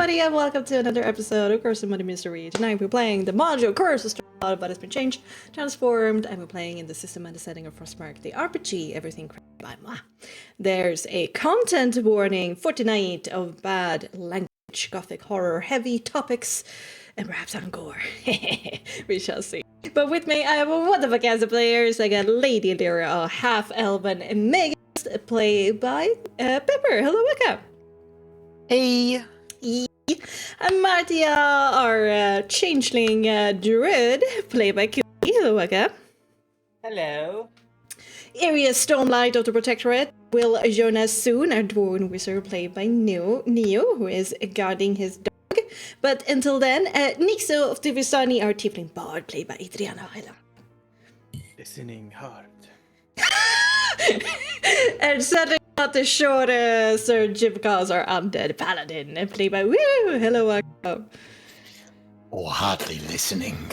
everybody, and welcome to another episode of Curse of Muddy Mystery. Tonight we're playing the module Curse of Strahd, but it's been changed, transformed, and we're playing in the system and the setting of Frostmark, the RPG, everything created by moi. There's a content warning for tonight of bad language, gothic horror, heavy topics, and perhaps some gore. We shall see. But with me, I have a wonderful cast of players. I got Lady Lyra, a half-elven Megas, played by Pepper. Hello, Wicca. Hey! And Martia, our changeling druid, played by Q. Hello, Wicca. Hello. Area Stormlight of the Protectorate will join us soon. Our dwarven wizard, played by Neo, who is guarding his dog. But until then, Nixo of Tivisani, our tiefling bard, played by Adriana. Hello. Listening hard. And certainly not the short Sir Jimcos, our undead paladin, played by Woo. Hello, welcome. Or hardly listening.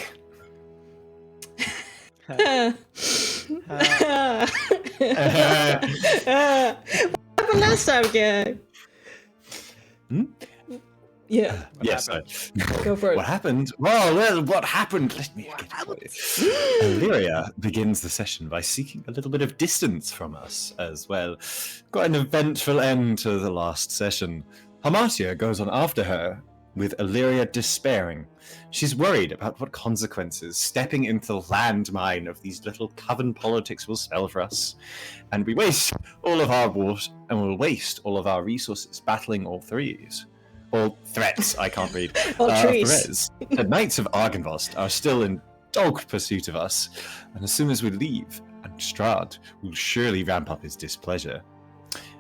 What happened last time, gang? Yeah. Yes. Go for it. What happened? Well, what happened? Let me get to it. Illyria begins the session by seeking a little bit of distance from us as well. Quite an eventful end to the last session. Hamartia goes on after her, with Illyria despairing. She's worried about what consequences stepping into the landmine of these little coven politics will spell for us. And we waste all of our wars, and we'll waste all of our resources battling all threes. All threats, I can't read. All trees. Threats. The Knights of Argynvost are still in dogged pursuit of us, and as soon as we leave, and Strahd will surely ramp up his displeasure.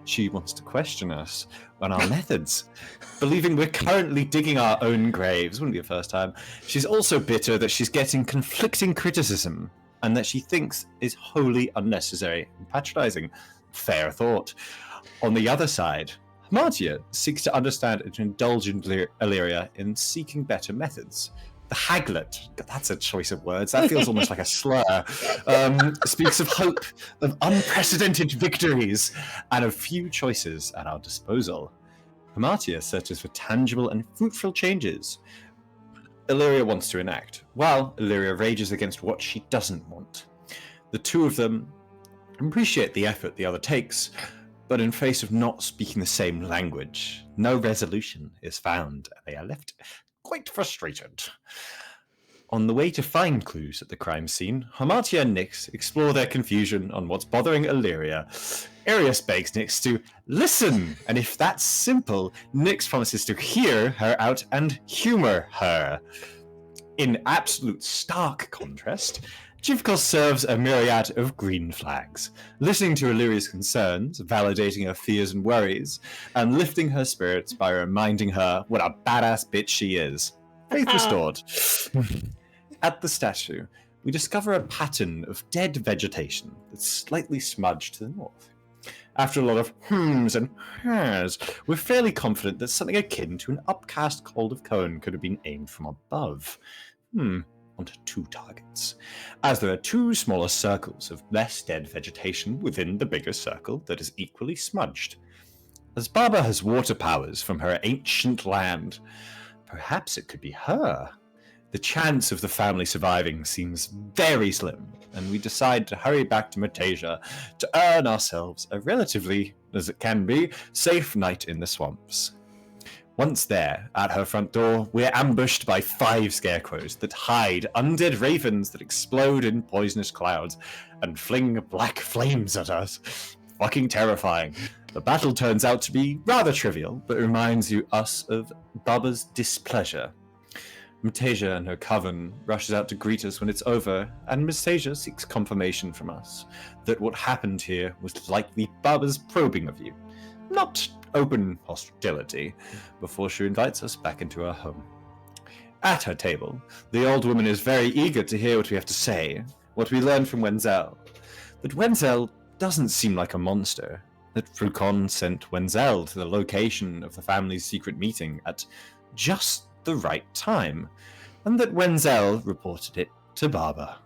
She wants to question us on our methods, believing we're currently digging our own graves. Wouldn't be the first time. She's also bitter that she's getting conflicting criticism, and that she thinks is wholly unnecessary and patronizing. Fair thought. On the other side, Martia seeks to understand and to indulge in Illyria in seeking better methods. The Haglet, that's a choice of words, that feels almost like a slur, speaks of hope, of unprecedented victories, and of few choices at our disposal. Martia searches for tangible and fruitful changes Illyria wants to enact, while Illyria rages against what she doesn't want. The two of them appreciate the effort the other takes, but in face of not speaking the same language, no resolution is found, and they are left quite frustrated. On the way to find clues at the crime scene, Hamartia and Nyx explore their confusion on what's bothering Illyria. Arius begs Nyx to listen, and if that's simple, Nyx promises to hear her out and humor her. In absolute stark contrast, Jivkos serves a myriad of green flags, listening to Illyria's concerns, validating her fears and worries, and lifting her spirits by reminding her what a badass bitch she is. Faith restored. At the statue, we discover a pattern of dead vegetation that's slightly smudged to the north. After a lot of hms and hers, we're fairly confident that something akin to an upcast cold of cone could have been aimed from above. Onto two targets, as there are two smaller circles of less dead vegetation within the bigger circle that is equally smudged. As Baba has water powers from her ancient land, perhaps it could be her. The chance of the family surviving seems very slim, and we decide to hurry back to Metasia to earn ourselves a relatively, as it can be, safe night in the swamps. Once there, at her front door, we're ambushed by 5 scarecrows that hide undead ravens that explode in poisonous clouds and fling black flames at us. Fucking terrifying. The battle turns out to be rather trivial, but reminds us of Baba's displeasure. Metasia and her coven rushes out to greet us when it's over, and Metasia seeks confirmation from us that what happened here was likely Baba's probing of you. Not open hostility, before she invites us back into her home. At her table, the old woman is very eager to hear what we have to say, what we learn from Wenzel. That Wenzel doesn't seem like a monster, that Frucon sent Wenzel to the location of the family's secret meeting at just the right time, and that Wenzel reported it to Baba.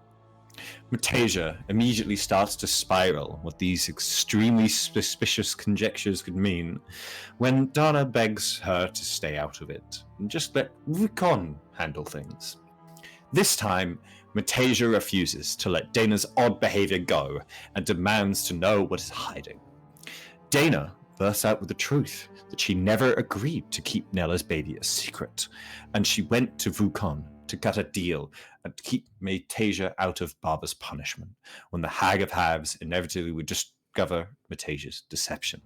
Metasia immediately starts to spiral what these extremely suspicious conjectures could mean, when Dana begs her to stay out of it and just let Rukon handle things. This time, Metasia refuses to let Dana's odd behavior go and demands to know what is hiding. Dana bursts out with the truth that she never agreed to keep Nella's baby a secret, and she went to Vukon to cut a deal and keep Metasia out of Barba's punishment, when the Hag of Halves inevitably would discover Metasia's deception.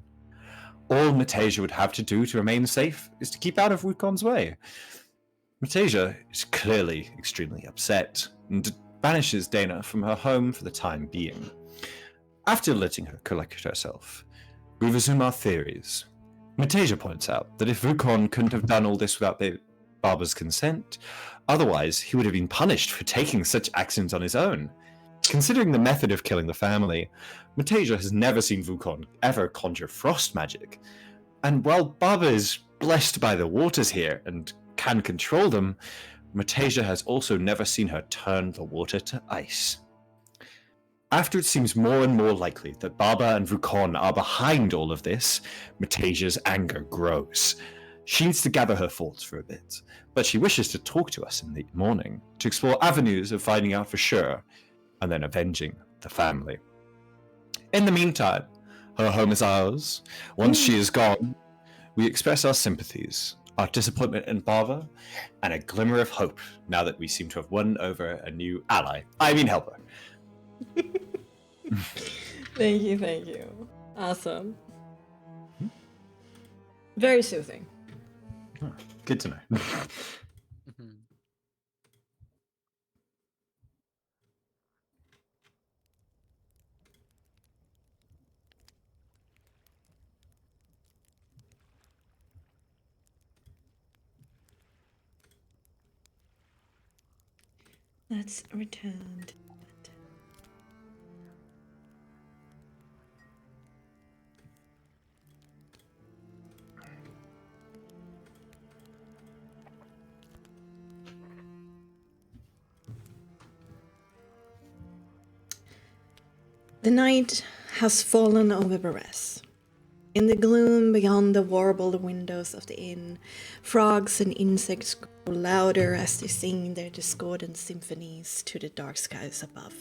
All Metasia would have to do to remain safe is to keep out of Wukon's way. Metasia is clearly extremely upset and banishes Dana from her home for the time being. After letting her collect herself, we resume our theories. Metasia points out that if Vukon couldn't have done all this without Barba's consent, otherwise he would have been punished for taking such actions on his own. Considering the method of killing the family, Metasia has never seen Vukon ever conjure frost magic. And while Barba is blessed by the waters here and can control them, Metasia has also never seen her turn the water to ice. After it seems more and more likely that Barba and Vukon are behind all of this, Metasia's anger grows. She needs to gather her thoughts for a bit, but she wishes to talk to us in the morning to explore avenues of finding out for sure, and then avenging the family. In the meantime, her home is ours. Once she is gone, we express our sympathies, our disappointment in Barba, and a glimmer of hope now that we seem to have won over a new ally. I mean helper. Thank you. Awesome. Very soothing. Oh, good to know. Mhm. Let's return to it. The night has fallen over Beres. In the gloom beyond the warbled windows of the inn, frogs and insects grow louder as they sing their discordant symphonies to the dark skies above.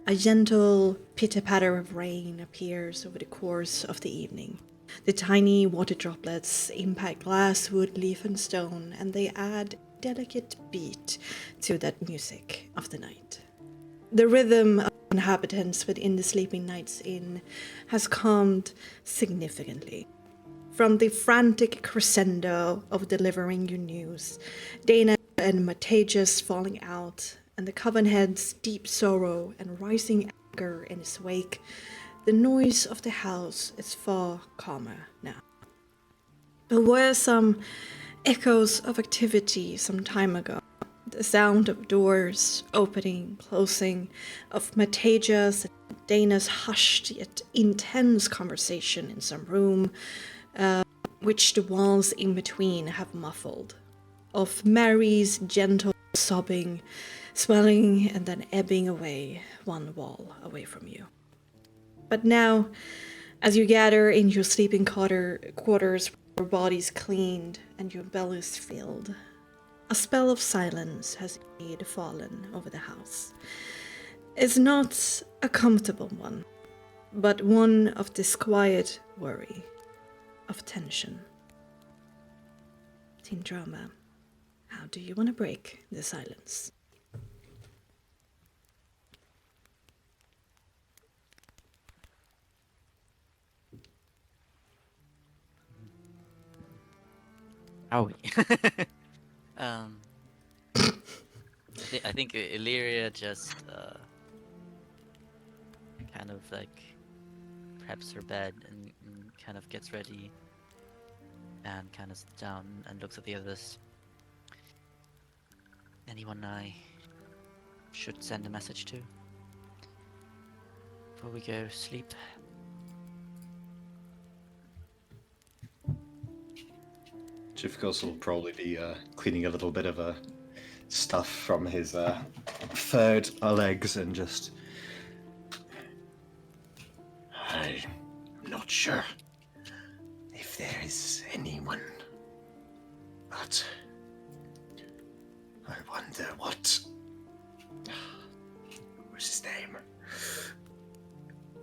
A gentle pitter-patter of rain appears over the course of the evening. The tiny water droplets impact glass, wood, leaf, and stone, and they add a delicate beat to that music of the night. The rhythm of inhabitants within the Sleeping Nights Inn has calmed significantly. From the frantic crescendo of delivering you news, Dana and Matasia's falling out, and the Covenhead's deep sorrow and rising anger in its wake, the noise of the house is far calmer now. There were some echoes of activity some time ago. The sound of doors opening, closing, of Matasia's and Dana's hushed yet intense conversation in some room, which the walls in between have muffled. Of Mary's gentle sobbing, swelling and then ebbing away, one wall away from you. But now, as you gather in your sleeping quarters, your bodies cleaned and your bellies filled, a spell of silence has indeed fallen over the house. It's not a comfortable one, but one of disquiet worry, of tension. Team Drama, how do you want to break the silence? Owie. I think Illyria just kind of like preps her bed and kind of gets ready and kind of sits down and looks at the others. Anyone I should send a message to before we go to sleep? Jifkos will probably be cleaning a little bit of stuff from his third legs and just... I'm not sure if there is anyone, but I wonder what... What's his name?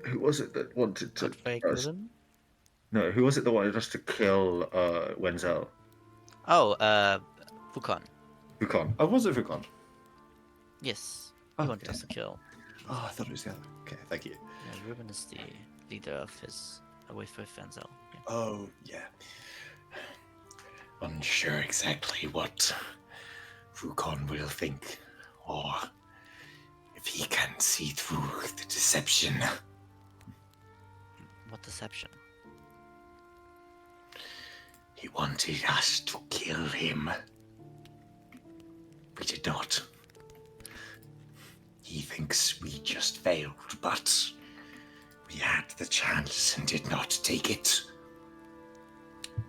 Who was it that wanted to... No, who was it that wanted us to kill Wenzel? Oh, Fukon. Fukon. Oh, was it Fukon? Yes, he wanted Okay. us to kill. Oh, I thought it was the other. Okay, thank you. Yeah, Ruben is the leader of his with Wenzel. Yeah. Oh, yeah. Unsure exactly what Fukon will think, or if he can see through the deception. What deception? He wanted us to kill him. We did not. He thinks we just failed, but we had the chance and did not take it.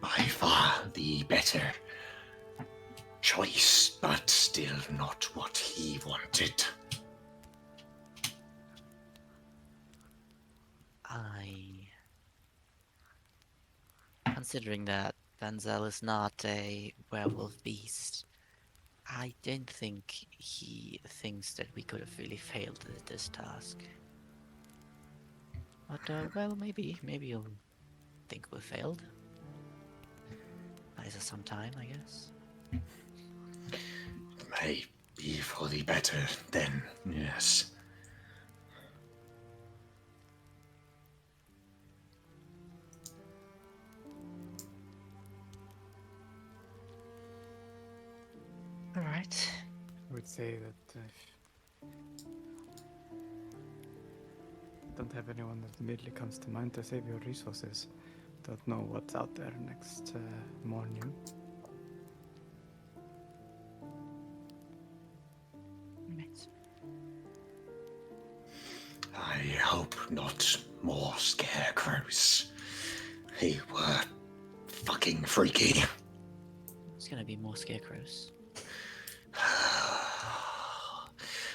By far the better choice, but still not what he wanted. Considering that Wenzel is not a werewolf beast, I don't think he thinks that we could have really failed at this task. But, well, maybe he'll think we failed. Buys us some time, I guess. May be for the better then, yes. Alright. I would say that don't have anyone that immediately comes to mind to save your resources. Don't know what's out there next morning. Right. I hope not more scarecrows. They were fucking freaky. There's gonna be more scarecrows.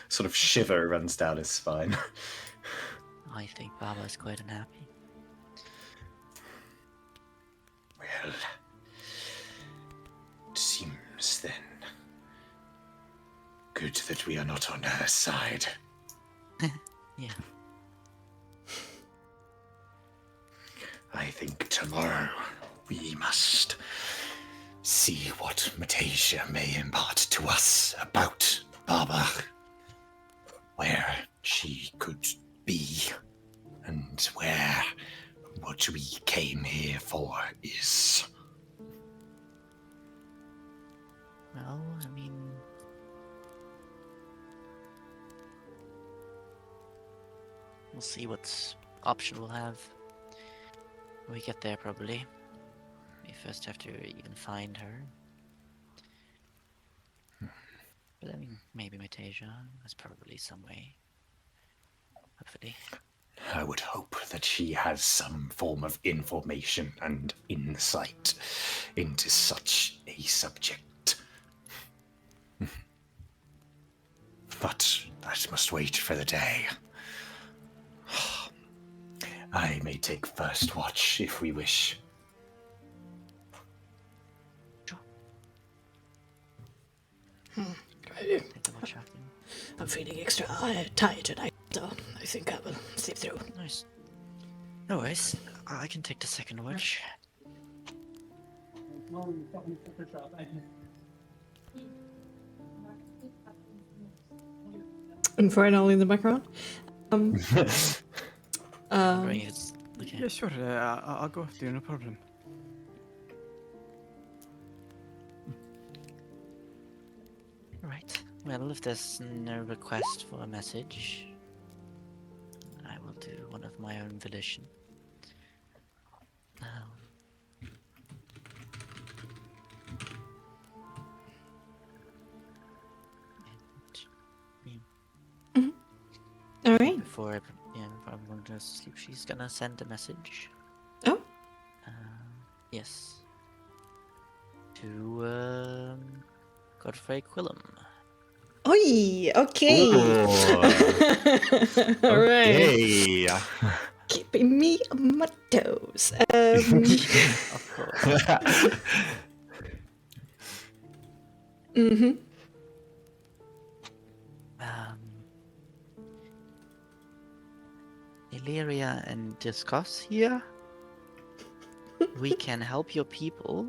Sort of shiver runs down his spine. I think Baba is quite unhappy. Well, it seems then good that we are not on her side. Yeah. I think tomorrow we must see what Matasia may impart to us about Baba, where she could be, and where what we came here for is. Well, I mean... we'll see what option we'll have when we get there, probably. We first have to even find her. But I mean, maybe Metasia. There's probably some way. Hopefully. I would hope that she has some form of information and insight into such a subject. But that must wait for the day. I may take first watch if we wish. Sure. Take the watch after. I'm feeling extra tired tonight, so I think I will sleep through. Nice. No worries. I can take the second watch. Infernal in the background. Wondering if it's okay. Yeah, sure. I'll go after you, no problem. Right. Well, if there's no request for a message, I will do one of my own volition. All right. Before everyone goes to sleep, she's gonna send a message. Oh. Yes. To Godfrey Quillum. Oi, okay. All right. Okay. Keeping me on my toes. Of course. Mm-hmm. Illyria and Discuss here. We can help your people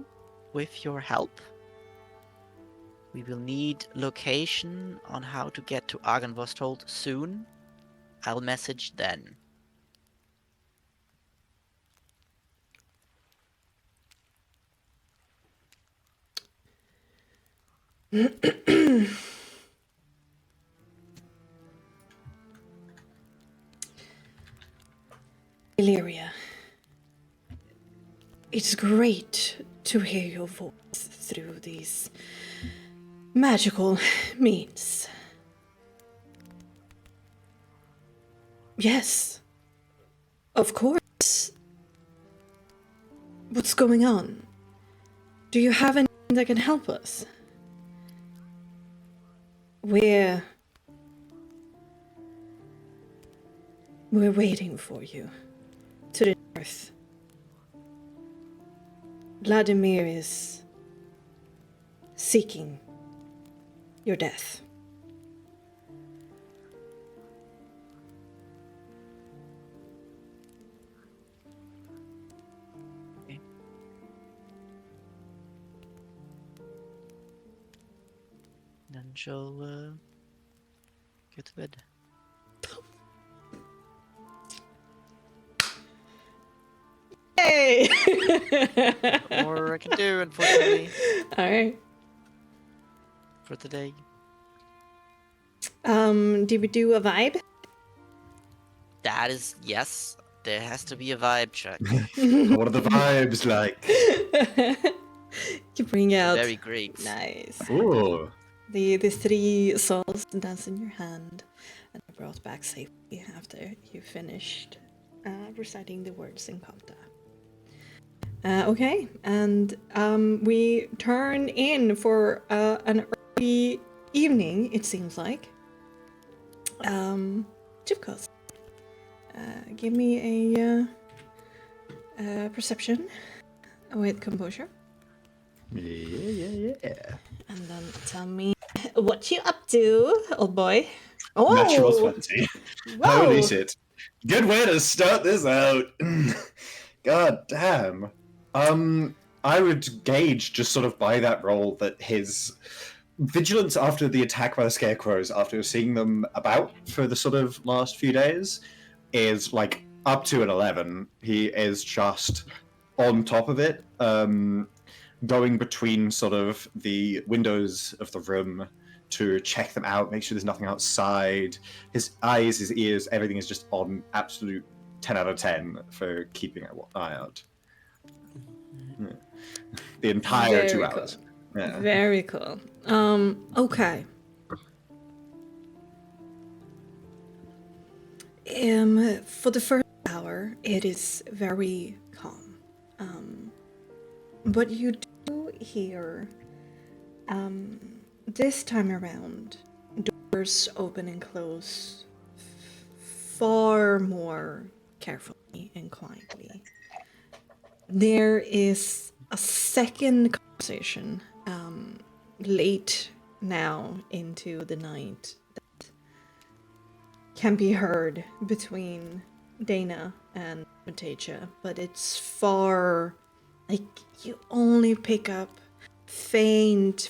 with your help. We will need location on how to get to Argynvostold soon. I'll message then. Illyria, it's great to hear your voice through these magical means. Yes, of course. What's going on? Do you have anything that can help us? We're waiting for you to the north. Vladimir is seeking your death. Okay. Then she'll get to bed. Hey! More I can do, unfortunately, Alright. for today. Did we do a vibe? That is, yes, there has to be a vibe check. What are the vibes like? You bring out. Very great. Nice. Ooh. The 3 souls dance in your hand and are brought back safely after you finished reciting the words in Kanta. Okay, and we turn in for an early evening, it seems like. Chipkos, give me a perception with composure. Yeah. And then tell me what you up to, old boy. Oh! Natural 20. Whoa! Holy shit. Good way to start this out. God damn. I would gauge just sort of by that roll that his vigilance after the attack by the scarecrows, after seeing them about for the sort of last few days, is like up to an 11. He is just on top of it, going between sort of the windows of the room to check them out, make sure there's nothing outside. His eyes, his ears, everything is just on absolute 10 out of 10 for keeping an eye out. Yeah. The entire Very 2 cool. hours. Yeah. Very cool. Okay. For the first hour, it is very calm. But you do hear, this time around, doors open and close far more carefully and quietly. There is a second conversation late now into the night that can be heard between Dana and Metacha, but it's far, like, you only pick up faint,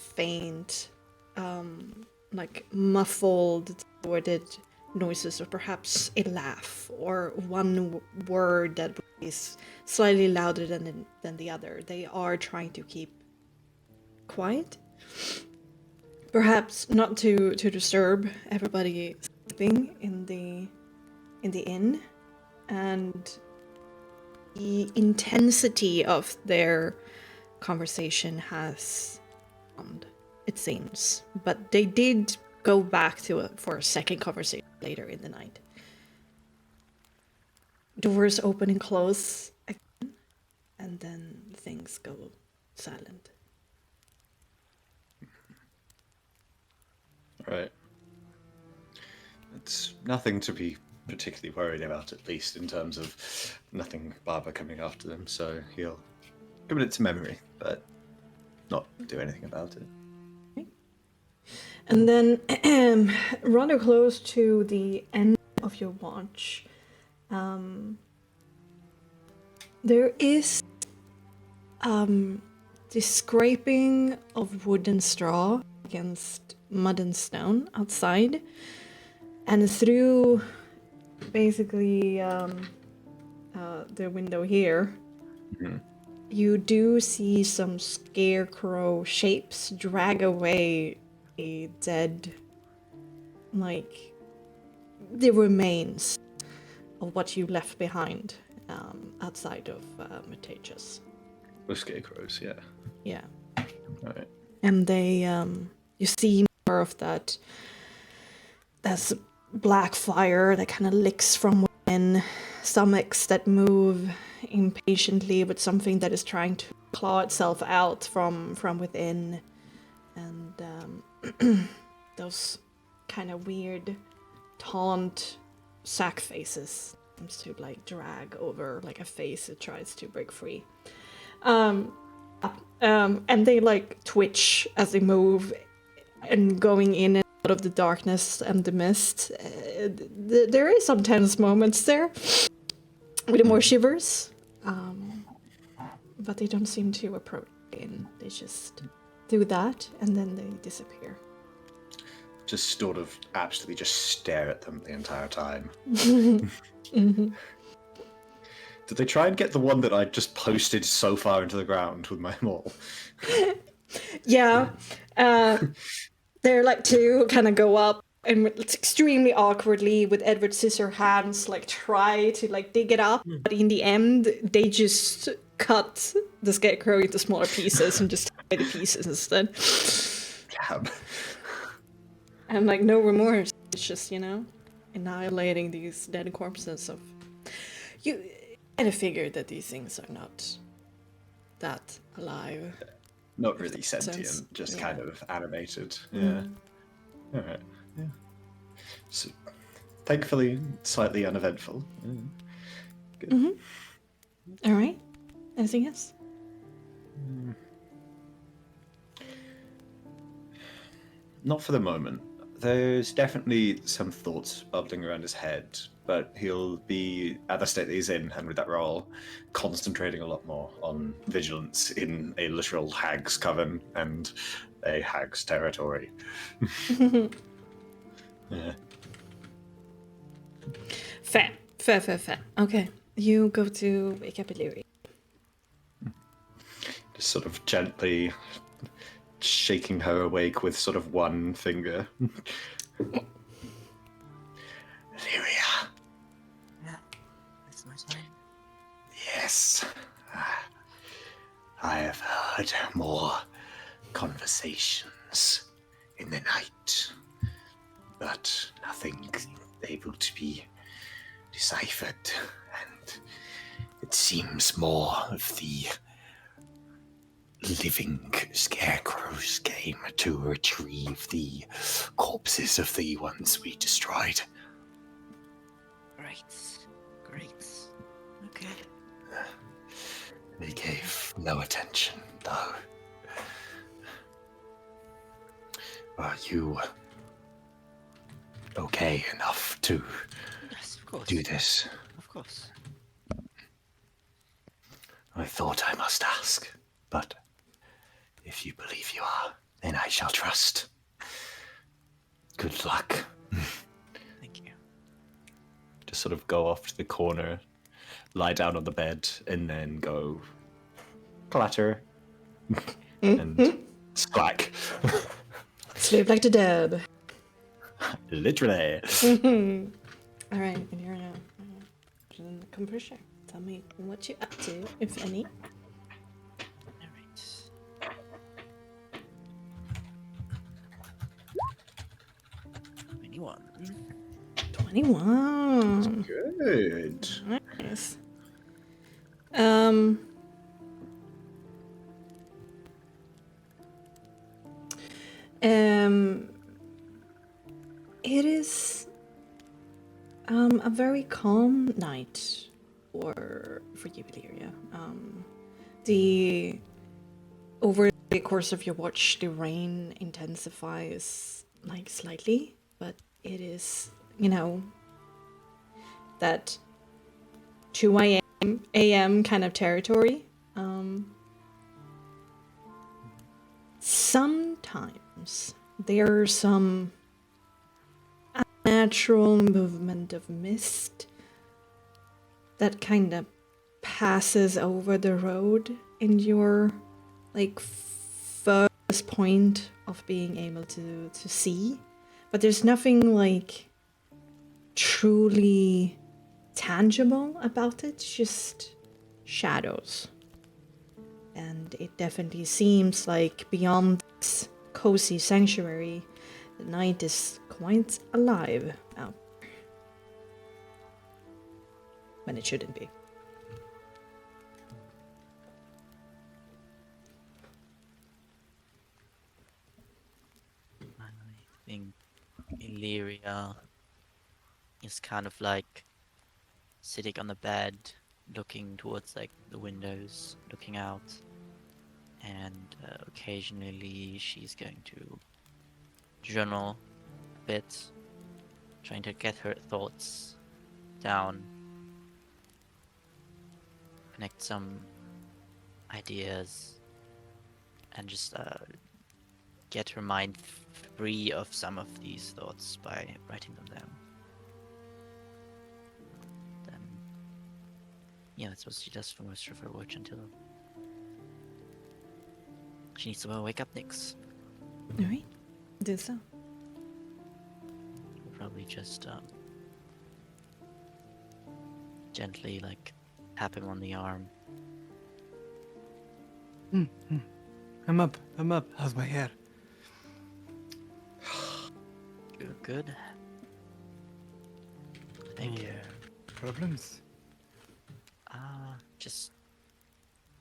like muffled, distorted noises, or perhaps a laugh, or one word that is slightly louder than the other. They are trying to keep quiet, perhaps not to disturb everybody sleeping in the inn, and the intensity of their conversation has calmed, it seems. But they did go back for a second conversation later in the night. Doors open and close again, and then things go silent. Right. It's nothing to be particularly worried about, at least in terms of nothing Barber coming after them, so he'll commit it to memory, but not do anything about it. And then, rather close to the end of your watch, there is the scraping of wood and straw against mud and stone outside, and through basically the window here, you do see some scarecrow shapes drag away a dead, like, the remains of what you left behind outside of Metages. The scarecrows, yeah. Yeah. Right. And they, you see more of that, that's black fire that kind of licks from within, stomachs that move impatiently with something that is trying to claw itself out from within, and those kind of weird taunt sack faces seems to like drag over like a face that tries to break free. And they like twitch as they move and going in and out of the darkness and the mist. There is some tense moments there with more shivers, but they don't seem to approach in. They just do that and then they disappear. Just sort of absolutely just stare at them the entire time. Mm-hmm. Did they try and get the one that I just posted so far into the ground with my maul? Yeah. They're like to kind of go up and it's extremely awkwardly with Edward's scissor hands like try to like dig it up, but in the end they just cut the scarecrow into smaller pieces and just tie the pieces instead. Damn. And like no remorse, it's just, you know, annihilating these dead corpses of you. I kind of figured that these things are not that alive. Not really sentient, sense. just Yeah. kind of animated. Yeah. Alright. Yeah. So, thankfully, slightly uneventful. Good. Mm-hmm. All right. Anything else? Not for the moment. There's definitely some thoughts bubbling around his head, but he'll be, at the state that he's in, and with that role, concentrating a lot more on vigilance in a literal hag's coven and a hag's territory. Yeah. Fair. Okay. You go to a capillary. Just sort of gently shaking her awake with sort of one finger. Lyria. Yeah, it's my time. Yes. I have heard more conversations in the night, but nothing able to be deciphered, and it seems more of the living scarecrows came to retrieve the corpses of the ones we destroyed. Great. Okay. They gave no attention, though. Are you okay enough to Yes, of course. do this? Of course. I thought I must ask, but if you believe you are, then I shall trust. Good luck. Thank you. Just sort of go off to the corner, lie down on the bed, and then go clatter and slack. Sleep like the dead. Literally. All right, and you're now in the composure. Tell me what you're up to, if any. Alright. 21. 21. Good. Nice. It is A very calm night for you, Valeria. The over the course of your watch, the rain intensifies like slightly, but it is, that 2 a.m. kind of territory. Sometimes there's some unnatural movement of mist that kind of passes over the road in your first point of being able to see, but there's nothing truly tangible about it, just shadows. And it definitely seems like beyond this cozy sanctuary, the night is quite alive out there. When it shouldn't be. I think Illyria is kind of like sitting on the bed, looking towards the windows, looking out, and occasionally she's going to journal a bit, trying to get her thoughts down, connect some ideas, and just get her mind free of some of these thoughts by writing them down. Then, yeah, that's what she does for most of her watch until she needs to wake up next. Alright, do so. We'll probably just gently tap him on the arm. I'm up. How's my hair? Good. Thank you. Problems? Just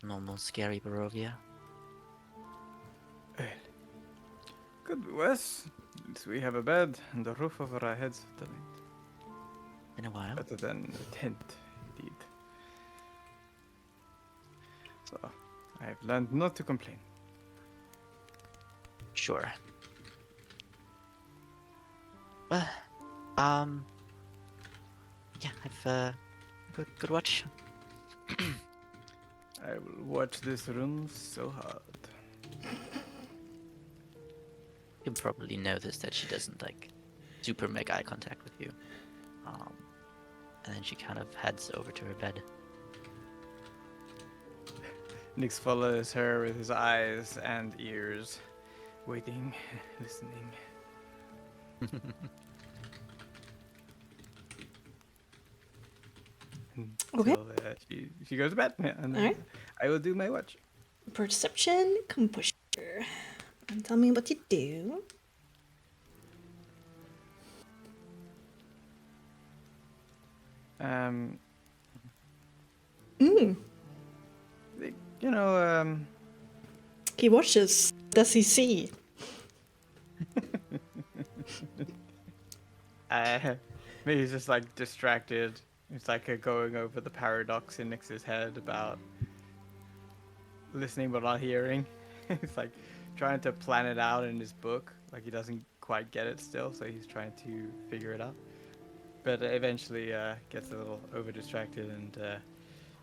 normal scary Barovia. Well, could be worse. At least we have a bed and a roof over our heads for the night. Been a while. Better than a tent, indeed. So, I've learned not to complain. Sure. Well, yeah, I've good watch. I will watch this room so hard. You'll probably notice that she doesn't super make eye contact with you. And then she kind of heads over to her bed. Nix follows her with his eyes and ears, waiting, listening. Okay. Until, she goes to bed, and then Alright. I will do my watch. Perception, composure. And tell me what you do. He watches. Does he see? Maybe he's just distracted. It's going over the paradox in Nix's head about listening but not hearing. It's trying to plan it out in his book. He doesn't quite get it still, so he's trying to figure it out. But eventually gets a little over distracted and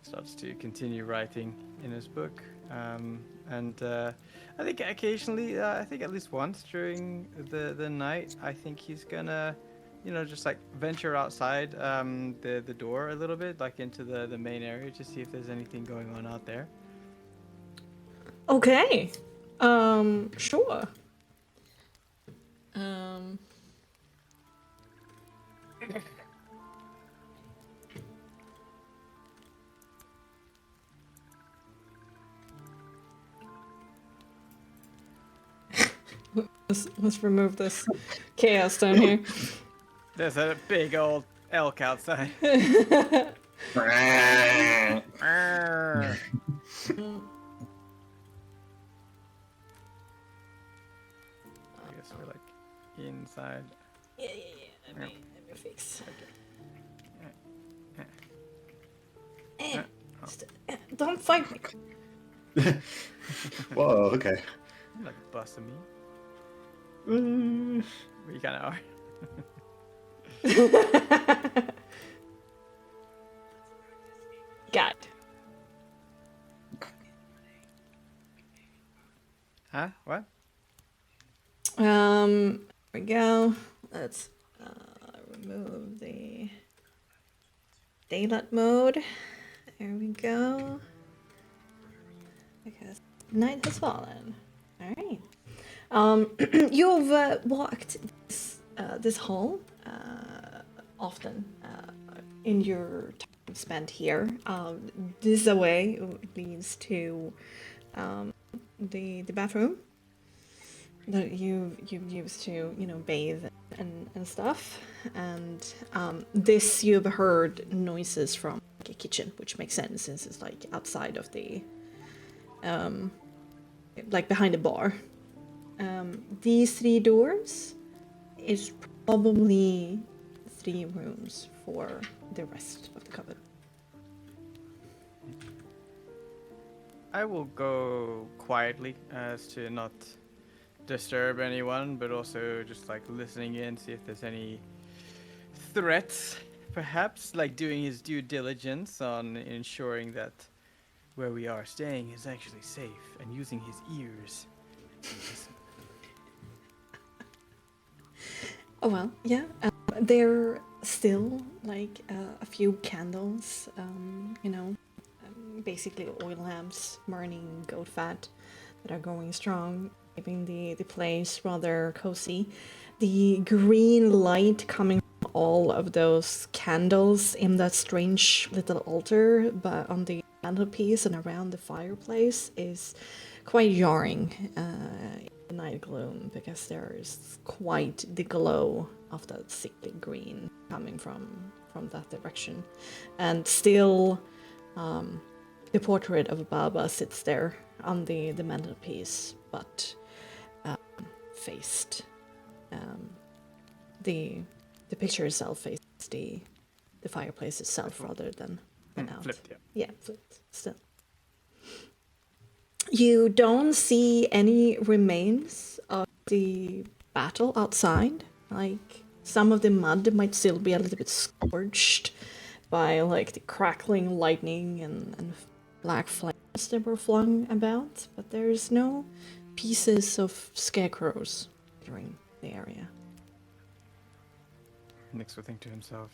starts to continue writing in his book. And I think occasionally, I think at least once during the night, I think he's gonna, just venture outside the door a little bit, into the main area to see if there's anything going on out there. Okay. Sure. Let's remove this chaos down here. There's a big old elk outside. I guess we're inside. Yeah. Let me fix. Don't fight me. Whoa, okay. You're like a boss of me. Mm, But you kind of are. God. Huh? What? There we go. Let's remove the daylight mode. There we go. Because night has fallen. All right. You've walked this hall often in your time spent here. This way leads to the bathroom that you used to bathe and stuff, and this you've heard noises from like a kitchen, which makes sense since it's like outside of the like behind the bar. These 3 doors is probably 3 rooms for the rest of the coven. I will go quietly as to not disturb anyone, but also just like listening in, see if there's any threats, perhaps like doing his due diligence on ensuring that where we are staying is actually safe and using his ears to listen. Oh well, yeah. There are still like a few candles, basically oil lamps burning goat fat that are going strong, keeping the place rather cozy. The green light coming from all of those candles in that strange little altar, but on the mantelpiece and around the fireplace is quite jarring in the night gloom, because there's quite the glow of that sickly green coming from that direction. And still the portrait of Baba sits there on the mantelpiece, but faced the picture itself faces the fireplace itself rather than out. Flipped, yeah. Yeah, flipped still. You don't see any remains of the battle outside. Like, some of the mud might still be a little bit scorched by like the crackling lightning and black flames that were flung about, but there's no pieces of scarecrows during the area. Nix would think to himself,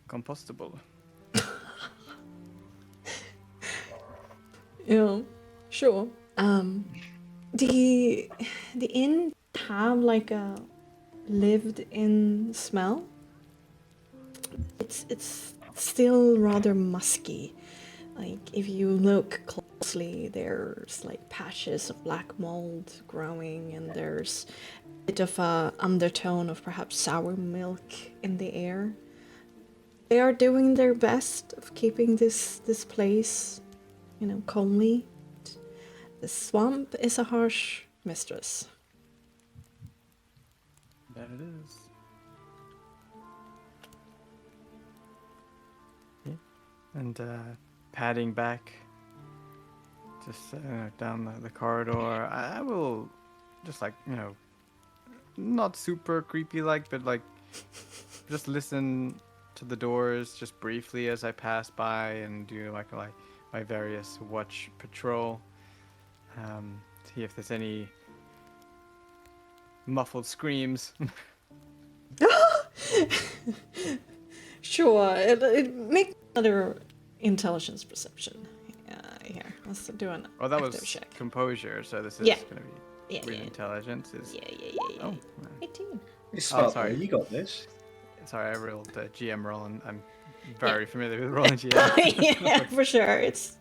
compostable. Yeah, sure. The inn have like a lived-in smell. It's still rather musky. Like, if you look closely, there's like patches of black mold growing, and there's a bit of a undertone of perhaps sour milk in the air. They are doing their best of keeping this place, comely. The swamp is a harsh mistress. That it is. Yeah. And padding back just down the corridor, I will just like, not super creepy like, but like just listen to the doors just briefly as I pass by and do like my various watch patrol. See if there's any muffled screams. Sure, make another intelligence perception. Here, let's do an Oh, that active was check. composure, so this is Yeah. gonna be Yeah, with yeah. intelligence. Is Yeah. oh, 18. It's smart, sorry. you got this. sorry, I rolled a GM roll, and I'm very familiar with rolling GM. Yeah, for sure. It's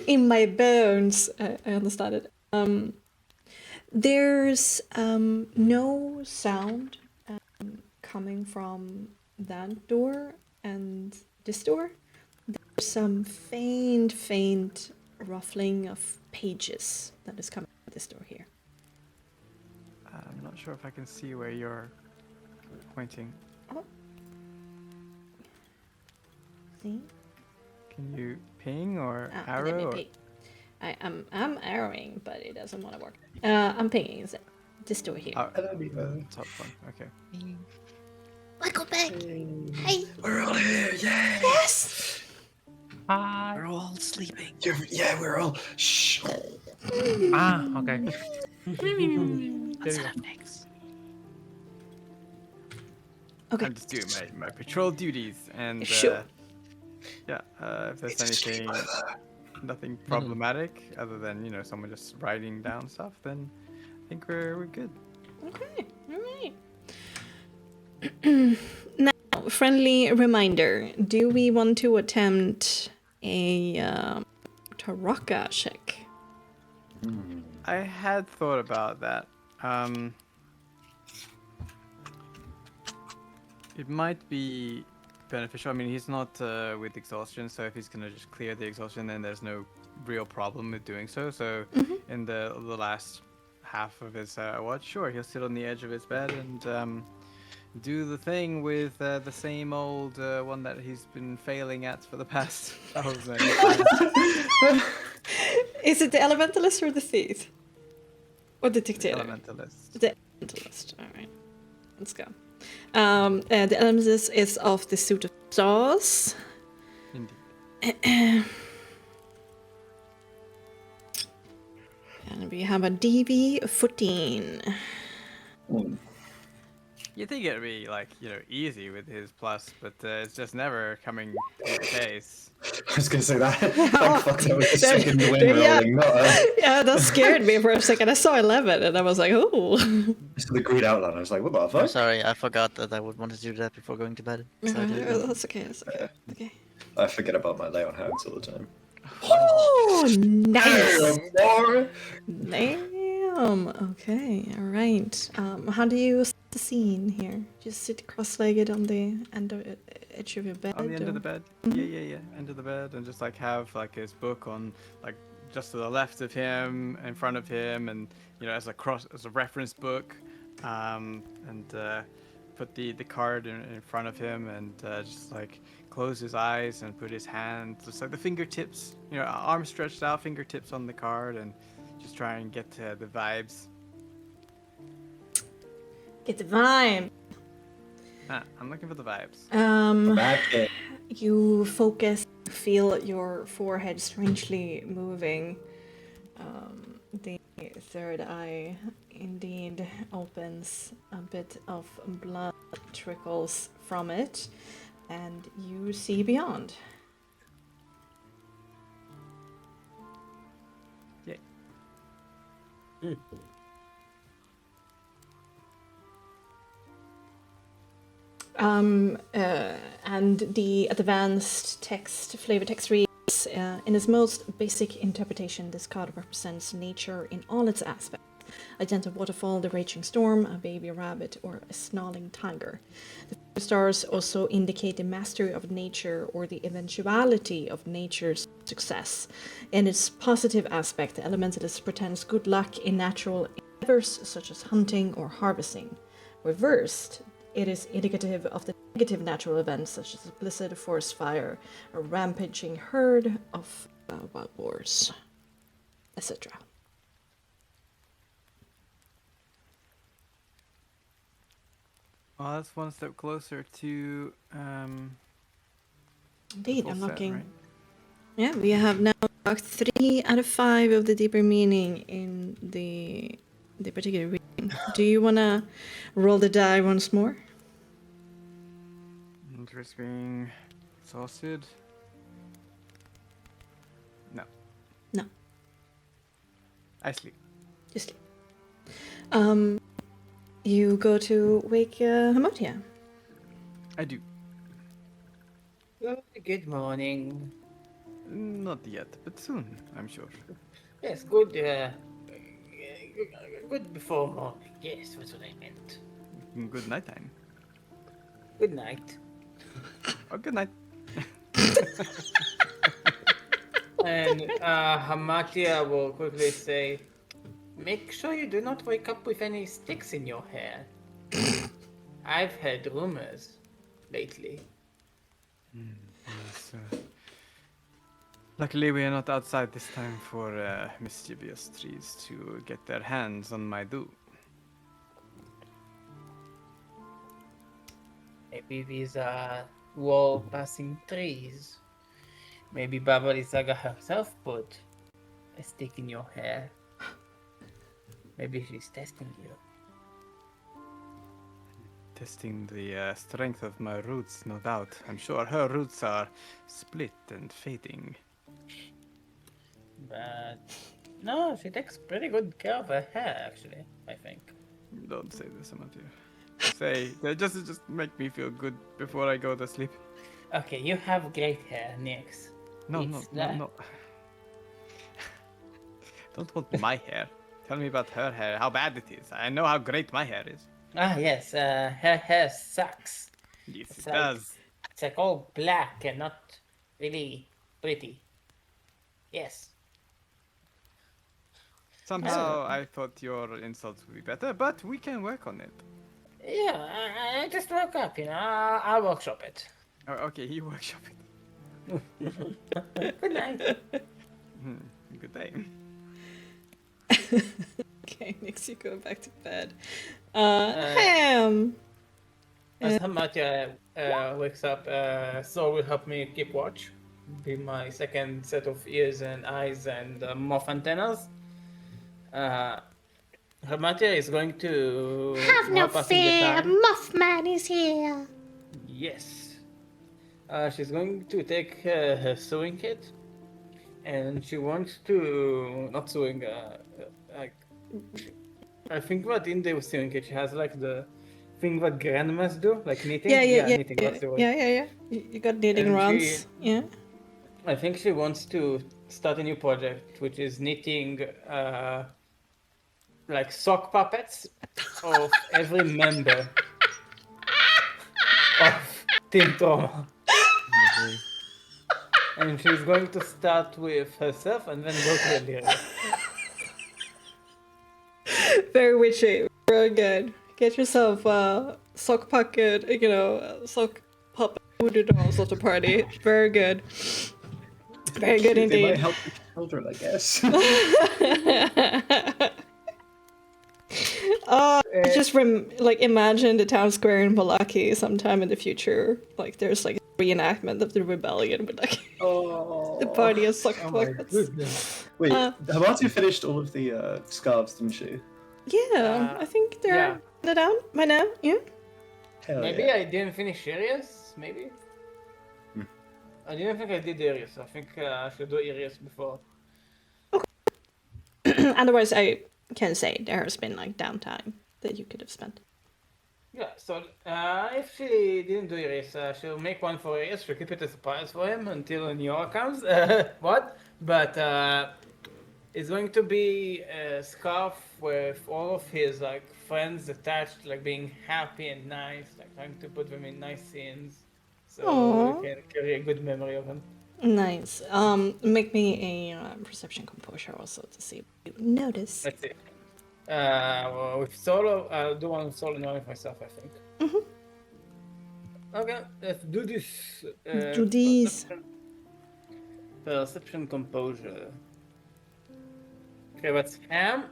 in my bones. I understand it. There's no sound coming from that door and this door. There's some faint ruffling of pages that is coming from this door here. I'm not sure if I can see where you're pointing. Oh. See? Can Can you ping or Let me arrow? Or... ping. I'm arrowing, but it doesn't want to work. I'm pinging instead. This door here. Oh, That'd be better. top one. Okay. Welcome back. Hey. We're all here, yay! Yes. Hi. We're all sleeping. Yeah, we're all. Shh. Ah, okay. What's up next? Okay. I'm just doing my patrol duties, and Sure. yeah, if there's It's just anything, nothing problematic other than someone just writing down stuff, then I think we're good. Okay. All right. Now, friendly reminder: do we want to attempt a Taraka check? I had thought about that. It might be beneficial. I mean, he's not with exhaustion, so if he's gonna just clear the exhaustion, then there's no real problem with doing so. So, in the last half of his watch, sure, he'll sit on the edge of his bed and do the thing with the same old one that he's been failing at for the past thousand. Is it the elementalist or the thief? Or the dictator? Elementalist. The elementalist. All right. Let's go. The elementalist is of the suit of stars. Indeed. And we have a DV 14. You think it'd be easy with his plus, but it's just never coming to the case. I was gonna say that. Thank fuck that was the second win Yeah. rolling, not a... Yeah, that scared me for a second. I saw 11 and I was like, oh. Just the green outline. I was like, what the I'm fuck? sorry, I forgot that I would want to do that before going to bed. So I did it. That's okay. That's okay. Okay. I forget about my lay on hands all the time. Oh, nice. More. Damn. Okay. All right. How do you set the scene here? Just sit cross-legged on the edge of your bed. On the end or- of the bed. Yeah. End of the bed, and just have his book on just to the left of him, in front of him, and as a reference book, and put the card in front of him, and just close his eyes and put his hand just the fingertips, arms stretched out, fingertips on the card, and just try and get the vibes. Get the vibe. I'm looking for the vibes. Back in. You focus, feel your forehead strangely moving. The third eye indeed opens, a bit of blood trickles from it, and you see beyond. Yay. And the advanced text, flavor text reads, in its most basic interpretation, this card represents nature in all its aspects. A gentle waterfall, the raging storm, a baby rabbit, or a snarling tiger. The stars also indicate the mastery of nature or the eventuality of nature's success. In its positive aspect, the elementalist pretends good luck in natural endeavors such as hunting or harvesting. Reversed, it is indicative of the negative natural events such as a blizzard, forest fire, a rampaging herd of wild boars, etc. Well, that's one step closer to Indeed, full set, unlocking. right? Yeah, we have now unlocked 3 out of 5 of the deeper meaning in the particular reading. Do you want to roll the die once more? Interest being exhausted. No. No. I sleep. Just you go to wake Hamotia. I do. Oh, good morning. Not yet, but soon, I'm sure. Yes, good. Good before morning. Yes, that's what I meant. Good night time. Good night. Oh, good night. And Hamatia will quickly say, "Make sure you do not wake up with any sticks in your hair. I've heard rumors lately." Yes, Luckily, we are not outside this time for mischievous trees to get their hands on my do. Maybe these are wall-passing trees. Maybe Baba Saga herself put a stick in your hair. Maybe she's testing you. Testing the strength of my roots, no doubt. I'm sure her roots are split and fading. But no, she takes pretty good care of her hair, actually, I think. Don't say this, Amatya. Say, just make me feel good before I go to sleep. Okay, you have great hair, Nix. No. It's Don't want my hair. Tell me about her hair, how bad it is. I know how great my hair is. Ah, yes, her hair sucks. Yes, It's it like- does. It's like all black and not really pretty. Yes. Somehow I thought your insults would be better, but we can work on it. Yeah, I just woke up, I'll workshop it. Oh, okay, you workshop it. Good night. Good day. Okay, Nix, you go back to bed. Ham! As Hamatya wakes up, Sol will help me keep watch. Be my second set of ears and eyes and muff antennas. Hamatya is going to Have no help us in the fear, time. Mothman is here. Yes. She's going to take her sewing kit, and she wants to not sewing. Like I think what in the sewing kit she has like the thing what grandmas do, like knitting. Yeah. Knitting. That's the word. Yeah. You got knitting And runs. she- Yeah. I think she wants to start a new project, which is knitting like sock puppets of every member of Team Trauma. And she's going to start with herself and then go to Lyra. Very witchy. Very good. Get yourself a sock pocket, sock puppet voodoo dolls at the party. Very good. Very good They indeed. might help the children, I guess. Just imagine the town square in Balaki sometime in the future. Like there's like a reenactment of the rebellion with like the party of sock puppets. Wait, Hamatya finished all of the scarves, didn't she? Yeah, I think they're down by now. Yeah. Hell Maybe yeah. I didn't finish Arius, maybe? I didn't think I did Arius. I think I should do Arius before. Otherwise, I can say there has been like downtime that you could have spent. Yeah, so if she didn't do Iris, she'll make one for Iris. She'll keep it a surprise for him until New York comes. What? But it's going to be a scarf with all of his like friends attached, like being happy and nice, like trying to put them in nice scenes, so Aw. we can carry a good memory of him. Nice. Make me a perception composure also to see if you notice. Let's see. Well, with solo, I'll do one solo now with myself, I think. Okay, let's do this. Do these. Perception composure. Okay, that's Ham.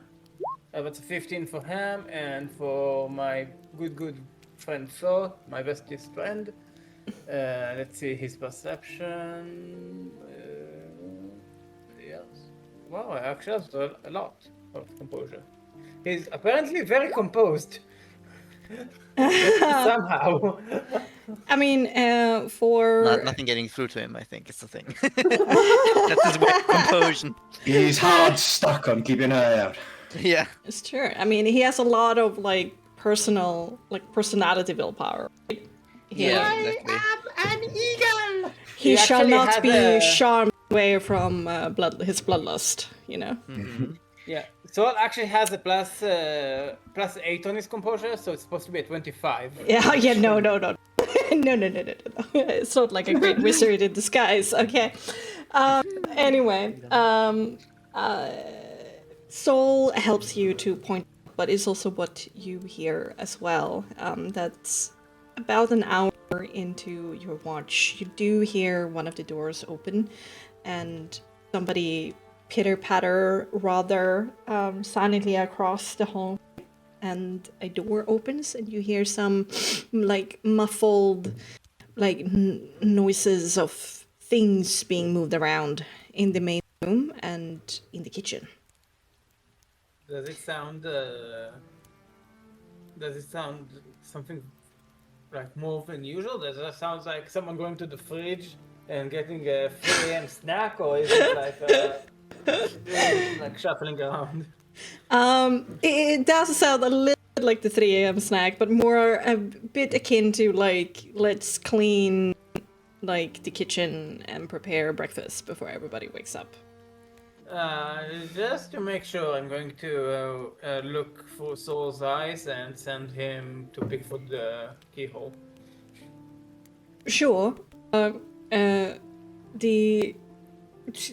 That's a 15 for Ham, and for my good friend Sol, my bestest friend. Let's see his perception. Yes. Wow, I actually have a lot of composure. He's apparently very composed. Somehow. I mean, for Nothing getting through to him, I think, is the thing. That's his way of composure. He's hard stuck on keeping an eye out. Yeah. it's true. I mean, he has a lot of like personality willpower. Yeah, exactly. An eagle. He He shall actually not has be a- charmed away from his bloodlust. Yeah. Sol actually has a plus 8 on his composure, so it's supposed to be a 25. Yeah. No. no. It's not like a great wizard in disguise. Okay. Anyway, Soul helps you to point, but it's also what you hear as well. That's about an hour into your watch. You do hear one of the doors open, and somebody pitter-patter rather silently across the hall, and a door opens and you hear some like muffled like noises of things being moved around in the main room and in the kitchen. Does it sound something like more than usual? Does it sound like someone going to the fridge and getting a 3 a.m. snack, or is it like shuffling around? It does sound a little bit like the 3 a.m. snack, but more a bit akin to like, let's clean like the kitchen and prepare breakfast before everybody wakes up. Just to make sure, I'm going to look for Saul's eyes and send him to pick for the keyhole. Sure.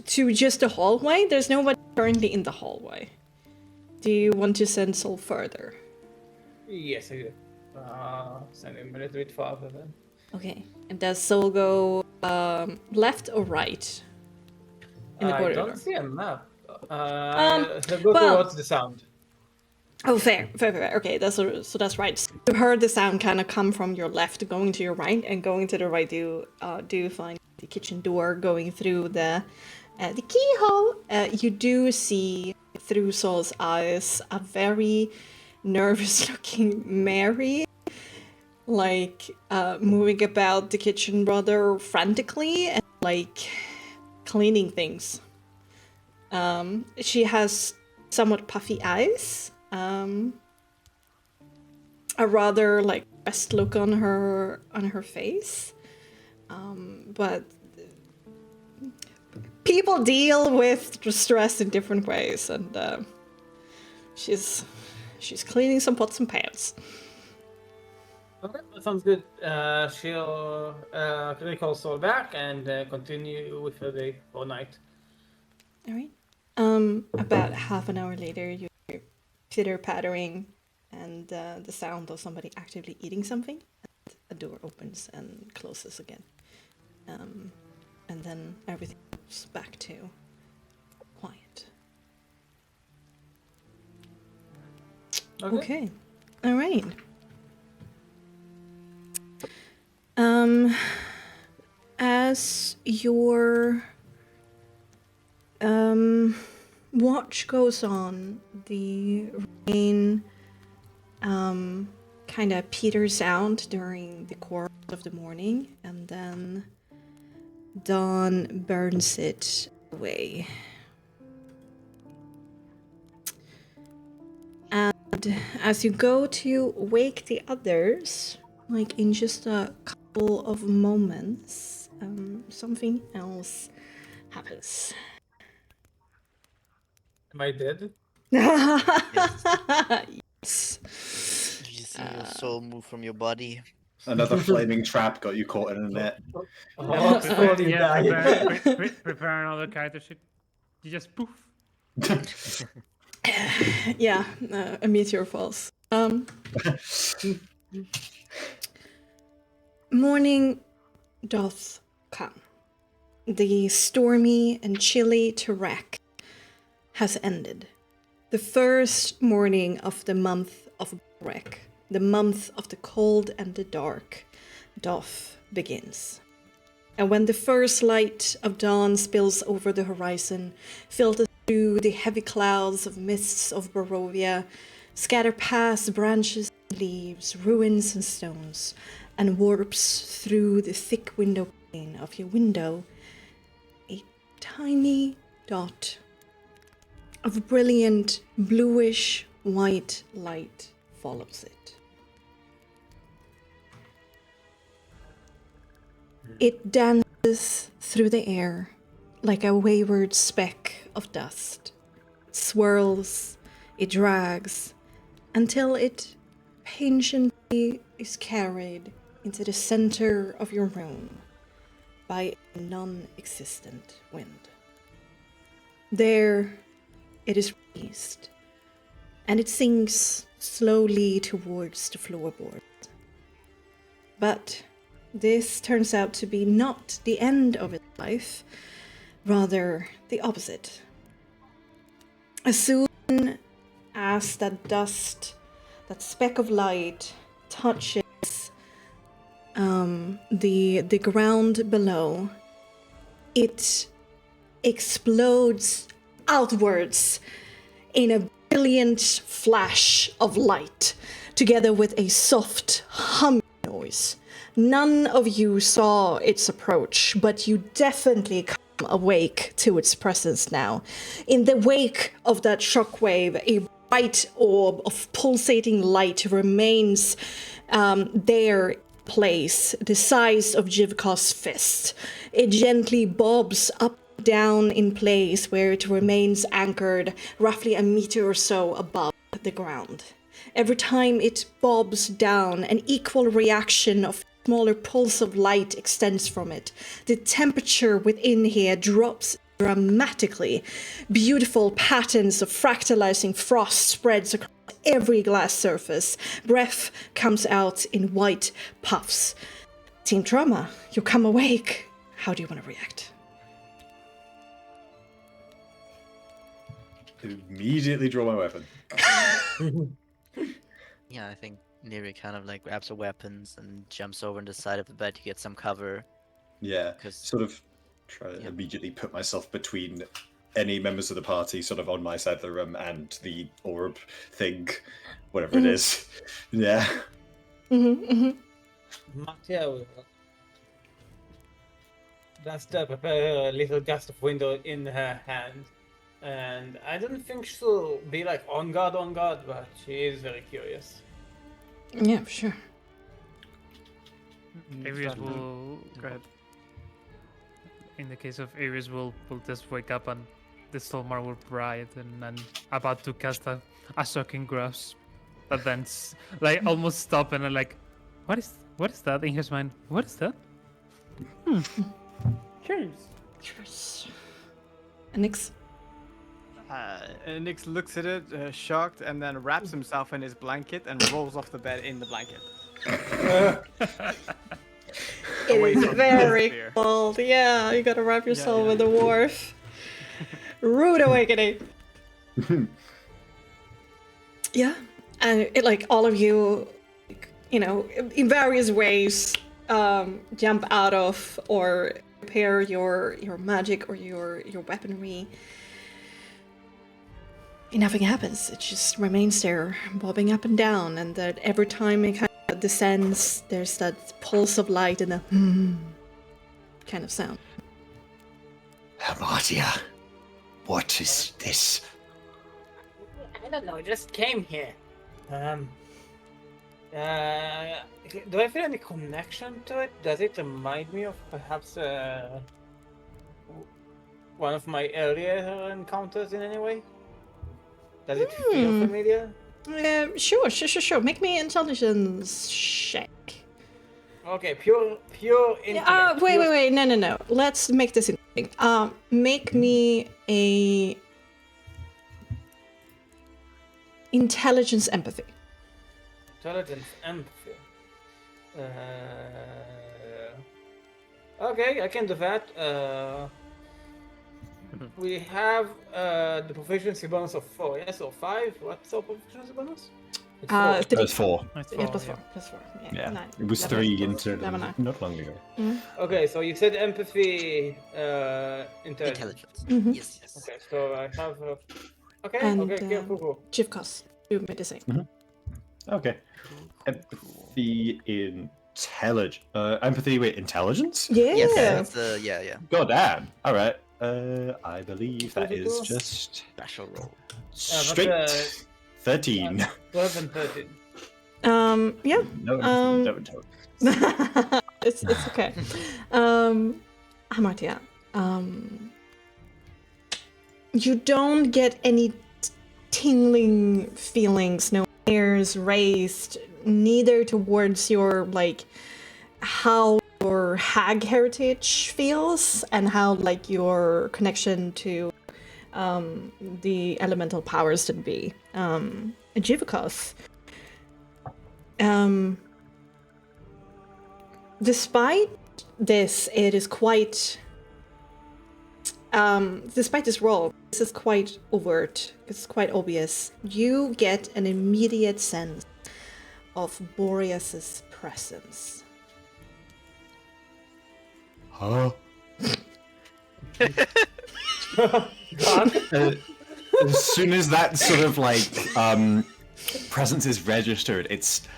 To just the hallway? There's nobody currently in the hallway. Do you want to send Saul further? Yes, I do. Send him a little bit farther then. Okay. And does Saul go left or right? In the I corridor? don't see a map. He'll go well- towards the sound. Oh, fair. Okay, that's right. So you heard the sound kind of come from your left, going to your right, and going to the right. Do find the kitchen door going through the keyhole. You do see through Saul's eyes a very nervous-looking Mary, like moving about the kitchen rather frantically and like cleaning things. She has somewhat puffy eyes. A rather like stressed look on her face, but people deal with stress in different ways, and she's cleaning some pots and pans. Okay, that sounds good. She'll recall Saul back and continue with her day or night. All right. About half an hour later, you hear pitter-pattering and the sound of somebody actively eating something. And a door opens and closes again. And then everything goes back to quiet. Okay. All right. As your watch goes on, the rain kind of peters out during the course of the morning, and then dawn burns it away. And as you go to wake the others, like in just a couple of moments, something else happens. Am I dead? Yes. You see your soul move from your body. Another flaming trap got you caught in a net. Oh, slowly Yeah, dying. prepare another character sheet. You just poof. Yeah, a meteor falls. Morning doth come. The stormy and chilly Tarak has ended. The first morning of the month of Brek, the month of the cold and the dark, doth begins. And when the first light of dawn spills over the horizon, filters through the heavy clouds of mists of Barovia, scatter past branches and leaves, ruins and stones, and warps through the thick window pane of your window, a tiny dot of brilliant bluish white light follows it. It dances through the air like a wayward speck of dust. It swirls, it drags, until it patiently is carried into the center of your room by a non-existent wind. There it is released, and it sinks slowly towards the floorboard. But this turns out to be not the end of its life, Rather, the opposite. As soon as that dust, that speck of light, touches the ground below, it explodes outwards in a brilliant flash of light, together with a soft humming noise. None of you saw its approach, but you definitely come awake to its presence now. In the wake of that shockwave, a bright orb of pulsating light remains there in place, the size of Jivkar's fist. It gently bobs up down in place where it remains anchored roughly a meter or so above the ground. Every time it bobs down, an equal reaction of smaller pulse of light extends from it. The temperature within here drops dramatically. Beautiful patterns of fractalizing frost spreads across every glass surface. Breath comes out in white puffs. Team Trauma, you come awake. How do you want to react? Immediately draw my weapon. Yeah, I think Neri kind of like grabs her weapons and jumps over on the side of the bed to get some cover. Yeah, 'Cause- sort of try to immediately put myself between any members of the party sort of on my side of the room and the orb thing, whatever it is. Yeah. Marcia will just prepare a little gust of wind in her hand. And I don't think she'll be like on guard, but she is very curious. Yeah, for sure. Aries will. Go ahead. In the case of Aries, will just wake up and the Solmar will bright and then about to cast a shocking grasp, but then like almost stop and like, what is that in his mind? What is that? Curious. Nix. Nix looks at it, shocked, and then wraps himself in his blanket and rolls off the bed in the blanket. It Away is from the very atmosphere. cold. Yeah, you gotta wrap yourself yeah. in the wharf. Rude awakening. Yeah, and it, like all of you, you know, in various ways, jump out of or repair your magic or your weaponry. And nothing happens. It just remains there, bobbing up and down, and that every time it kind of descends, there's that pulse of light and a kind of sound. Marcia, what is this? I don't know, I just came here. Do I feel any connection to it? Does it remind me of perhaps one of my earlier encounters in any way? Does it feel familiar? Sure. Make me an intelligence check. Okay, pure intellect. Wait. No. Let's make this interesting. Make me a intelligence empathy. Intelligence empathy. Okay, I can do that. We have the proficiency bonus of 4, yes, or 5? What's our proficiency bonus? It's 4. That's 4. That's Yeah, four, plus four. Yeah, Nine. it was 11, 3 11, internally not long ago. Okay, so you said empathy, intelligence. Intelligence. Yes. Okay, so I have. Okay, And, cool. Jivkos, do me the same. Okay. Empathy, empathy with intelligence? Yeah. Yes, that's the yeah. God damn. All right. I believe that is just Special roll. straight 13. 12 and 13. Yeah. No. It's okay. Amartya, you don't get any tingling feelings, no hairs raised, neither towards your, like, how your hag heritage feels and how, like, your connection to the elemental powers that be. Jivkos, despite this, it is quite despite this roll, this is quite overt. It's quite obvious. You get an immediate sense of Boreas's presence. Huh? God. As soon as that sort of like presence is registered, it's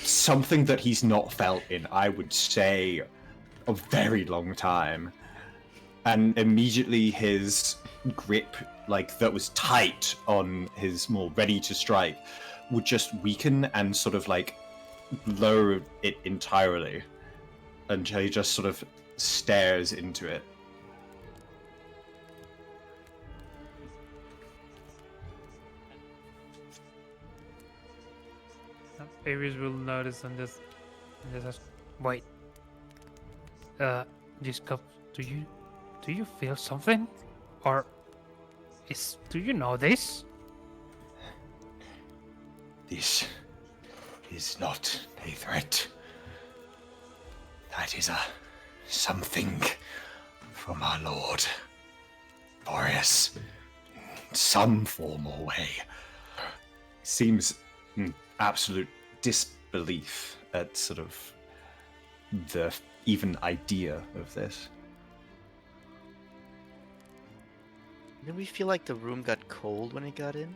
something that he's not felt in, I would say, a very long time. And immediately his grip, like that was tight on his more ready to strike, would just weaken and sort of like lower it entirely until he just sort of stares into it. Ares will notice and just ask, wait. Discuss, do you feel something? Or do you know this? This is not a threat. That is a something from our lord. Boreas. Some form or way. Seems absolute disbelief at sort of the even idea of this. Did we feel like the room got cold when it got in?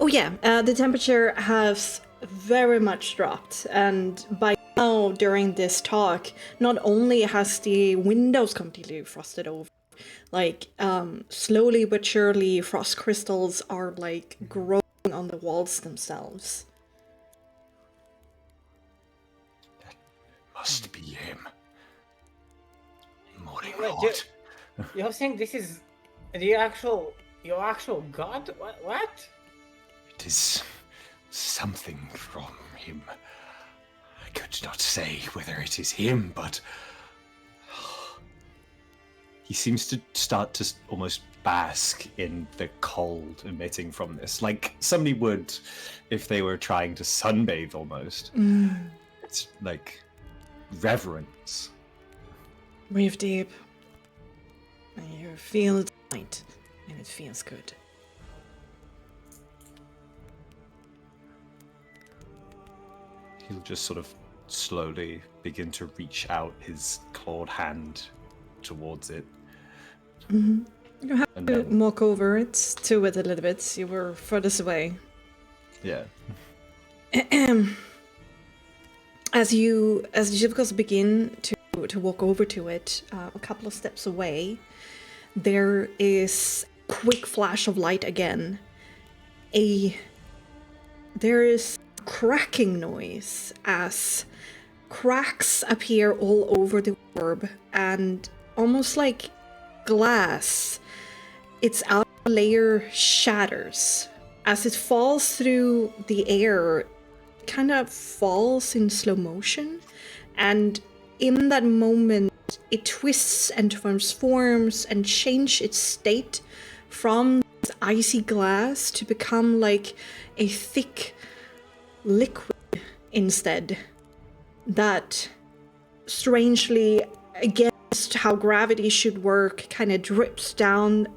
Oh yeah, the temperature has very much dropped, and by now during this talk, not only has the windows completely frosted over, like slowly but surely frost crystals are like growing on the walls themselves. That must be him. Morning Wait, Lord. You're saying this is your actual god? What? It is something from him. I could not say whether it is him, but he seems to start to almost bask in the cold emitting from this, like somebody would if they were trying to sunbathe almost. It's like reverence. Breathe deep. And you feel it light, and it feels good. He'll just sort of slowly begin to reach out his clawed hand towards it. You have And to then- walk over it to it a little bit. You were furthest away. Yeah. As you just begin to walk over to it, a couple of steps away, there is a quick flash of light again. There is cracking noise as cracks appear all over the orb, and almost like glass, its outer layer shatters as it falls through the air. Kind of falls in slow motion, and in that moment it twists and transforms and changes its state from this icy glass to become like a thick liquid instead, that strangely, against how gravity should work, kind of drips down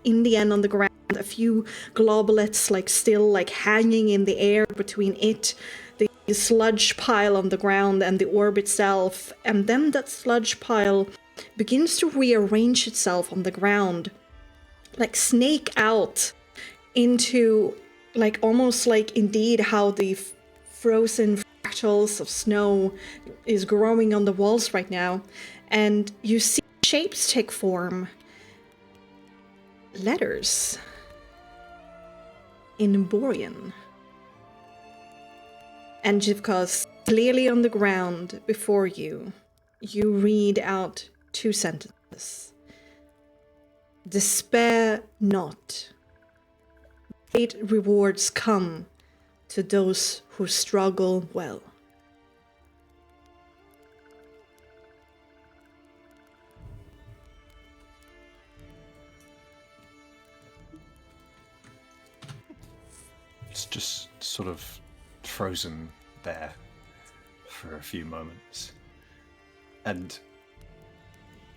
in the end on the ground. A few globulets like still like hanging in the air between it, the sludge pile on the ground, and the orb itself. And then that sludge pile begins to rearrange itself on the ground, like snake out into like almost like indeed how the frozen fractals of snow is growing on the walls right now. And you see shapes take form. Letters in Borean. And Jivkos, clearly on the ground before you, you read out two sentences. Despair not. Great rewards come to those who struggle well. It's just sort of frozen there for a few moments. And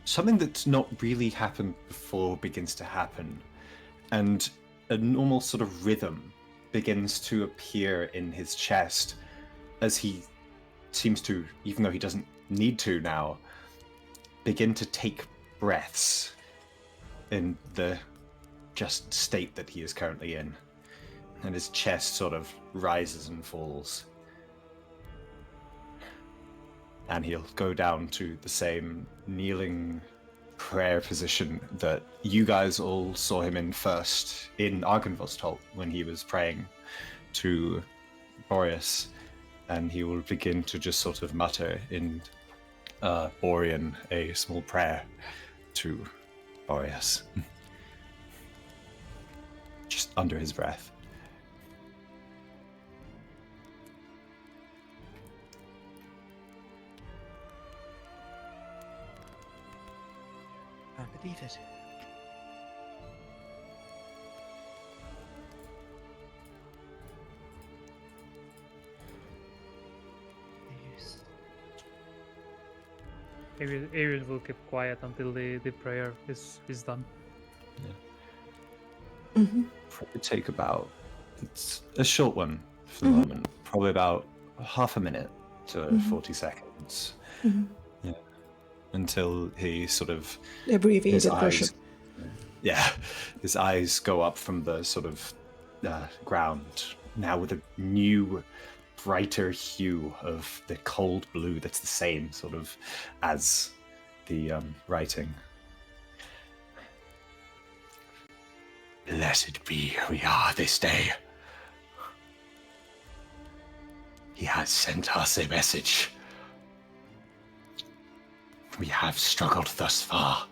something that's not really happened before begins to happen, and a normal sort of rhythm begins to appear in his chest as he seems to, even though he doesn't need to now, begin to take breaths in the just state that he is currently in. And his chest sort of rises and falls. And he'll go down to the same kneeling prayer position that you guys all saw him in first in Argynvostholt when he was praying to Boreas. And he will begin to just sort of mutter in Borean a small prayer to Boreas. Just under his breath. I believe it. Yes. Ariel will keep quiet until the prayer is done. Probably take about, it's a short one for the moment, probably about half a minute to 40 seconds. Yeah. Until he sort of, Abbreviated version. his eyes go up from the sort of ground, now with a new, brighter hue of the cold blue that's the same sort of as the writing. Blessed be we are this day. He has sent us a message. We have struggled thus far,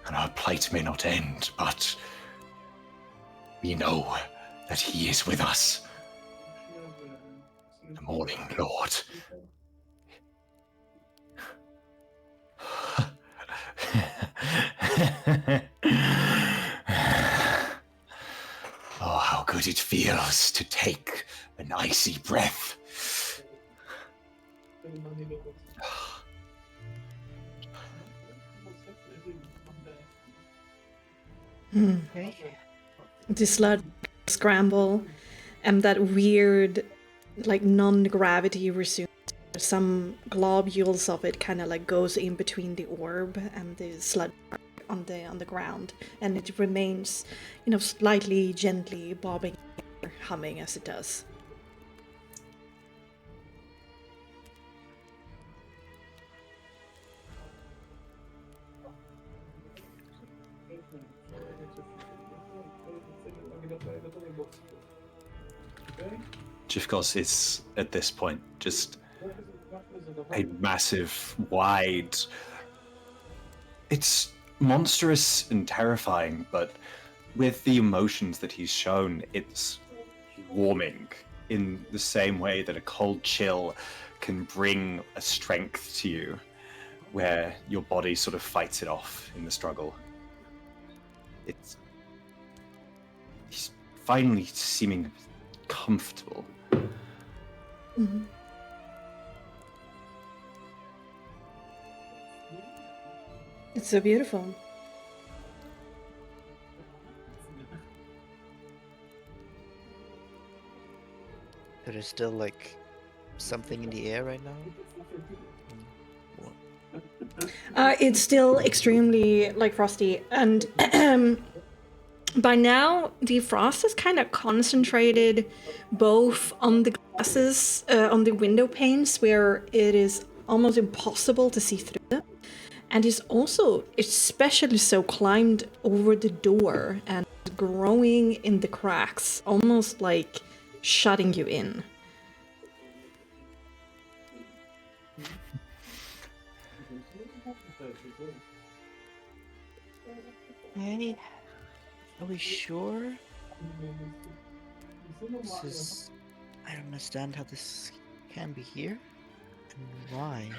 and our plight may not end, but we know that he is with us. The Morning Lord. Oh, how good it feels to take an icy breath. Okay. This loud scramble and that weird, like, non-gravity resumes. Some globules of it kind of like goes in between the orb and the sludge on the ground, and it remains, slightly gently bobbing, humming as it does. Jifkos is, at this point, just a massive, wide... It's monstrous and terrifying, but with the emotions that he's shown, it's warming in the same way that a cold chill can bring a strength to you, where your body sort of fights it off in the struggle. He's finally seeming comfortable. Mm-hmm. It's so beautiful. There is still like something in the air right now. It's still extremely frosty, and by now the frost is kind of concentrated both on the glasses, on the window panes, where it is almost impossible to see through them, and is also especially so climbed over the door and growing in the cracks, almost like shutting you in. Hey, are we sure? This is... I don't understand how this can be here. And why?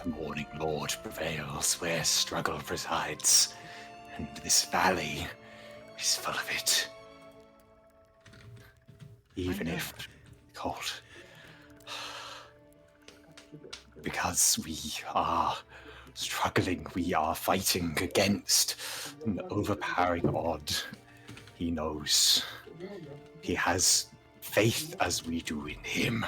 The Morning Lord prevails where struggle resides, and this valley is full of it. Even if cold. Because we are struggling. We are fighting against an overpowering odd. He knows. He has faith as we do in him.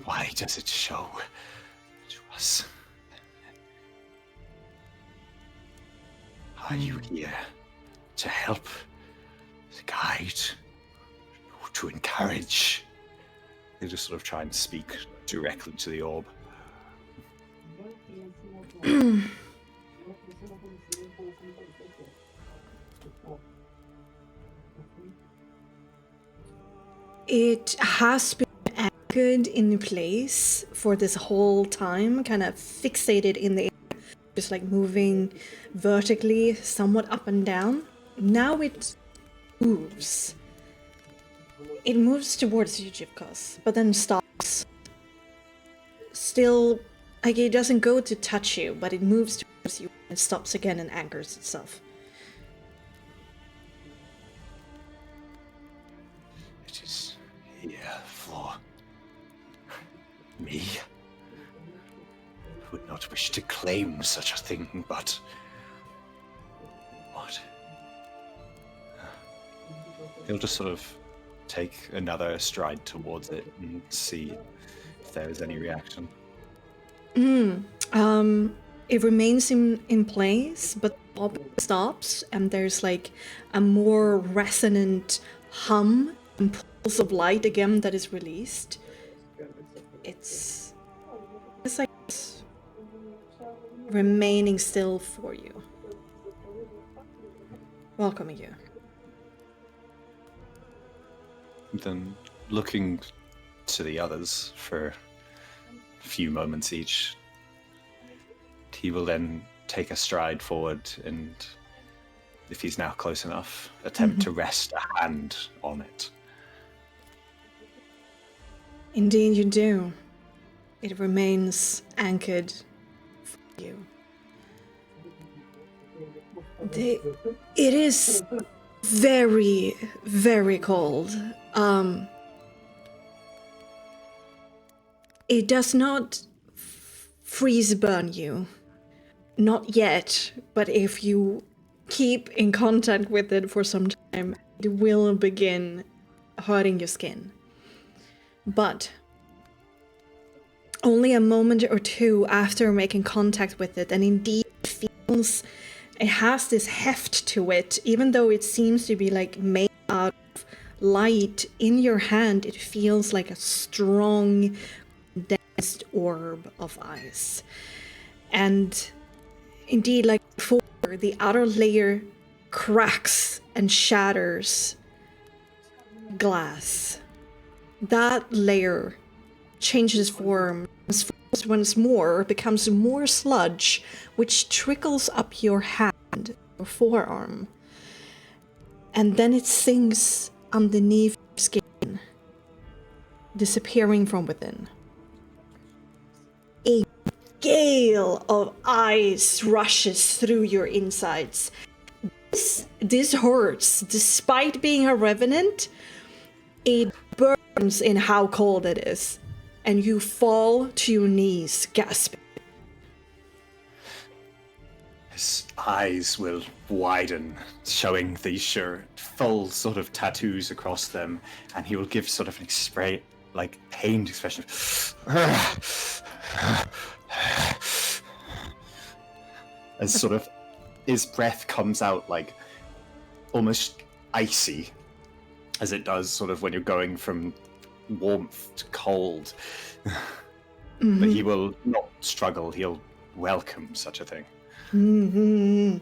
Why does it show to us? Are you here to help, to guide, to encourage? They just sort of try and speak directly to the orb. It has been anchored in place for this whole time, kind of fixated in the air, just like moving vertically, somewhat up and down. Now it moves. It moves towards you, Jivkos, but then stops. Still, like it doesn't go to touch you, but it moves towards you and stops again and anchors itself. It is here for me. I would not wish to claim such a thing, but what? He'll just sort of take another stride towards it and see if there is any reaction. It remains in place, but the pop stops, and there's like a more resonant hum and pulse of light again that is released. It's like it's remaining still for you, welcoming you. Then looking to the others for a few moments each, he will then take a stride forward and, if he's now close enough, attempt to rest a hand on it. Indeed you do. It remains anchored for you. It is very, very cold. It does not freeze burn you. Not yet, but if you keep in contact with it for some time, it will begin hurting your skin. But only a moment or two after making contact with it, and indeed it has this heft to it, even though it seems to be like made out of light. In your hand, it feels like a strong, dense orb of ice. And indeed, like before, the outer layer cracks and shatters glass. That layer changes form once more, becomes more sludge, which trickles up your hand, your forearm. And then it sinks underneath your skin, disappearing from within. A gale of ice rushes through your insides. This hurts. Despite being a revenant, it burns in how cold it is. And you fall to your knees, gasping. His eyes will widen, showing these full sort of tattoos across them, and he will give sort of an pained expression. As sort of his breath comes out like almost icy, as it does sort of when you're going from warmth to cold. But he will not struggle. He'll welcome such a thing. And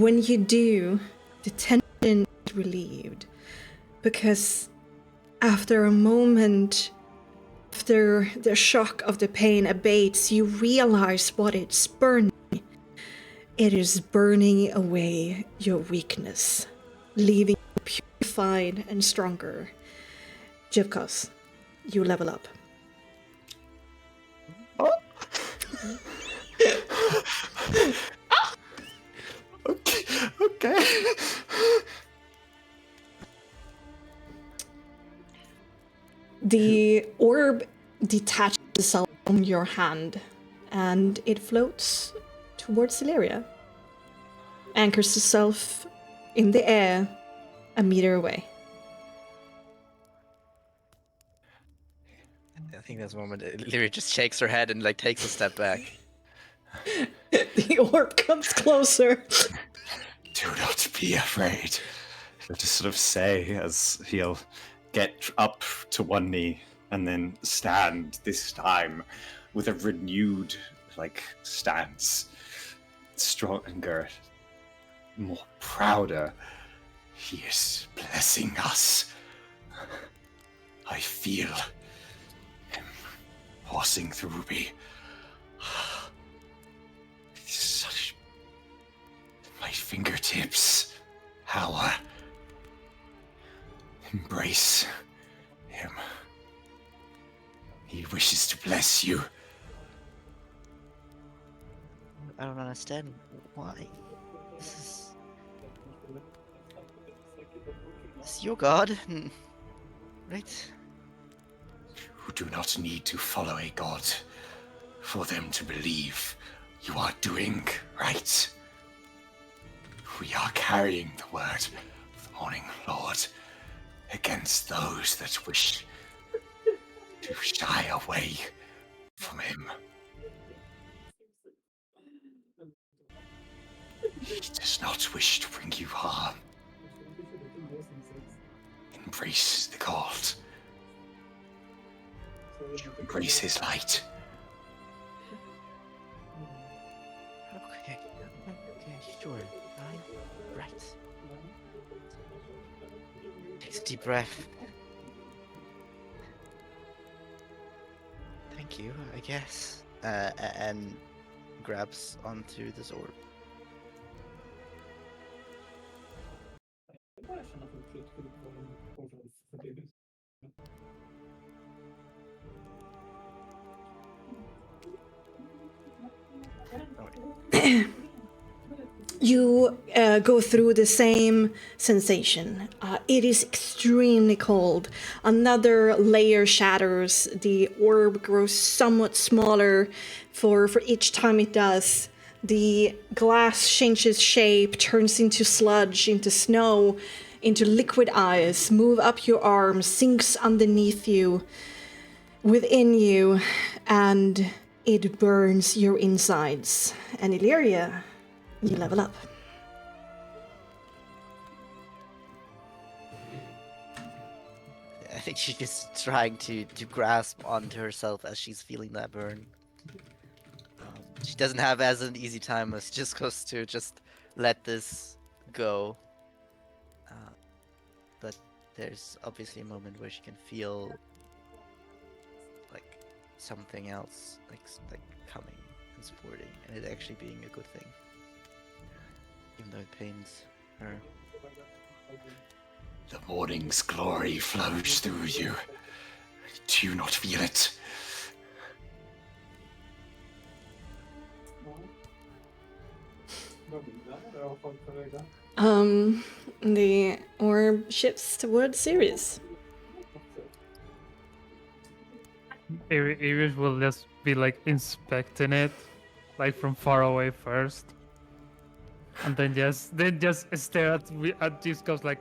when you do, the tension is relieved, because after a moment, after the shock of the pain abates, you realize what it's burning. It is burning away your weakness, leaving you purified and stronger. Jivkos, you level up. Okay. The orb detaches itself from your hand, and it floats towards Celeria. Anchors itself in the air, a meter away. I think that's the moment Lyria just shakes her head and like takes a step back. The orb comes closer. Do not be afraid. He'll just sort of say as he'll get up to one knee and then stand this time with a renewed stance, stronger, more prouder. He is blessing us. I feel him passing through me. Such my fingertips. How embrace him. He wishes to bless you. I don't understand why. This is your god, right? You do not need to follow a god for them to believe you are doing right. We are carrying the word of the Morning Lord against those that wish to shy away from him. He does not wish to bring you harm. Embrace the gold. Embrace his light. Okay, sure. Right. Takes a deep breath. Thank you, I guess. And grabs onto this orb. You go through the same sensation. It is extremely cold. Another layer shatters. The orb grows somewhat smaller for each time it does. The glass changes shape, turns into sludge, into snow, into liquid ice, move up your arms, sinks underneath you, within you, and it burns your insides. And Illyria, you level up. I think she's just trying to grasp onto herself as she's feeling that burn. She doesn't have as an easy time as just goes to just let this go. But there's obviously a moment where she can feel like something else, like coming and supporting, and it actually being a good thing, even though it pains her. The morning's glory flows through you. Do you not feel it? The orb shifts towards Sirius. Iris will just be like inspecting it, like from far away first, and then just stare at Giscos like,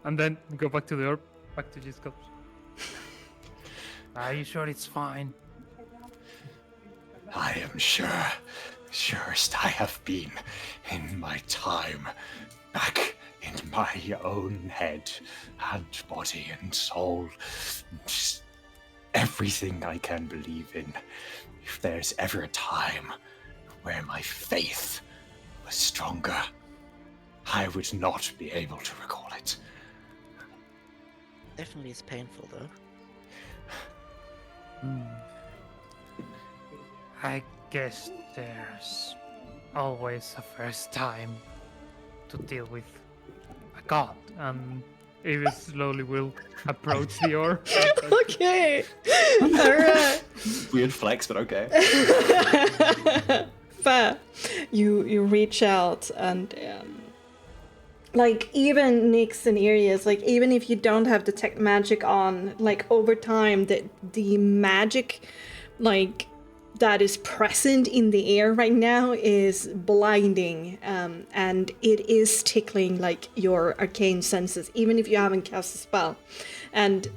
and then go back to the orb, back to Giscos. Are you sure it's fine? I am sure. Surest I have been in my time, back in my own head and body and soul. Just everything I can believe in. If there's ever a time where my faith was stronger, I would not be able to recall it. Definitely is painful though. I guess there's always a first time to deal with a god, and Iris slowly will approach the orb. Okay. Alright. Weird flex, but okay. Fair. You reach out and like even Nyx and areas, like even if you don't have detect magic on, like over time the magic like that is present in the air right now is blinding, and it is tickling like your arcane senses, even if you haven't cast a spell. And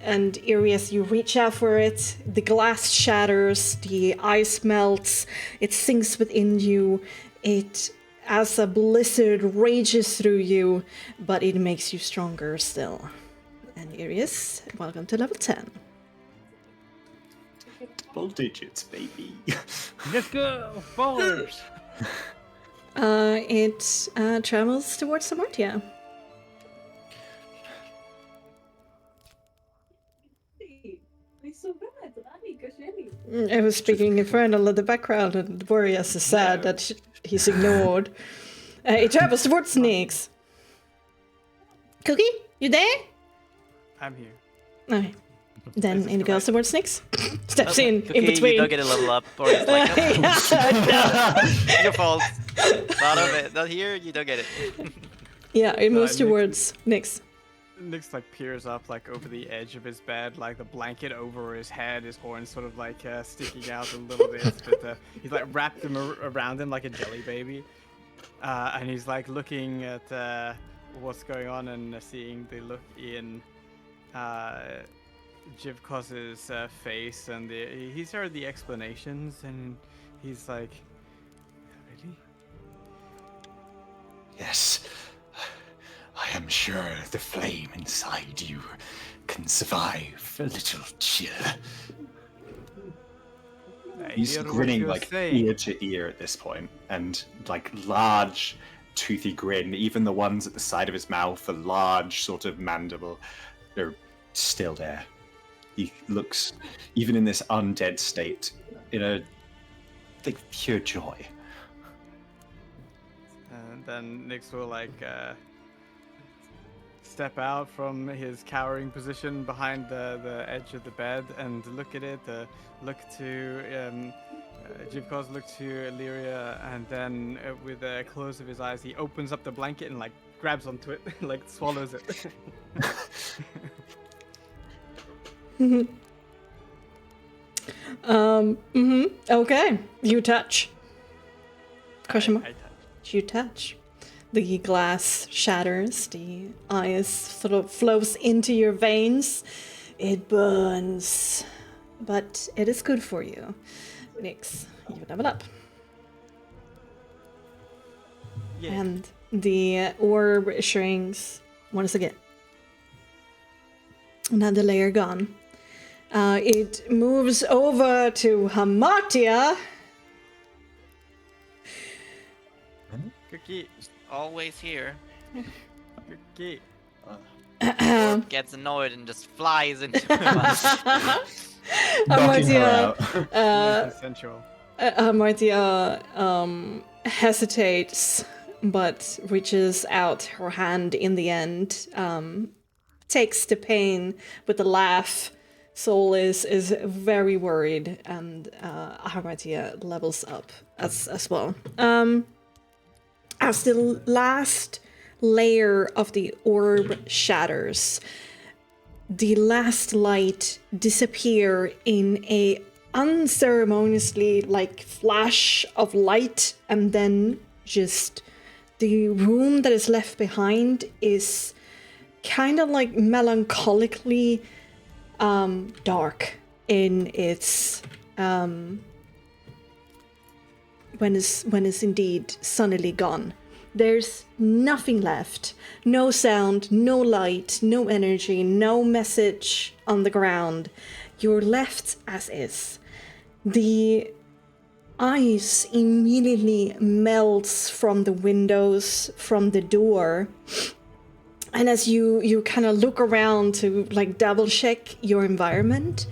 areas, you reach out for it, the glass shatters, the ice melts, it sinks within you, it as a blizzard rages through you, but it makes you stronger still. And Arius, welcome to level 10. Double digits, baby. Let's go, ballers. It travels towards Samartia. I was speaking Infernal in the background, and Boreas is sad that he's ignored. It travels towards Snakes. Cookie, you there? I'm here. Okay. Then it goes towards Snakes. Steps in Cookie, between. You don't get a level up, or it's like, your fault. Not of it. Not here. You don't get it. Yeah, it moves Nick- towards Nyx. Nyx like peers up like over the edge of his bed, like the blanket over his head, his horns sort of like sticking out a little bit, but he's like wrapped them around him like a jelly baby, and he's like looking at what's going on and seeing the look in Jivkos's face, and he's heard the explanations, and he's like, really? Yes. I am sure the flame inside you can survive a little chill. He's grinning like ear to ear at this point, and like large, toothy grin. Even the ones at the side of his mouth, a large sort of mandible, they're still there. He looks, even in this undead state, in a like pure joy. And then Nyx will like step out from his cowering position behind the edge of the bed and look at it, look to Jivkos, look to Illyria, and then with a close of his eyes, he opens up the blanket and like grabs onto it, like swallows it. Okay, you touch. Question mark? I touch. You touch. The glass shatters, the ice sort of flows into your veins. It burns, but it is good for you. Nyx, you level up. Yeah. And the orb shrinks once again. Another layer gone. It moves over to Hamartia. Cookie, Always here. cookie. Orb gets annoyed and just flies into my mouth. Hamartia, Sensual. Hamartia hesitates, but reaches out her hand in the end. Takes the pain with a laugh. Soul is very worried, and Hamartia levels up as well. As the last layer of the orb shatters, the last light disappear in a unceremoniously like flash of light, and then just the room that is left behind is kind of like melancholically dark in its when it's indeed sunnily gone. There's nothing left. No sound, no light, no energy, no message on the ground. You're left as is. The ice immediately melts from the windows, from the door. And as you kind of look around to like double check your environment,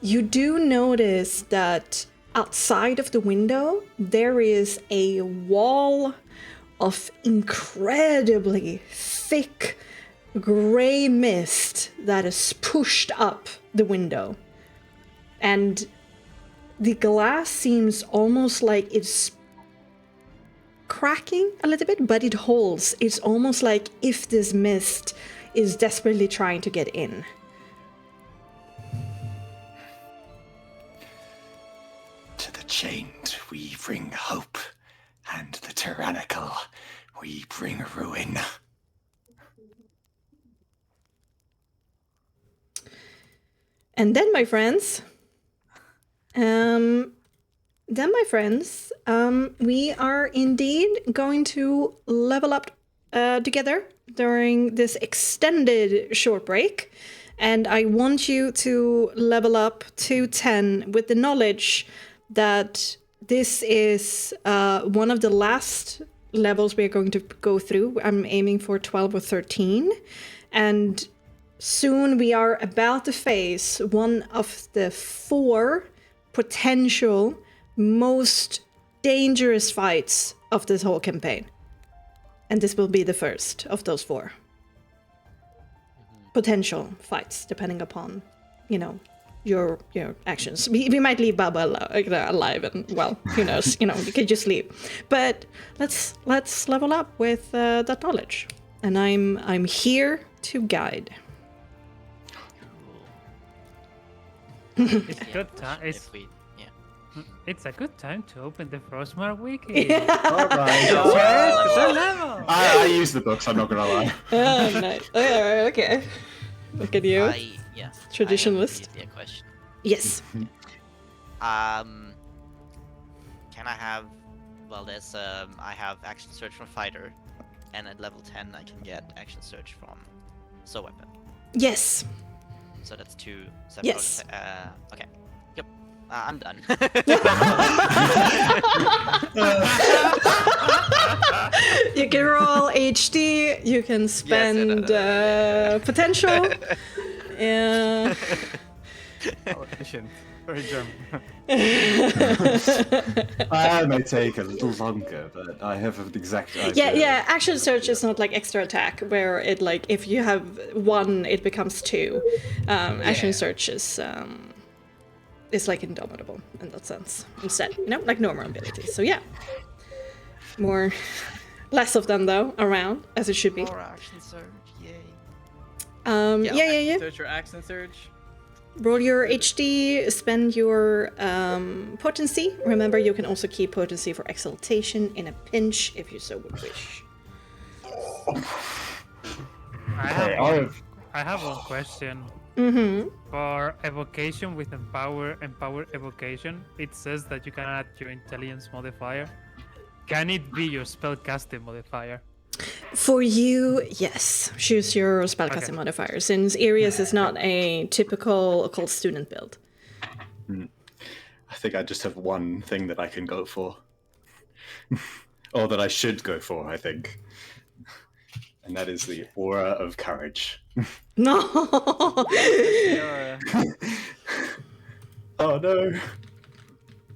you do notice that outside of the window, there is a wall of incredibly thick gray mist that is pushed up the window. And the glass seems almost like it's cracking a little bit, but it holds. It's almost like if this mist is desperately trying to get in. To the chained, we bring hope, and the tyrannical, we bring ruin. And then, my friends, we are indeed going to level up together during this extended short break. And I want you to level up to 10 with the knowledge that this is one of the last levels we're going to go through. I'm aiming for 12 or 13. And soon we are about to face one of the 4 potential most dangerous fights of this whole campaign. And this will be the first of those 4 potential fights, depending upon, your actions. We might leave Baba alive, and well, who knows? We could just leave. But let's level up with that knowledge, and I'm here to guide. It's good time. It's a good time to open the Frostmark wiki. All right. Level. I use the books, I'm not gonna lie. Oh, nice. Okay. Look at you. Traditionalist. I have a question. Yes. Can I have? Well, there's I have action search from fighter, and at level 10 I can get action search from sword weapon. Yes. So that's 2 separate. Yes. Okay. Yep. I'm done. You can roll HD. You can spend potential. Yeah. Oh, efficient. Very German. I may take a little longer, but I have an exact idea. Yeah. Action search is not like extra attack, where it like if you have 1, it becomes 2. Action search is like indomitable in that sense. Instead, like normal abilities. So yeah, less of them though around, as it should be. More action search, yay. Yeah. Search your accent search. Roll your HD, spend your potency. Remember, you can also keep potency for exaltation in a pinch if you so would wish. I have one question. Mm-hmm. For evocation with empower evocation, it says that you can add your intelligence modifier. Can it be your spellcasting modifier? For you, yes. Choose your spellcasting modifier, since Arius is not a typical occult student build. I think I just have one thing that I can go for. Or that I should go for, I think. And that is the aura of courage. No! Oh no.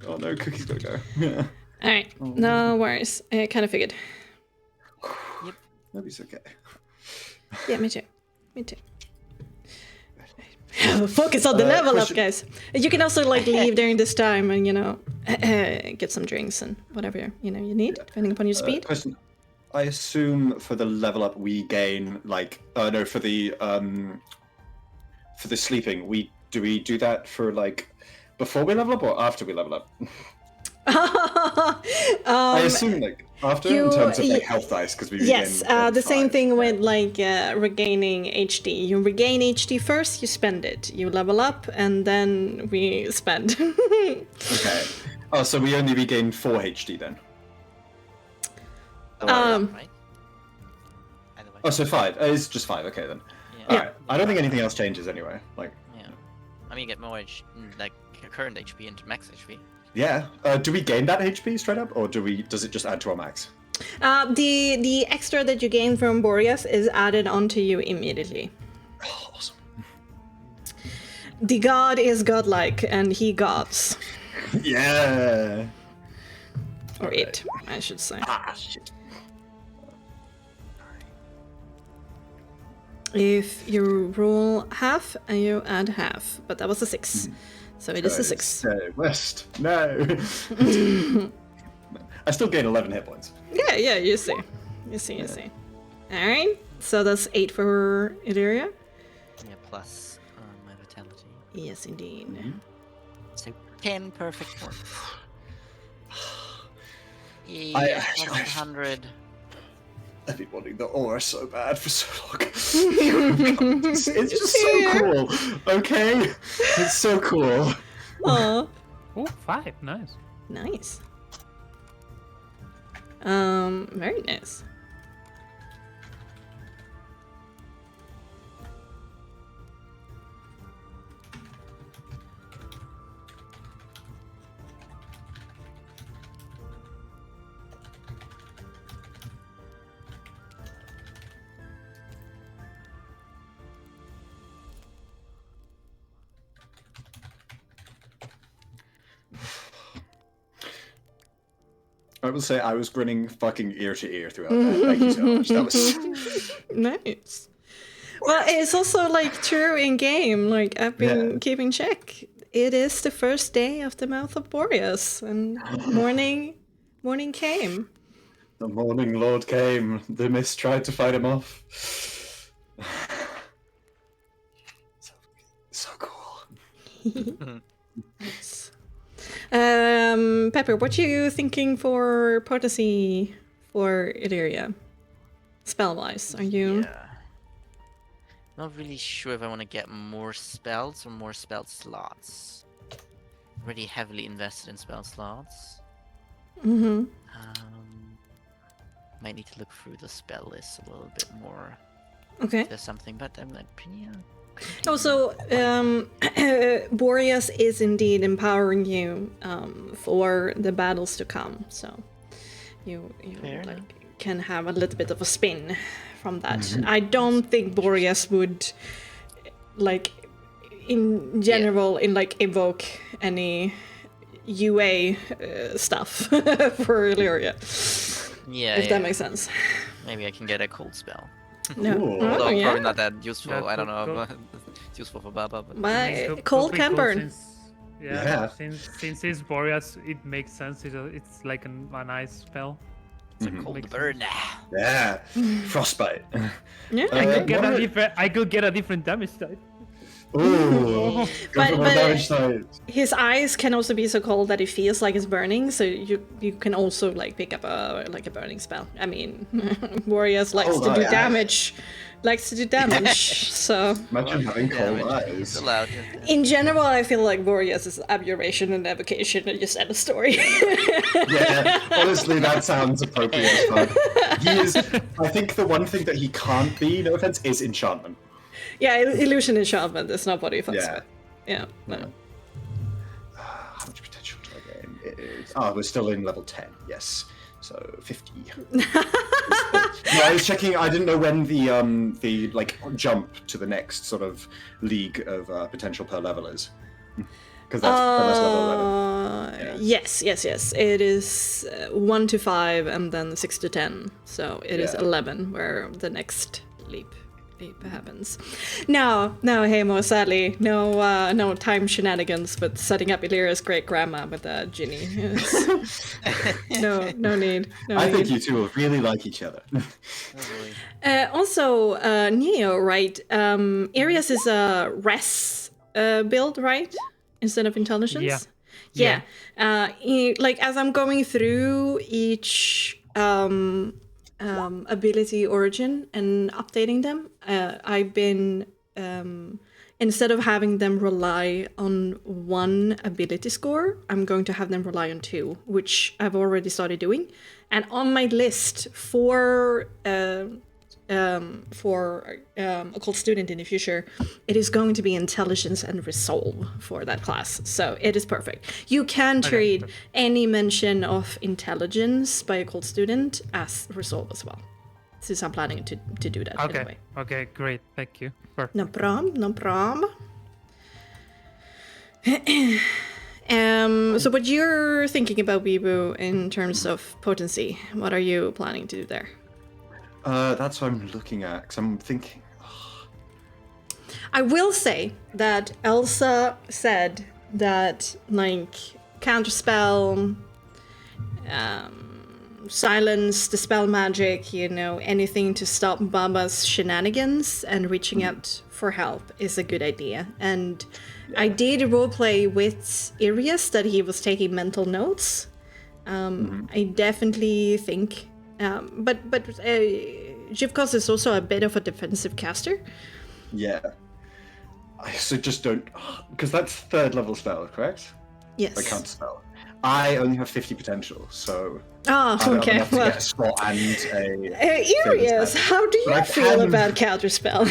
Oh no, Cookie's gotta go. Yeah. Alright, no worries. I kind of figured. Maybe it's okay. Yeah, me too. Focus on the level up, guys. You can also leave during this time and get some drinks and whatever you need, depending upon your speed. Question. I assume for the level up we gain for the sleeping we do that for before we level up or after we level up? I assume after in terms of health dice because we the same thing with regaining HD. You regain HD first, you spend it. You level up and then we spend. Okay. Oh, so we only regain 4 HD then. Right? Either way. Oh, so 5. It's just 5. Okay then. Yeah. All right. I don't think anything else changes anyway. Yeah. I mean, you get more current HP into max HP. Yeah. Do we gain that HP straight up, or does it just add to our max? The extra that you gain from Boreas is added onto you immediately. Oh, awesome. The god is godlike, and he gods. Yeah. Or it, I should say. Ah, shit. If you roll half, and you add half, but that was a 6. So it is a 6. West. No. I still gain 11 hit points. Yeah, you see. You see. Alright, so that's 8 for Illyria. Yeah, plus my vitality. Yes, indeed. So 10 perfect points. I- Yeah, 100. I've been wanting the ore so bad for so long. It's just so cool, okay? It's so cool. Aw, Oh, 5. Nice. nice. Very nice. I will say I was grinning fucking ear to ear throughout that. Thank you so much. That was Nice. Well, it's also like true in game. Like I've been keeping check. It is the first day of the Mouth of Boreas, and morning came. the morning lord came. The mist tried to fight him off. So cool. Nice. Pepper, what are you thinking for potency for Illyria? Spell-wise, are you? Yeah. Not really sure if I want to get more spells or more spell slots. Already heavily invested in spell slots. Mm-hmm. Might need to look through the spell list a little bit more. Okay. If there's something, but I'm like, yeah. Also, Boreas is indeed empowering you for the battles to come. So you Fair like enough. can have a little bit of a spin from that. I don't think Boreas would like in general in like evoke any UA stuff for Illyria. Yeah, If that makes sense. Maybe I can get a cold spell. No. Cool. Oh, Although yeah. probably not that useful. Yeah, I don't cool, know. cool. It's useful for Baba, but My Could- cold could be can cool burn. Yeah. Since it's Boreas, it makes sense. It's like a nice spell. cold Makes burn. Yeah. Frostbite. Yeah. I could get what a are- different. I could get a different damage type. Ooh. But- Go for but- damage side. His eyes can also be so cold that it feels like it's burning, so you can also like pick up a burning spell. I mean, Warriors likes Oh, to do yeah. damage, so Imagine having cold It's eyes. allowed. in general, I feel like Warriors is abjuration and evocation and just end of story. Yeah, honestly, that sounds appropriate as fuck. He is. I think the one thing that he can't be, no offense, is enchantment. Yeah, illusion enchantment is not what he fucks Yeah. with. Yeah. No. How much potential do I gain? It is... Oh, we're still in level 10. Yes, so 50. No, I was checking. I didn't know when the like jump to the next sort of league of potential per level is, because that's level 11. Yeah. Yes. It is 1 to 5 and then 6 to 10. So it is Yeah. 11 where the next leap happens. No, Hamo, sadly, no time shenanigans, but setting up Illyria's great grandma with a Ginny. No need. No I need. think you two will really like each other. Also, Neo, right? Arias is a res build, right? Instead of intelligence? Yeah. Like, as I'm going through each ability origin and updating them, I've been, instead of having them rely on one ability score, I'm going to have them rely on 2, which I've already started doing. And on my list for occult student in the future, it is going to be intelligence and resolve for that class. So it is perfect. You can treat any mention of intelligence by occult student as resolve as well, since I'm planning to do that Okay. anyway. Okay. Great. Thank you. Perfect. No problem. So what you're thinking about, Weebu, in terms of potency, what are you planning to do there? That's what I'm looking at, because I'm thinking. I will say that Elsa said that, like, counterspell, silence, the spell magic, anything to stop Baba's shenanigans and reaching out for help is a good idea. And I did roleplay with Irius that he was taking mental notes. I definitely think, but Jivkos is also a bit of a defensive caster. Yeah. So just don't, because that's 3rd level spell, correct? Yes. A counter spell. I only have 50 potential, so Oh, I don't okay. have enough to get a spot and a. Irius, how do But you I feel can- about counterspell?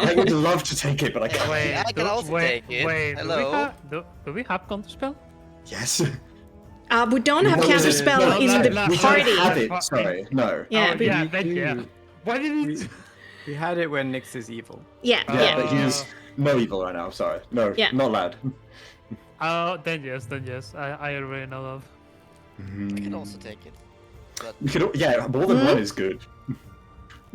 I would love to take it, but I can't. I can also take it. Hello. Do we have counterspell? Yes. We don't have No, counterspell no, in no, the no, We party. don't have it. Sorry, no. Yeah, Oh, but- yeah, we then, yeah. do. Why did he? We had it when Nyx is evil. yeah, Yeah, yeah. but he's no evil right now. Sorry, no, Yeah. not lad. Oh, then yes. I already know of. I can also take it. But You could, yeah, more than one is good.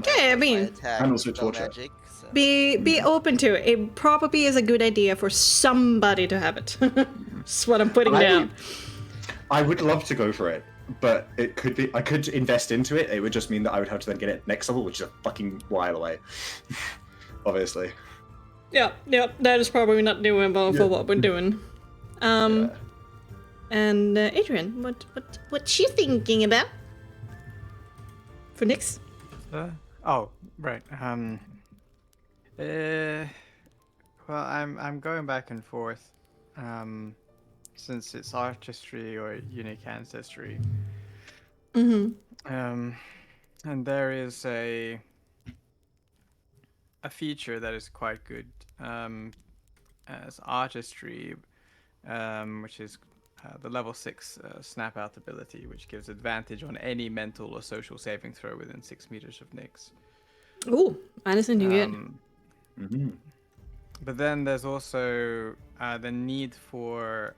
Yeah, I mean, attack And also spell torture. magic, so. be open to it. It probably is a good idea for somebody to have it. That's what I'm putting down. I would love to go for it, but it could be. I could invest into it. It would just mean that I would have to then get it next level, which is a fucking while away. Obviously. Yeah, that is probably not doable for what we're doing. And Adrian, what you thinking about? For Nyx? Oh, right. Well, I'm going back and forth, since it's artistry or unique ancestry. And there is a feature that is quite good, as artistry, which is the level 6 snap out ability, which gives advantage on any mental or social saving throw within 6 meters of Nyx. Ooh, honestly, good. But then there's also the need for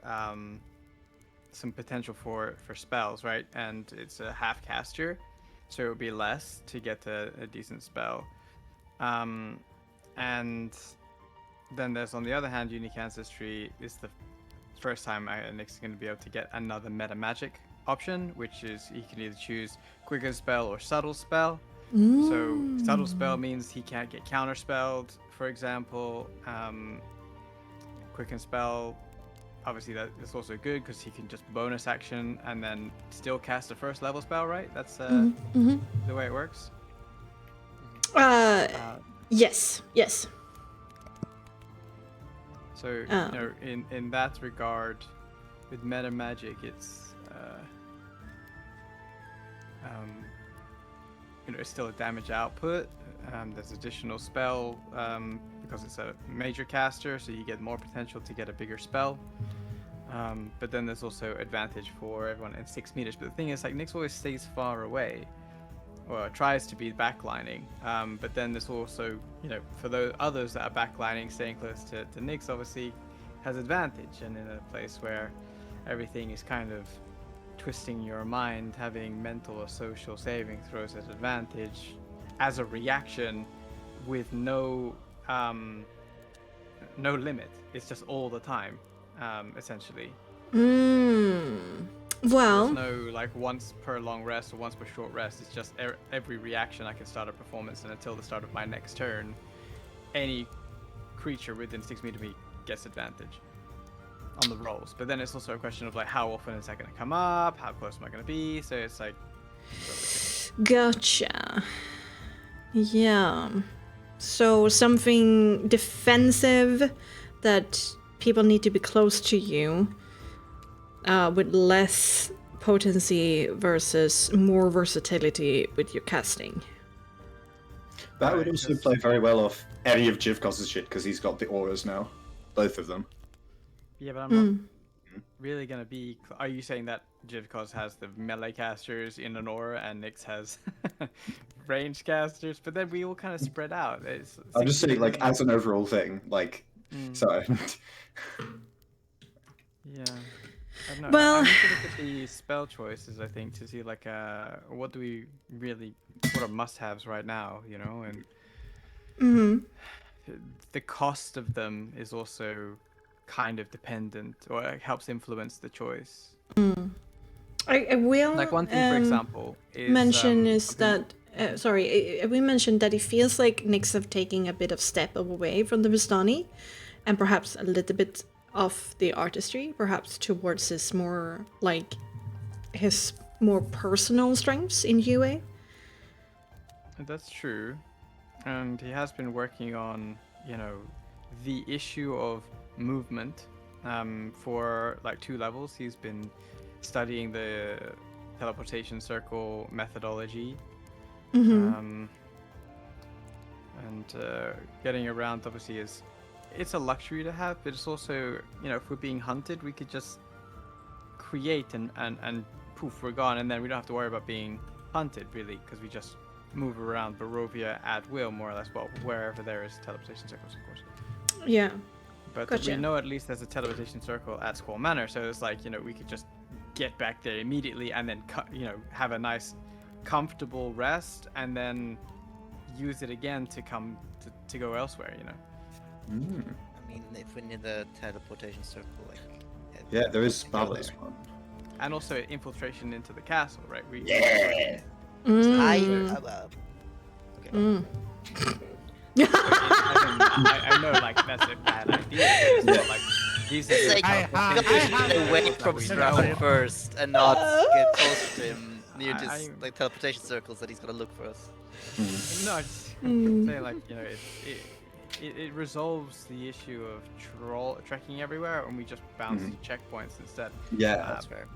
some potential for spells, right? And it's a half caster, so it would be less to get a decent spell. And then there's, on the other hand, unique ancestry is the first time Nyx is going to be able to get another meta magic option, which is he can either choose quicken spell or subtle spell. So subtle spell means he can't get counterspelled, for example. Quicken spell, obviously that is also good because he can just bonus action and then still cast a 1st level spell, right? That's the way it works. Yes. So in that regard, with meta magic, it's it's still a damage output. There's additional spell because it's a major caster, so you get more potential to get a bigger spell. But then there's also advantage for everyone in 6 meters. But the thing is, like, Nyx always stays far away, or tries to be backlining. But then there's also, for those others that are backlining, staying close to Nyx obviously has advantage. And in a place where everything is kind of twisting your mind, having mental or social saving throws at advantage as a reaction with no limit. It's just all the time, essentially. Well, There's no like once per long rest or once per short rest. It's just every reaction I can start a performance, and until the start of my next turn, any creature within 6 meters of me gets advantage on the rolls. But then it's also a question of like how often is that going to come up? How close am I going to be? So it's like. gotcha. Yeah. So something defensive that people need to be close to you, with less potency versus more versatility with your casting. That would also play very well off any of Jivkos's shit because he's got the auras now, both of them. Yeah, but I'm not really gonna be. Are you saying that Jivkos has the melee casters in an aura and Nyx has range casters? But then we all kind of spread out. I'm just saying, like, as an overall thing, like, sorry. Yeah. I don't know. Well- I need to look at the spell choices, I think, to see like what are must-haves right now, and the cost of them is also kind of dependent, or it helps influence the choice. I will Like one thing, for example, is mention is something- that we mentioned that it feels like Nyx have taken a bit of step away from the Vistani, and perhaps a little bit of the artistry, perhaps towards his more personal strengths in UA. That's true, and he has been working on, the issue of movement for like 2 levels. He's been studying the teleportation circle methodology, and getting around obviously it's a luxury to have, but it's also, if we're being hunted, we could just create and poof, we're gone, and then we don't have to worry about being hunted really, because we just move around Barovia at will, more or less. Well, wherever there is teleportation circles, of course. Yeah. But Gotcha. we know at least there's a teleportation circle at Squall Manor, so it's like, we could just get back there immediately and then have a nice comfortable rest and then use it again to come to go elsewhere. I mean, if we need the teleportation circle, like. Yeah, there is we can go marvelous there. one. And also infiltration into the castle, right? Yeah. I know, like, that's a bad idea. It's not like these are It's like, get away from Strahd first and not get closer to him near just like teleportation circles that he's gonna look for us. No, I just say like, it resolves the issue of trekking everywhere, and we just bounce to checkpoints instead. Yeah, That's fair.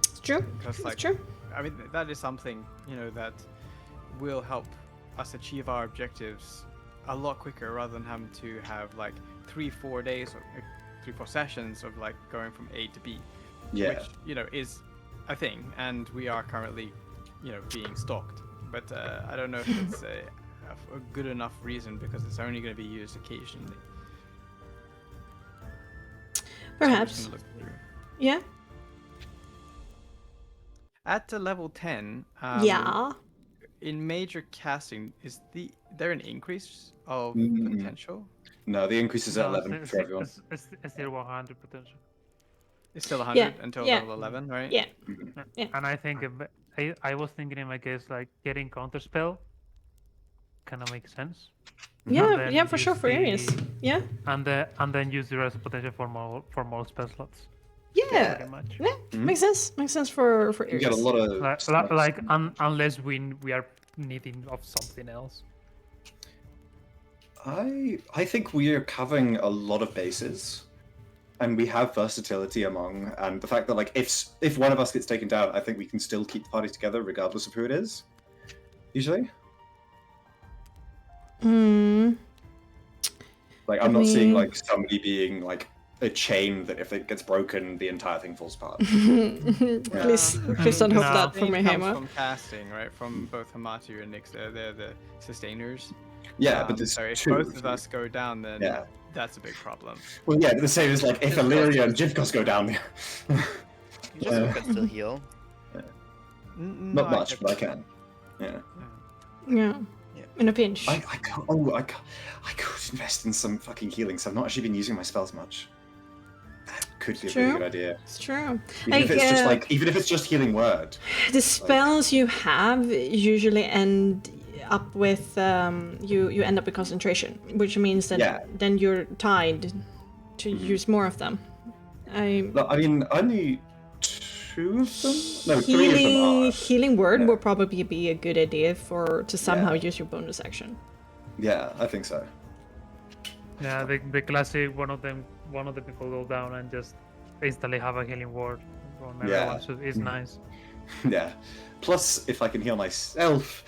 It's true. Because, It's like, true. I mean, that is something, that will help us achieve our objectives a lot quicker, rather than having to have like 3-4 days or 3-4 sessions of like going from A to B. Yeah. Which, is a thing, and we are currently, being stalked. But I don't know if it's a good enough reason, because it's only going to be used occasionally. Perhaps. Look through. Yeah. At level 10, Yeah. in major casting, is there an increase of potential? No, the increase is at 11 it's, for everyone. it's still 100 potential. It's still 100 Yeah, until yeah. level 11, right? Yeah. And I think I was thinking in my case, like getting counterspell kind of makes sense. Yeah, then yeah, for sure use for areas. the- Yeah. And then use the rest of potential for more spell slots. Yeah. Pretty much. Yeah. Makes sense. Makes sense for You areas. get a lot of Like unless we are needing of something else. I think we are covering a lot of bases, and we have versatility among, and the fact that like if one of us gets taken down, I think we can still keep the party together regardless of who it is. Usually, like I'm not seeing like somebody being like a chain that if it gets broken, the entire thing falls apart. Please don't hope No. that for me, It comes Hema. from casting, right? From both Hamatu and Nyx, they're the sustainers. Yeah, but there's so if two both of us go down, then Yeah. that's a big problem. Well, yeah, the same as like if Illyria and Jivkos go down. You just can still heal. Not much, but I can. Yeah. Yeah. Yeah. In a pinch. I could invest in some fucking healing, so I've not actually been using my spells much. That could be a really True. good idea. It's true. Even if it's just like, even if it's just healing word. The spells you have usually end up with you end up with concentration, which means that Yeah. then you're tied to use more of them. No, I mean, only 2 of them? No, 3 of them are. Healing word Yeah. will probably be a good idea to somehow Yeah. use your bonus action. Yeah, I think so. Yeah, the classic one of the people go down and just instantly have a healing word on Yeah. everyone, so it's nice. Yeah. Plus, if I can heal myself,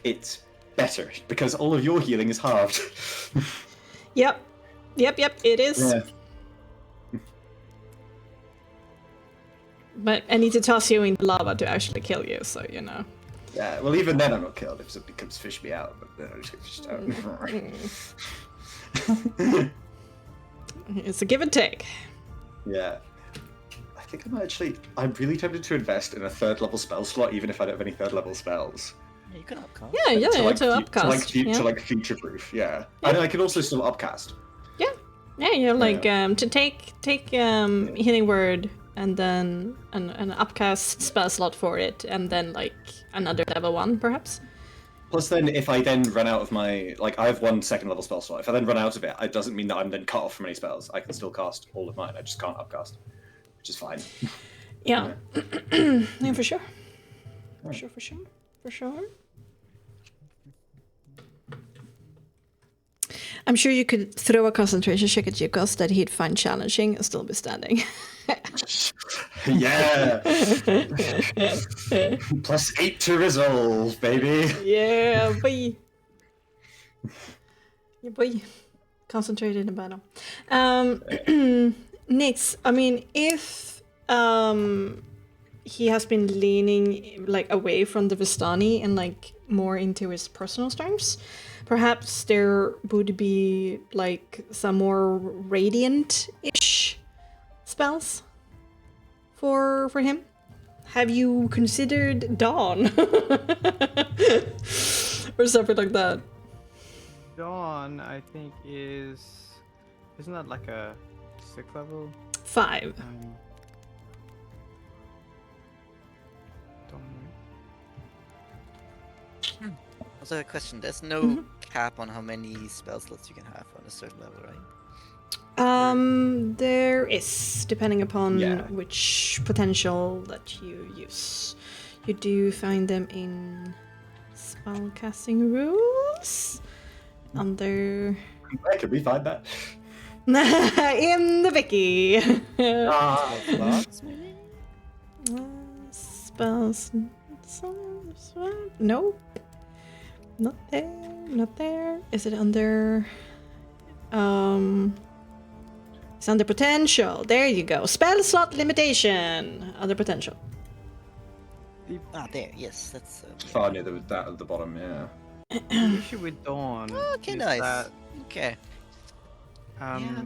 it's better, because all of your healing is halved. Yep, it is. Yeah. But I need to toss you in the lava to actually kill you, so you know. Yeah, well, even then I'm not killed if somebody comes fish me out, but then I just get fished out. It's a give and take. Yeah. I think I'm really tempted to invest in a 3rd level spell slot, even if I don't have any 3rd level spells. Yeah, you can upcast. Yeah, to to upcast. Yeah. future proof, yeah. I know I can also still upcast. Yeah, you're like to take healing word and then an upcast spell slot for it, and then like another level 1 perhaps. Plus, then if I then run out of my I have 1 second level spell slot. If I then run out of it, it doesn't mean that I'm then cut off from any spells. I can still cast all of mine. I just can't upcast, which is fine. Yeah, yeah, for sure. For sure. I'm sure you could throw a concentration check at Yukos that he'd find challenging and still be standing. Yeah. +8 to resolve, baby. Yeah, boy. Yeah, boy. Concentrated in battle. Nix, I mean, if he has been leaning like away from the Vistani and like more into his personal strengths, perhaps there would be like some more radiant-ish spells for him. Have you considered Dawn? Or something like that? Dawn, I think isn't that like a 6th level? 5. Dawn. Also a question, there's no cap on how many spell slots you can have on a certain level, right? There is, depending upon Yeah. which potential that you use. You do find them in spellcasting rules under Where could we find that? in the wiki. Slots, maybe? Spells. Nope. Not there. Not there. Is it under? It's under potential. There you go. Spell slot limitation. Under potential. Ah, there. Yes, that's. Far near that at the bottom, yeah. The issue with Dawn. Okay, is nice. That, Okay. Yeah.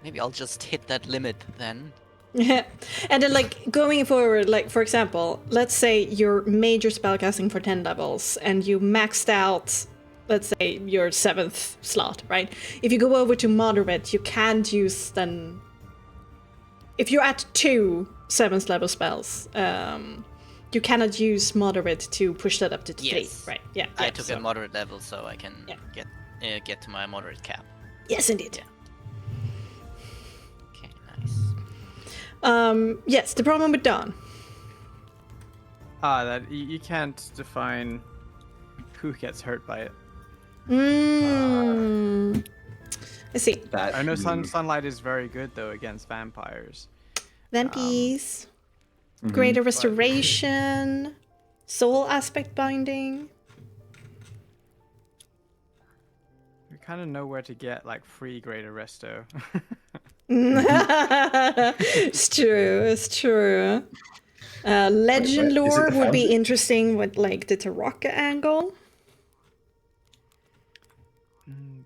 Maybe I'll just hit that limit then. Yeah. And then like going forward, like for example, let's say you're major spellcasting for 10 levels and you maxed out, let's say, your 7th slot, right? If you go over to moderate, you can't use then. If you're at 2 7th level spells, you cannot use moderate to push that up to 3, Yes. right? Yeah. I yeah, took so- a moderate level, so I can Yeah. get to my moderate cap. Yes, indeed. Yeah. Okay, nice. Yes, the problem with Dawn. that you can't define who gets hurt by it. I see. That I know sunlight is very good though against vampires. Then peace. Greater restoration. Soul aspect binding. We kind of know where to get like free greater resto. It's true. It's true. Legend Is it lore the would be fountain? interesting with like the Taraka angle.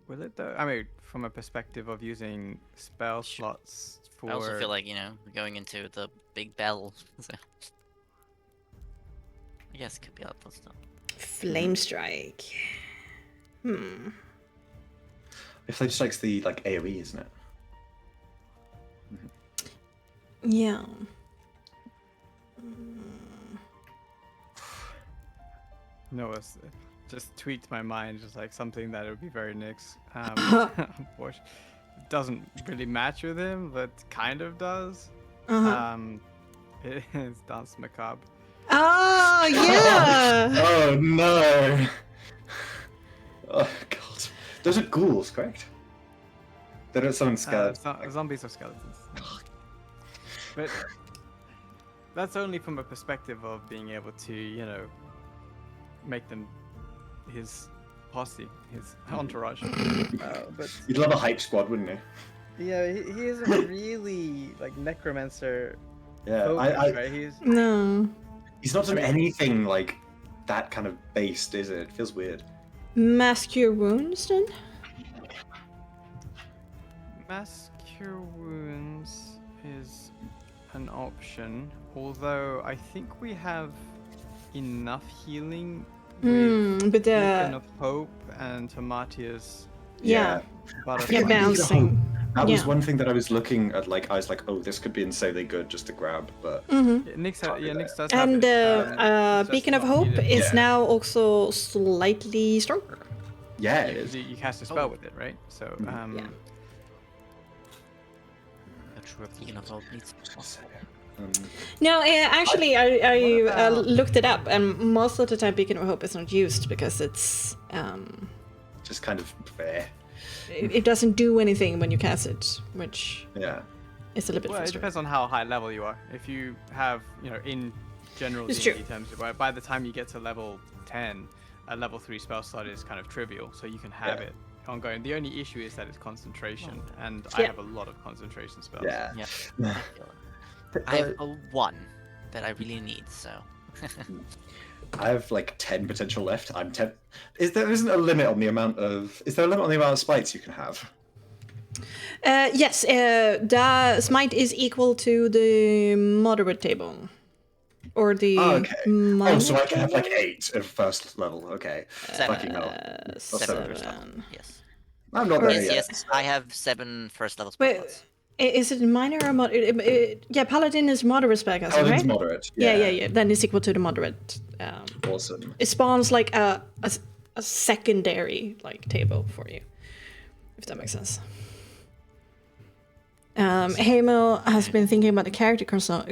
Will it though? I mean, from a perspective of using spell slots for. I also feel like, going into the big battle. So. I guess it could be helpful still. Flame strike. If Flame Strike's the AoE, isn't it? Yeah. No, it's just tweaked my mind, just like something that would be very Nyx. Unfortunately, it doesn't really match with him, but kind of does. It is Dance Macabre. Oh yeah. Oh no! Oh god. Those are ghouls, correct? They don't summon skeletons. Zombies or skeletons. But that's only from a perspective of being able to, make them his posse, his entourage. But You'd love a hype squad, wouldn't you? yeah, he isn't really like necromancer. Yeah, Focused, right? He's No. he's not done anything like that kind of based, is it? It feels weird. Mask your wounds then? Mask Cure Wounds is an option, although I think we have enough healing with But Beacon of Hope and Tomatia's yeah. Butterfly. Yeah, bouncing. That was Yeah. one thing that I was looking at. Like, I was like, oh, this could be insanely good just to grab, but Mm-hmm. Yeah, Nyx, Can't do that. Nyx does have And it. It's just Beacon of not Hope needed. is Yeah. now also slightly stronger. yeah, it Yeah, is. you cast a spell with it, right? So, Yeah. Not sure if Beacon of Hope needs. No, actually, I looked it up, and most of the time Beacon of Hope is not used because it's Just kind of fair. it doesn't do anything when you cast it, which Yeah. is a little bit Well, it frustrating. depends on how high level you are. If you have, in general It's D&D true. terms, by the time you get to level 10, a level 3 spell slot is kind of trivial, so you can have Yeah. it ongoing. The only issue is that it's concentration, and Yeah. I have a lot of concentration spells. Yeah. Yeah. I have a 1 that I really need, so. I have like 10 potential left. I'm 10. Isn't a limit on the amount of? Is there a limit on the amount of smites you can have? Yes, the smite is equal to the moderate table, or the Oh, okay. minor Oh, so I can have like table? 8 of first level. Okay. Fucking hell. Seven. Yes. I'm not there Yes, yet. yes. I have 7 first level spell Wait, slots. is it minor or moderate? Yeah, Paladin is moderate spellcaster, Paladin's right? moderate. Yeah. Then it's equal to the moderate. Awesome. It spawns like a secondary like table for you, if that makes sense. Hamel has been thinking about the character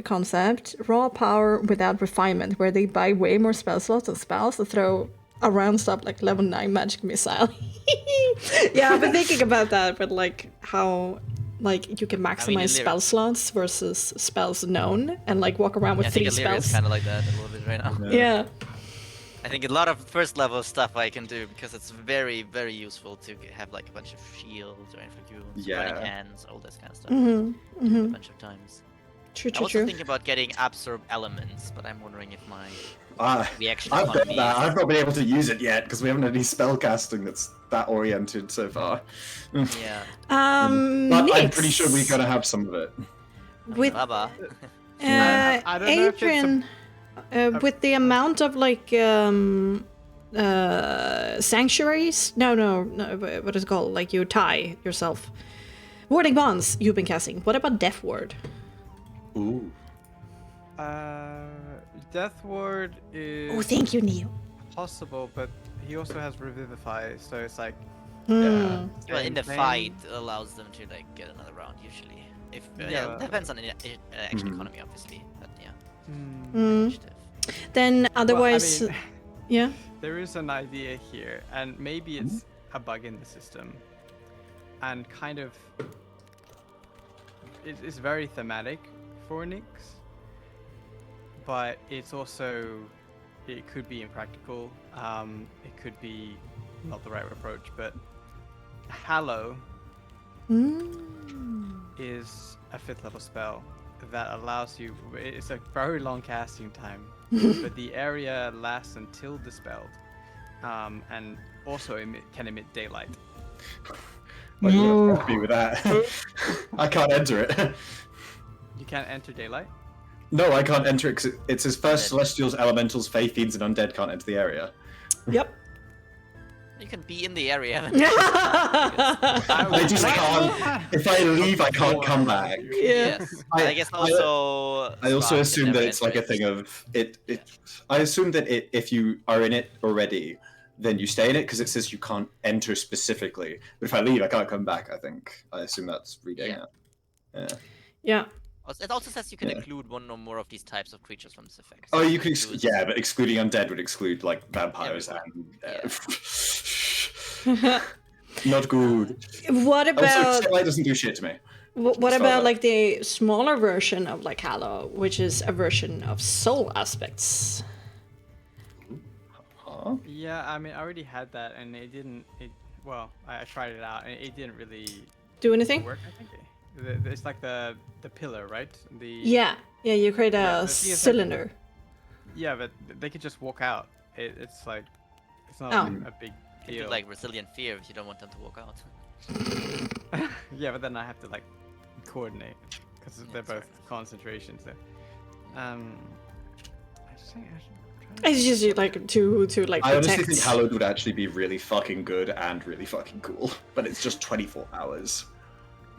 concept, raw power without refinement, where they buy way more spell slots and spells to throw around stuff like level 9 magic missile. Yeah, I've been thinking about that, but like how like you can maximize spell slots versus spells known, and like walk around with I think 3 Illyria is spells. kind of like that a little bit right now. Yeah. I think a lot of first level stuff I can do because it's very, very useful to have like a bunch of shields or infuse, Yeah. burning hands, all this kind of stuff. Mm-hmm. A bunch of times. True, I true, also true. think about getting absorb elements, but I'm wondering if my reaction I've got economy that. is- I've not been able to use it yet because we haven't had any spell casting that's that oriented so far. Yeah. But I'm Nyx, pretty sure we're gonna have some of it. with Baba. I don't know if it's a- Adrian, with the amount of like sanctuaries. No. What is it called? Like you tie yourself. Warding bonds. You've been casting. What about Death Ward? Ooh. Death Ward is Oh, thank you, Neil. possible, but he also has Revivify, so it's like Hmm. Well, in the same. fight allows them to like get another round usually. If Yeah. depends on the action economy obviously, but yeah. Hmm. Initiative. Then Well, otherwise, I mean, yeah. there is an idea here, and maybe it's a bug in the system, and kind of it's very thematic for Nyx, but it's also it could be impractical. It could be not the right approach, but Hallow is a 5th level spell that allows you. It's a very long casting time, but the area lasts until dispelled, and also can emit daylight. Like, you're happy with that? I can't enter it. You can't enter daylight. No, I can't enter it because it says first celestials, elementals, fae, fiends, and undead can't enter the area. Yep. You can be in the area. I just can't. If I leave, I can't come back. Yeah. Yes. I guess also. I also Spark can assume that never it's like a enter thing of it. I assume that if you are in it already, then you stay in it because it says you can't enter specifically. But if I leave, I can't come back. I assume that's reading Yeah. it. Yeah. Yeah. It also says you can include one or more of these types of creatures from this effect. Oh, So you it can. includes- Yeah, but excluding undead would exclude like vampires and. Not good. What Also, about Starlight doesn't do shit to me. what Starlight. about like the smaller version of like Hallow, which is a version of soul aspects? Huh? Yeah, I mean, I already had that, and it didn't. Well, I tried it out, and it didn't really Do anything? work. I think it's like the pillar, right? Yeah. You create a the thing is that- cylinder. Yeah, but they could just walk out. It's like it's not Oh. a big You can deal. do like resilient fear if you don't want them to walk out. Yeah, but then I have to like coordinate because they're both concentrations. So, I think I should try. It's just like to like I honestly protect. think Hallowed would actually be really fucking good and really fucking cool, but it's just 24 hours.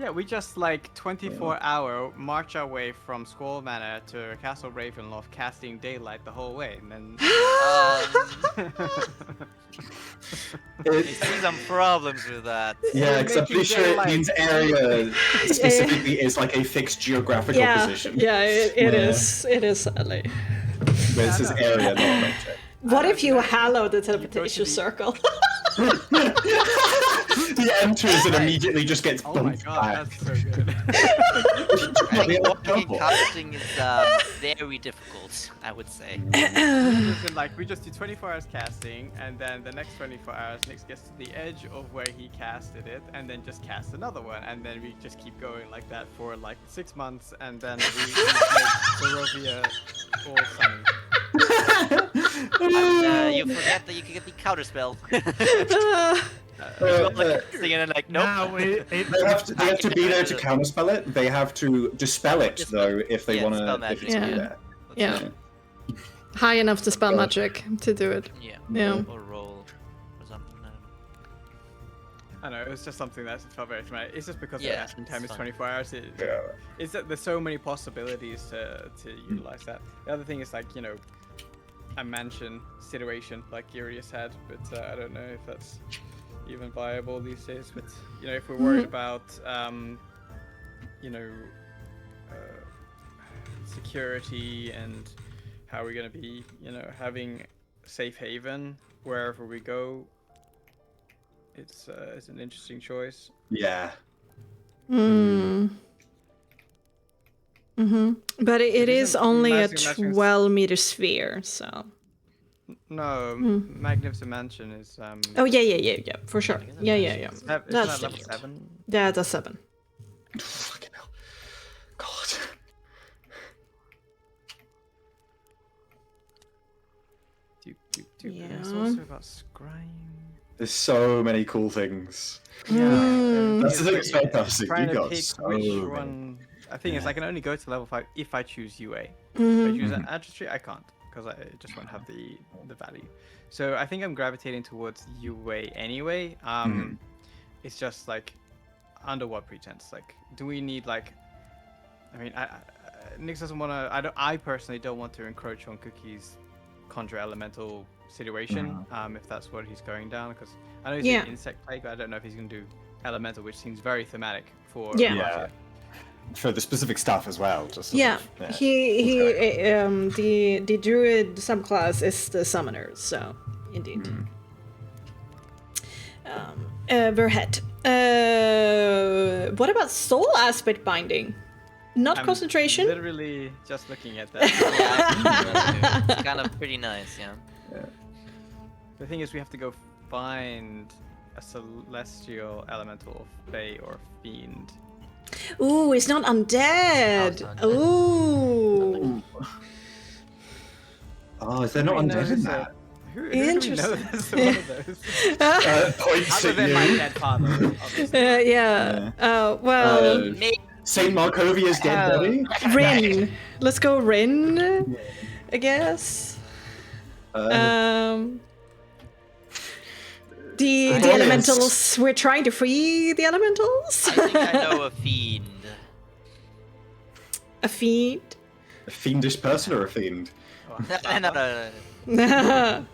Yeah, we just like 24-hour march our way from Squall Manor to Castle Ravenloft, casting daylight the whole way, and then. I see some problems with that. Yeah, because I'm pretty sure it means area specifically is like a fixed geographical position. Yeah, it is. It is sadly. But it says area, not metric. What if you hallow the teleportation circle? He enters and immediately just gets Oh my bumped god, back. that's so good. I think walking and casting is very difficult, I would say. Listen, like we just do 24 hours casting, and then the next 24 hours, Nick gets to the edge of where he casted it, and then just casts another one, and then we just keep going like that for like 6 months, and then we make Barovia all sunny. And you forget that you can get the counter spell. Like, nope. Now They have to be there to counterspell it. They have to dispel it though if they want spell to. magic. Yeah. High enough to spell magic to do it. Yeah. Or roll or something. I know, it was just something that felt very traumatic. It's just because the Yeah, casting time it's is fine. 24 hours. It's that there's so many possibilities to utilize that. The other thing is like, you know, a mansion situation like Urius had, but I don't know if that's even viable these days. But, you know, if we're worried about, you know, security and how we're going to be, you know, having safe haven wherever we go, it's an interesting choice. Yeah. But it is isn't only a Magnificent 12-meter sphere, so. No, Magnificent Mansion is. Oh yeah, for sure. Yeah. Isn't that That's level different. 7? Yeah, that's 7. Fucking hell. God. It's Yeah. also about scrying. There's so many cool things. Yeah, That's the thing with spellcasting. Trying You to got pick so which many. one. I think it's I can only go to level 5 if I choose UA. Mm-hmm. If I choose an Artistry, I can't because I just won't have the value. So I think I'm gravitating towards UA anyway. It's just like under what pretense? Like, do we need like? I mean, Nix doesn't want to. I personally don't want to encroach on Cookie's conjure elemental situation. If that's what he's going down, because I know he's an insect plague, but I don't know if he's going to do elemental, which seems very thematic for Yeah. For the specific stuff as well. Just sort Yeah, of, the druid subclass is the summoner, so indeed. Verhet. What about soul aspect binding? Not I'm concentration. Literally just looking at that. It's kind of pretty nice, yeah. The thing is, we have to go find a celestial elemental, Fae, or Fiend. Ooh, it's not undead. Ooh. Oh, is there not undead in that? Who Interesting. knows one of those? Points Other at than my you. dead father, obviously. Well, St. Markovia's dead body? Rin. Let's go Rin, I guess. The honest. elementals. We're trying to free the elementals. I think I know a fiend. A fiend. A fiendish person or a fiend? No.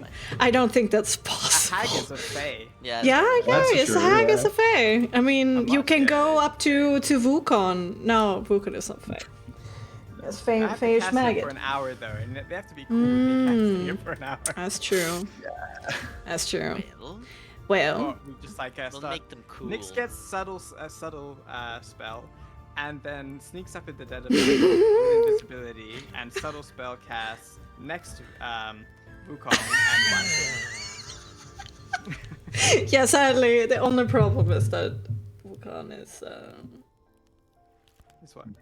I don't think that's A possible. hag is a Fae. Yeah. Yeah, That's it's a true, hag, yeah. it's a fae. I mean, you can yeah. go up to Wukon. No, Wukon is not fae. It's I have to fae cast it maggot. for an hour though, and they have to be cool with me casting it for an hour. That's true. That's true. Well, Well, Or we just like we'll start. make them cool. Nix gets subtle spell, and then sneaks up in the dead of night with invisibility, and subtle spell casts next to Wukong and binds yeah, sadly, the only problem is that Wukon is, this one.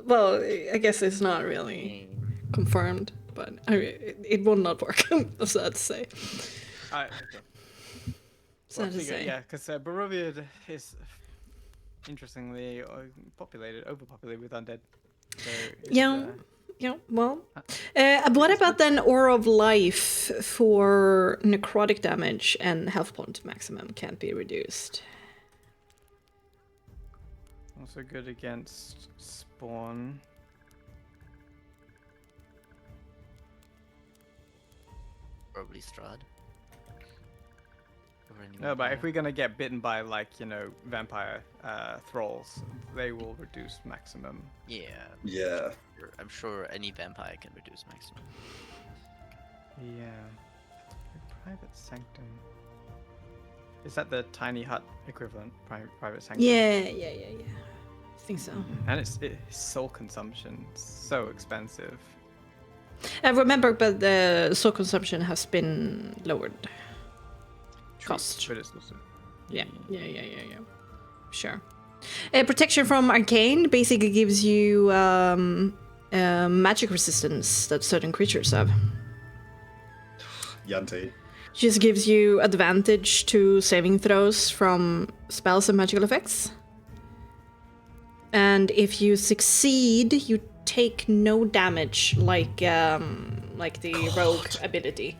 well, I guess it's not really confirmed, but I mean, it would not work, that's sad to say. Okay. Sad to say. Yeah, because Barovia is interestingly overpopulated with undead. So it's, Yeah, well. What about then Aura of Life for necrotic damage and health point maximum can't be reduced? Also good against spawn. Probably Strahd. Or any No, but if vampire. we're gonna get bitten by like vampire thralls, they will reduce maximum. Yeah. Yeah. I'm sure any vampire can reduce maximum. Yeah. Private sanctum. Is that the tiny hut equivalent? Private sanctum. Yeah. I think so. And it's soul consumption. So expensive. I remember, but the soul consumption has been lowered. Cost. But it's also. Yeah. Sure. Protection from arcane basically gives you magic resistance that certain creatures have. Yanti. Just gives you advantage to saving throws from spells and magical effects. And if you succeed, you take no damage, like the rogue ability.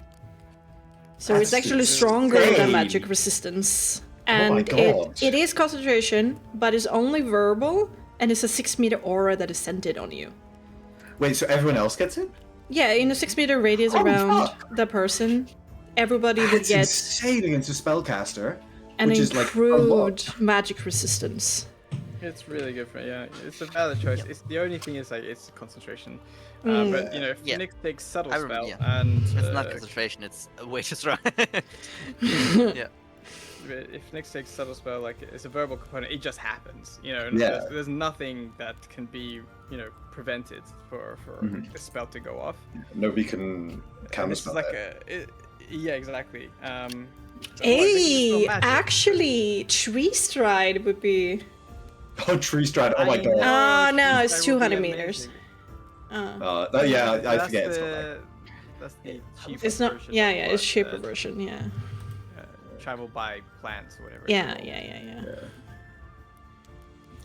So it's actually stronger than insane. magic resistance. Oh my And God. it is concentration, but it's only verbal, and it's a 6-meter aura that is centered on you. Wait, so everyone else gets it? Yeah, in a 6-meter radius Oh, around fuck. the person, everybody would That's get insane against a spellcaster. an which is like a lot. improved magic resistance. It's really good for it's a valid choice. It's the only thing is like it's concentration. Mm. But if Yeah. Phoenix takes subtle I remember, spell yeah. and It's not concentration, it's way too strong. Yeah. if Nyx takes subtle spell, like it's a verbal component, it just happens. Yeah. There's nothing that can be prevented for Mhm. the spell to go off. Nobody can And this is counterspell like it. yeah, exactly. So Hey, magic. actually, Tree Stride would be. Oh, Tree Stride. Oh my I god. know, Oh, no, Tree it's Stride would be 200 meters. amazing. Yeah, I That's forget it's not like. That's the cheaper It's not. version Yeah, of it's what, cheaper version. Yeah. Travel by plants or whatever. it's Yeah. called.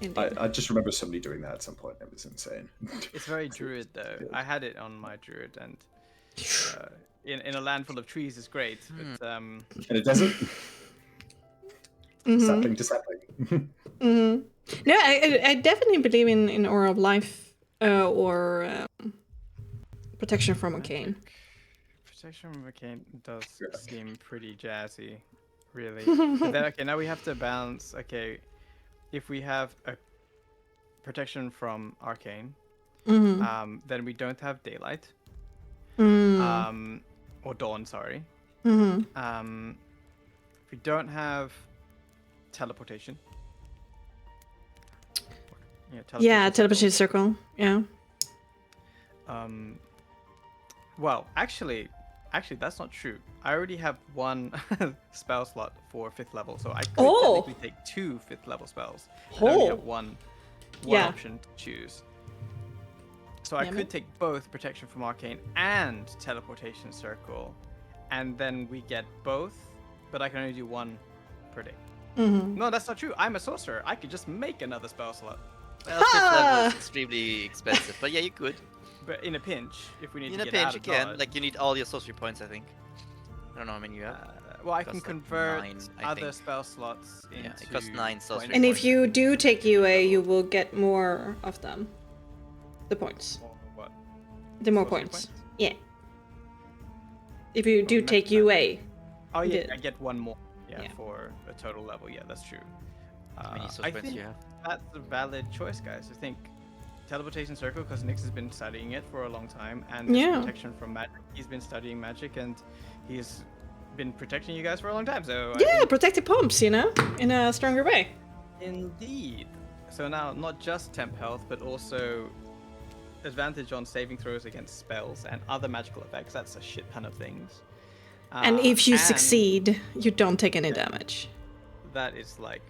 Indeed. I just remember somebody doing that at some point. It was insane. It's very druid though. I had it on my druid, and in a land full of trees is great. But And it doesn't. Mhm. Sapling to sapling. Mhm. No, I definitely believe in Aura of Life or protection from arcane. protection from arcane does seem pretty jazzy, really. But then, okay, now we have to balance. Okay, if we have a protection from arcane, then we don't have daylight. Or dawn, sorry. If we don't have teleportation. Yeah, teleportation circle. Yeah. Well, actually, that's not true. I already have one spell slot for 5th level, so I could technically take 2 5th level spells. I only have one Yeah. option to choose. So I Yeah, could take both protection from arcane and teleportation circle, and then we get both, but I can only do one per day. No, that's not true. I'm a sorcerer. I could just make another spell slot. Well, 5th level is extremely expensive, but yeah, you could. But in a pinch, if we need In to a get out pinch, of you can. dodge. Like, you need all your sorcery points, I think. I don't know how many you have. Well, I can costs like convert 9, I other think. spell slots into. Yeah, it costs 9 sorcery points. And if you do take UA, you will get more of them. The points. Or what? The more Sorcery points. Yeah. If you do math- take UA. Oh yeah, did. I get one more. Yeah, Yeah. for a total level. Yeah, that's true. How many I sorcery points think do you have? that's a valid choice, guys. I think teleportation circle, because Nyx has been studying it for a long time, and this Yeah. protection from magic. He's been studying magic, and he's been protecting you guys for a long time. So I Yeah, think- protective pumps, in a stronger way. Indeed. So now, not just temp health, but also advantage on saving throws against spells and other magical effects. That's a shit ton of things. And if you and succeed, you don't take any damage. that is like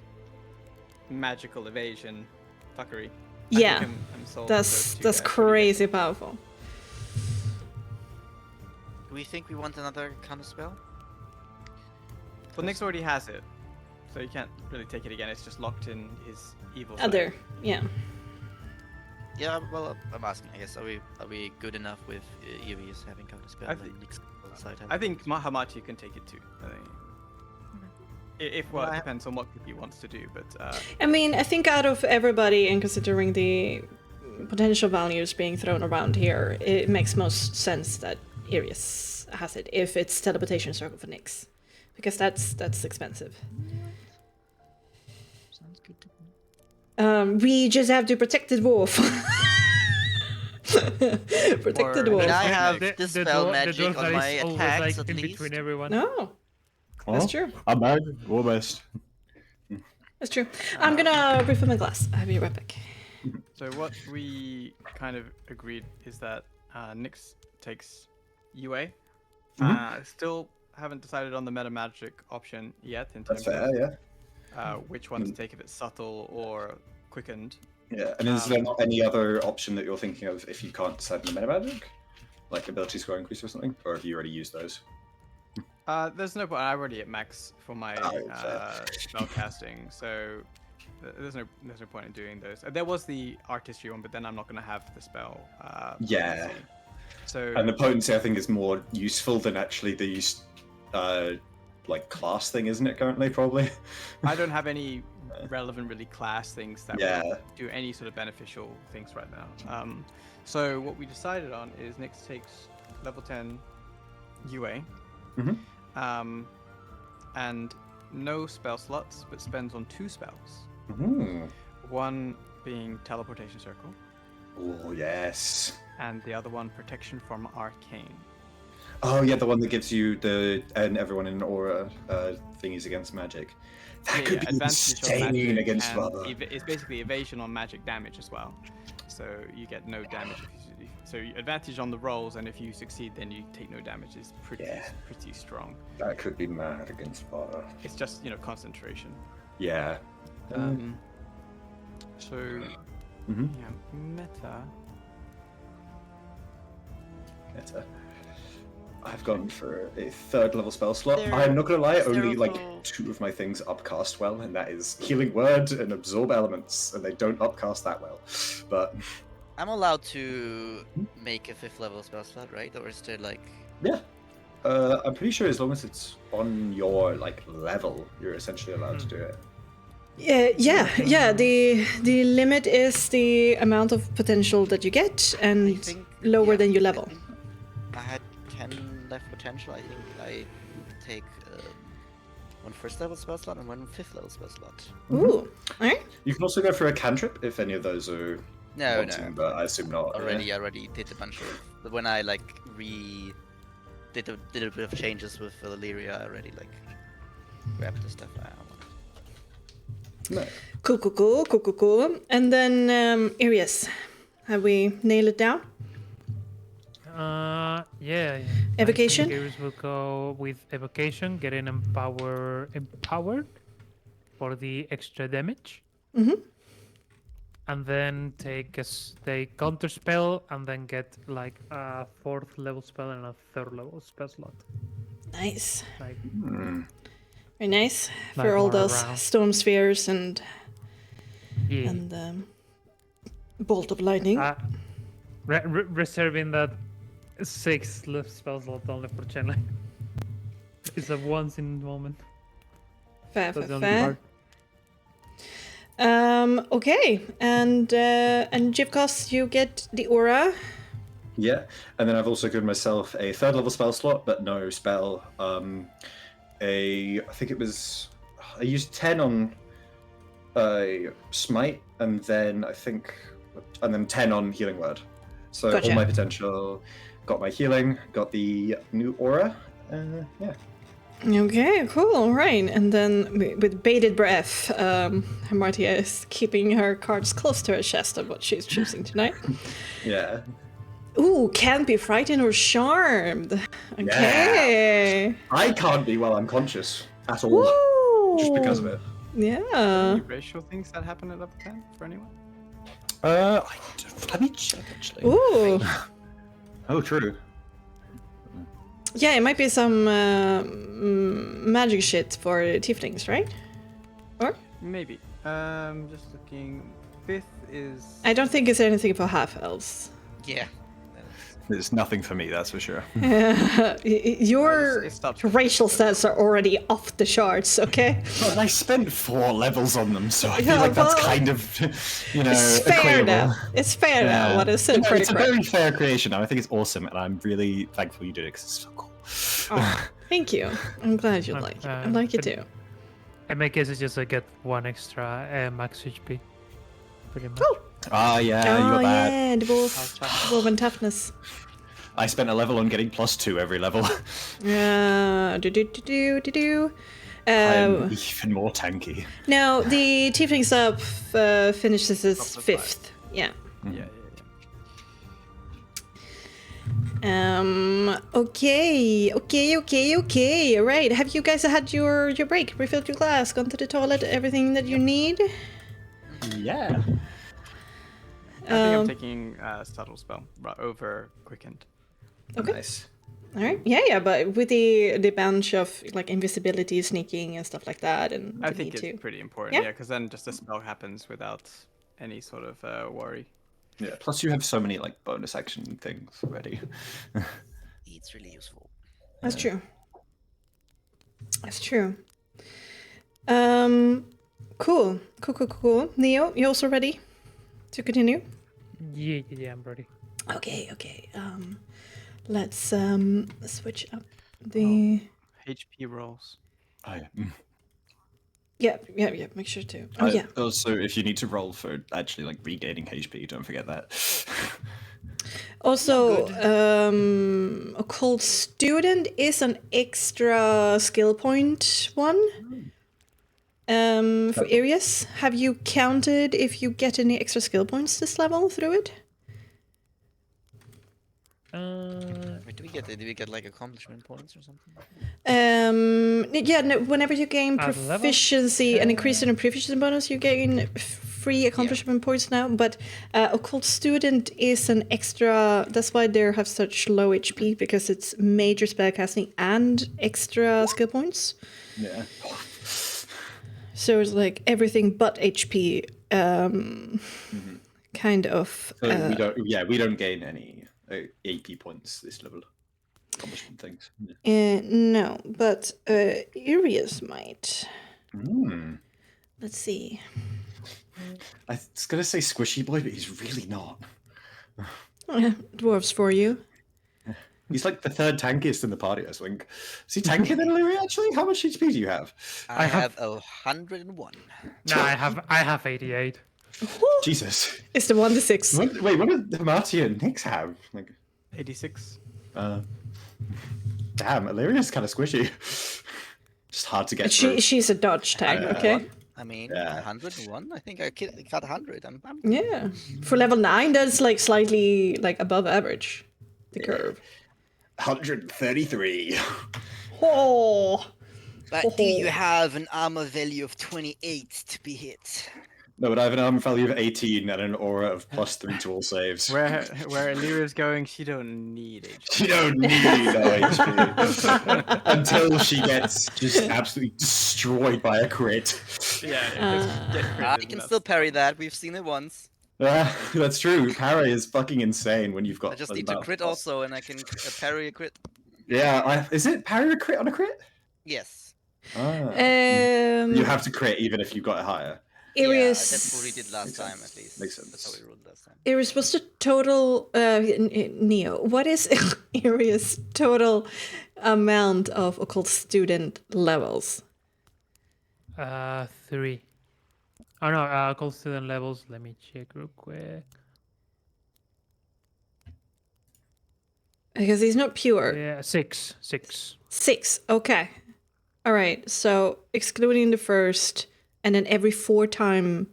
magical evasion fuckery. Yeah, I'm sold on those That's two that's guys pretty crazy powerful. Do we think we want another counter spell? good. Well, Nyx already has it, so you can't really take it again. It's just locked in his evil side. Other, yeah. Yeah, well, I'm asking. I guess are we good enough with EVs having counter spell I and think- Nyx on the side? I think how much you can take it to. I think. Well, it depends on what he wants to do, but I mean, I think out of everybody, and considering the potential values being thrown around here, it makes most sense that Iris has it, if it's teleportation circle for Nyx. Because that's expensive. Sounds good to me. We just have to protect the dwarf. Protect the I mean, dwarf. I have The dispel dwarf magic on that my is always, attacks like, at in least. between everyone. No, that's true. I'm married, almost. That's true. I'm gonna refill my glass. I'll be right back. so what we kind of agreed is that Nyx takes UA. Still haven't decided on the meta magic option yet in terms That's fair, yeah. which one to take, if it's subtle or quickened. Yeah, and is there not any other option that you're thinking of if you can't decide on the meta magic? Like ability score increase or something? Or have you already used those? There's no point. I'm already at max for my spell casting, so there's no point in doing those. There was the artistry one, but then I'm not going to have the spell. Yeah. potency. So And the potency, I think, is more useful than actually the like class thing, isn't it? Currently, probably. I don't have any relevant, really class things that will do any sort of beneficial things right now. So what we decided on is Nyx takes level 10 UA. And no spell slots, but spends on 2 spells. One being teleportation circle, Oh yes. and the other one protection from arcane. Oh yeah, the one that gives you and everyone in aura thingies against magic. That could be advantage on magic, insane against and Father. it's basically evasion on magic damage as well. So you get no damage. So advantage on the rolls, and if you succeed, then you take no damage. Is pretty strong. That could be mad against Father. It's just concentration. Yeah. So Mhm. yeah, meta. I've gone for a 3rd level spell slot. There- I'm not gonna lie, is there only like also- 2 of my things upcast well, and that is Healing Word and Absorb Elements, and they don't upcast that well. But I'm allowed to make a 5th level spell slot, right? Or is there like... yeah, I'm pretty sure as long as it's on your level, you're essentially allowed to do it. Yeah. The limit is the amount of potential that you get, I and think, lower yeah, than your I level. think I had 10 left potential. I think I take 1 1st level spell slot and 1 5th level spell slot. Ooh, alright. You can also go for a cantrip if any of those are No, wanting, but I assume not. already did a bunch of... But when I did a bit of changes with Illyria, I already grabbed the stuff I wanted. No. Cool. And then Iris, have we nailed it down? Yeah. Evocation? I think Iris will go with evocation, getting empowered for the extra damage. And then take a counter spell, and then get a 4th level spell and a 3rd level spell slot. Nice. Like, Very nice. Like For all more those around. storm spheres and yeah. bolt of lightning. Reserving that 6th left spell slot only for Chenlai. It's a once in a moment. Fair. That's the only part. Okay, and Jivkos, you get the aura. Yeah, and then I've also given myself a 3rd level spell slot, but no spell. I think it was, I used 10 on Smite, and then 10 on Healing Word. So Gotcha. all my potential, got my healing, got the new aura. Yeah. Okay, cool, all right. And then with bated breath, Martia is keeping her cards close to her chest of what she's choosing tonight. Yeah. Ooh, can't be frightened or charmed. Okay. I can't be while I'm conscious at all, Woo! just because of it. Yeah. Any racial things that happen at level 10 for anyone? Let me check actually. Ooh. Oh, true. Yeah, it might be some magic shit for tieflings, right? Or? Maybe. Just looking. 5th is. I don't think it's anything for half elves. Yeah. It's nothing for me, that's for sure. Your It stopped. racial stats are already off the charts, okay? But I spent 4 levels on them, so I feel Yeah, like that's well, kind of, It's fair equatable. now. It's fair now. What is it? No, Pretty it's a correct. very fair creation, and I think it's awesome, and I'm really thankful you did it because it's so cool. Oh, thank you. I'm glad you like it. I like it too. In my case, it's just I get 1 extra max HP. Pretty much. Oh, Ah, yeah, you got that. yeah, dwarven toughness. I spent a level on getting +2 every level. Do. I'm even more tanky. Now the tiefling sub finishes his 5th. Yeah. Yeah. Okay. All right. Have you guys had your break? Refilled your glass? Gone to the toilet? Everything that you need? Yeah. I think I'm taking subtle spell over quickened. Okay. Nice. All right. Yeah. But with the bunch of like invisibility, sneaking, and stuff like that, and I the think need it's to. pretty important. Yeah. Yeah, because then just the spell happens without any sort of worry. Yeah. Plus, you have so many like bonus action things already. It's really useful. That's true. That's true. Cool. Neo, you also ready to continue? Yeah, I'm ready. Okay. Let's switch up the. HP rolls. Yeah. Make sure to. Oh yeah. Also, if you need to roll for actually like regaining HP, don't forget that. Also, Occult Student is an extra skill point one. For areas, have you counted if you get any extra skill points this level through it? Wait, do we get like accomplishment points or something? Yeah, no, whenever you gain At level? proficiency, an increase in a proficiency bonus, you gain free accomplishment points now. But Occult Student is an extra. That's why they have such low HP, because it's major spellcasting and extra skill points. Yeah. So it's like everything but HP. Kind of. So we don't gain any AP points this level. Accomplishment things. No, but areas might. Let's see. I was gonna say squishy boy, but he's really not. Dwarves for you. He's like the 3rd tankiest in the party, I think. Is he tankier than Illyria, actually? How much HP do you have? I have 101. No, I have 88. Jesus. It's the 1d6. Wait, what did Hamartia and Nix have? Like, 86. damn, Illyria's kind of squishy. Just hard to get through. She's a dodge tank, okay? I mean, Yeah. 101. I think I got 100. I'm Yeah. For level 9, that's like slightly like above average. The curve. 133. Oh. But do you have an armor value of 28 to be hit? No, but I have an armor value of 18 and an aura of +3 to all saves. Where Illyria's going, she don't need HP. She don't need no HP until she gets just absolutely destroyed by a crit. Yeah, You can still parry that. We've seen it once. That's true. Parry is fucking insane when you've got. I just need to crit also, and I can parry a crit. Yeah, is it parry a crit on a crit? Yes. You have to crit even if you got it higher. Areas. Yeah, that's what we did last time, at least. Makes sense. That's how we rolled last time. Areas, what's the total, Neo, what is Areas' total amount of Occult Student levels? 3. Oh no, Occult Student levels. Let me check real quick. Because he's not pure. Yeah, 6. 6, okay. All right, so excluding the first, and then every 4 time.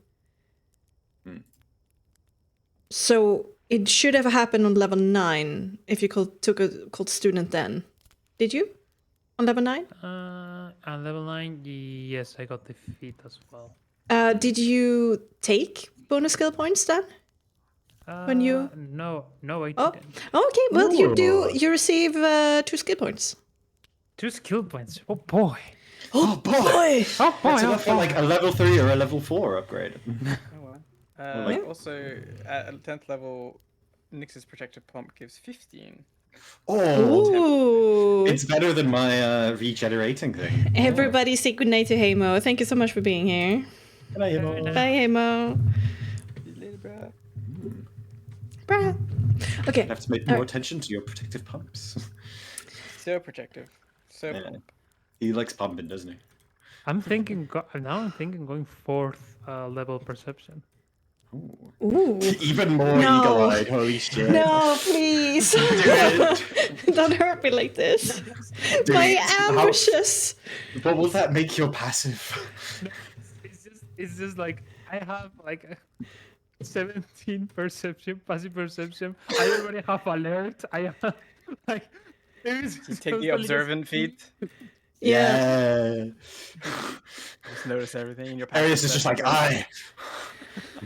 So it should have happened on level 9 if you took a Occult Student then. Did you? On level 9? On level 9, yes, I got the feat as well. Did you take bonus skill points then? When you... No, I didn't. Okay, well, you receive 2 skill points. 2 skill points. Oh boy. Oh boy! That's enough for like a level 3 or a level 4 upgrade. Also, at 10th level, Nix's protective pump gives 15. Oh, Ooh. it's better than my regenerating thing. Everybody say goodnight to Hamo. Thank you so much for being here. Can I hear more? Bye, Hamo. See you later, bro. Bruh. Okay. I have to make more attention to your protective pumps. So protective. So Yeah. pump. He likes pumping, doesn't he? I'm thinking going 4th level perception. Ooh. Even more No. eagle-eyed. Holy shit! No, please. Don't hurt me like this. Do My it. How- ambushes. What will that make your passive? It's just like I have like a 17 perception, passive perception. I already have alert. I have like Just take the observant feat. Yeah. Just notice everything in your Arius is just like, I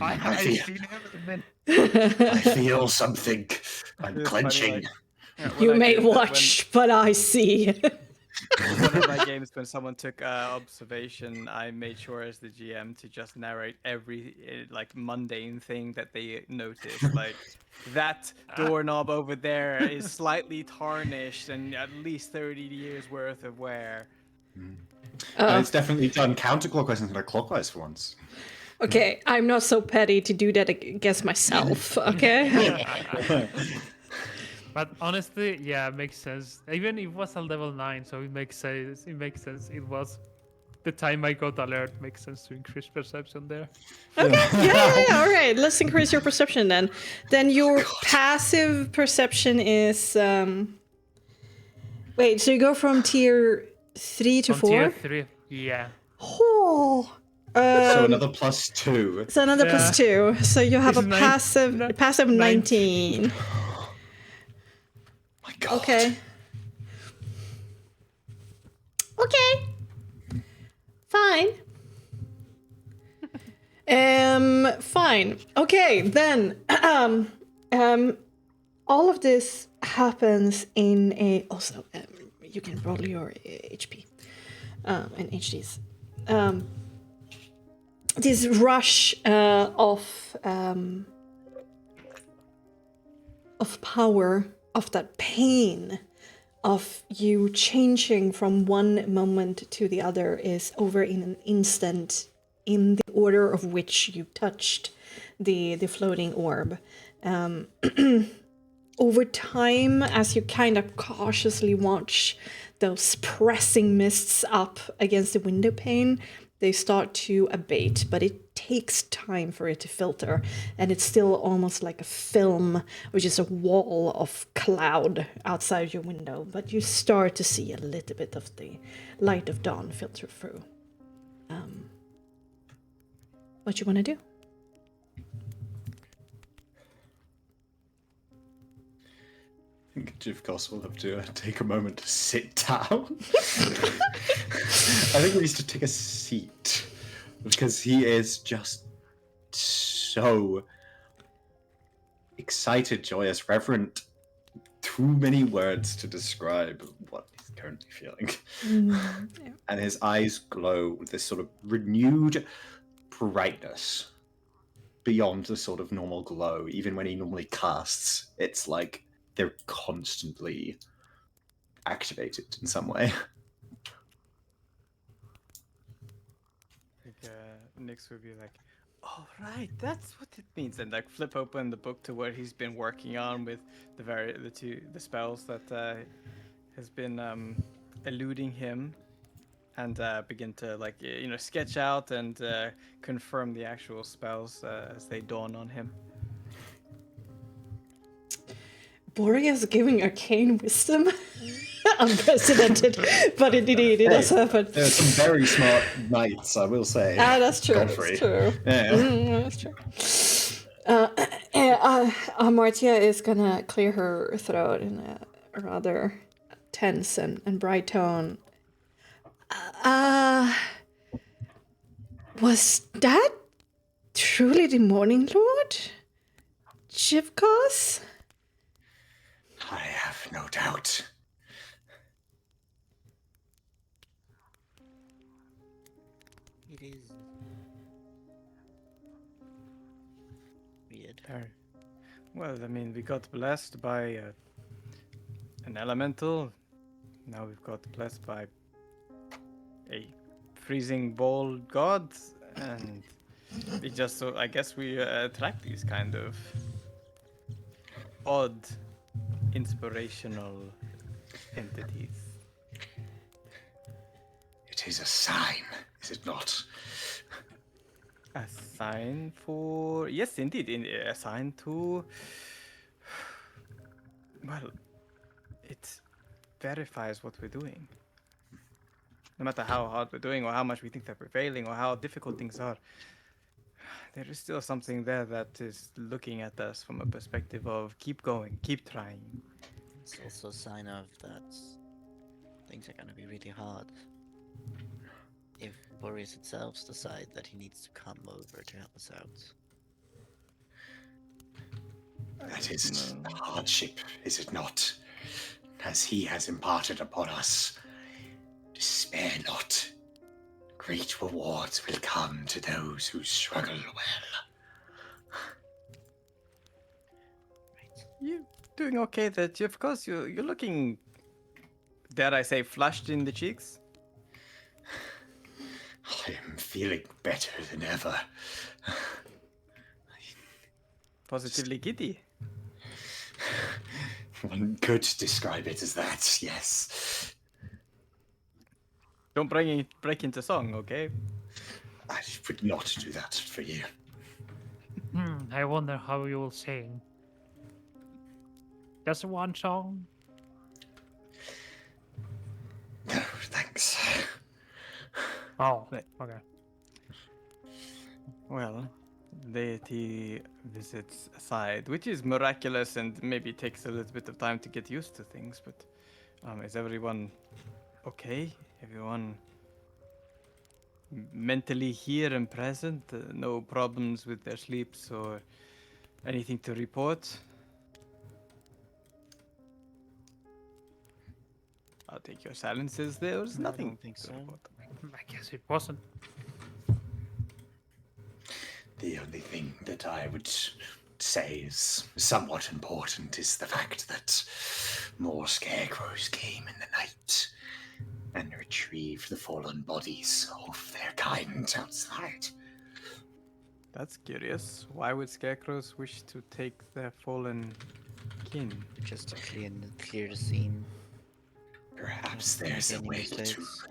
I've feel- seen everything. I feel something. I'm It's clenching. funny, like, when You I may did that, watch, but I see. One of my games, when someone took observation, I made sure as the GM to just narrate every like mundane thing that they noticed. Like that doorknob over there is slightly tarnished and at least 30 years worth of wear. And it's definitely done counterclockwise instead of clockwise for once. Okay, I'm not so petty to do that against myself, okay? But honestly, yeah, it makes sense. Even if it was a level 9, so it makes sense. It makes sense. It was the time I got alert. Makes sense to increase perception there. Yeah, all right. Let's increase your perception then. Then your passive perception is wait, so you go from tier 3 to From 4? tier 3, yeah. Oh. So another +2. So another Yeah. +2. So you have It's a nine- passive 19. My God. Okay. Okay. Fine. Fine. Okay, then all of this happens in a also you can roll your HP and HDs. This rush of power, of that pain, of you changing from one moment to the other is over in an instant, in the order of which you touched the floating orb. Over time, as you kind of cautiously watch those pressing mists up against the window pane, they start to abate, but it takes time for it to filter, and it's still almost like a film, which is a wall of cloud outside your window, but you start to see a little bit of the light of dawn filter through. What you want to do? I think Jeff Goss will have to take a moment to sit down. I think he needs to take a seat because he is just so excited, joyous, reverent. Too many words to describe what he's currently feeling. And his eyes glow with this sort of renewed brightness beyond the sort of normal glow. Even when he normally casts, it's like they're constantly activated in some way. I think Nix would be like, "Oh right, that's what it means," and like flip open the book to what he's been working on with the spells that has been eluding him, and begin to like sketch out and confirm the actual spells as they dawn on him. Boreas giving arcane wisdom? Unprecedented, but indeed it has happened. There are some very smart knights, I will say. Ah, that's true. Godfrey. That's true. Yeah. That's true. Martia is gonna clear her throat in a rather tense and bright tone. Was that truly the Morning Lord? Chivkos? I have no doubt. It is weird. Well, I mean, we got blessed by an elemental. Now we've got blessed by a freezing ball god, and we just so I guess we attract these kind of odd, inspirational entities. It is a sign, is it not? A sign for yes, indeed, a sign to. Well, it verifies what we're doing. No matter how hard we're doing, or how much we think they're prevailing, or how difficult things are, there is still something there that is looking at us from a perspective of keep going, keep trying. It's also a sign of that things are going to be really hard. If Boreas itself decides that he needs to come over to help us out. That is a hardship, is it not? As he has imparted upon us, despair not. Great rewards will come to those who struggle well. You doing okay? That of course you're looking, dare I say, flushed in the cheeks. I am feeling better than ever. Positively giddy. One could describe it as that, yes. Don't break into song, okay? I would not do that for you. I wonder how you will sing. Just one song? No, thanks. Oh, Right. okay. Well, deity visits aside, which is miraculous and maybe takes a little bit of time to get used to things, but is everyone okay? Everyone mentally here and present? No problems with their sleeps or anything to report? I'll take your silences. There's No, I nothing don't think to so. report. I guess it wasn't. The only thing that I would say is somewhat important is the fact that more scarecrows came in the night and retrieved the fallen bodies of their kind outside. That's curious. Why would scarecrows wish to take their fallen kin? Just to clear the scene. Perhaps there's a Any way to mistakes?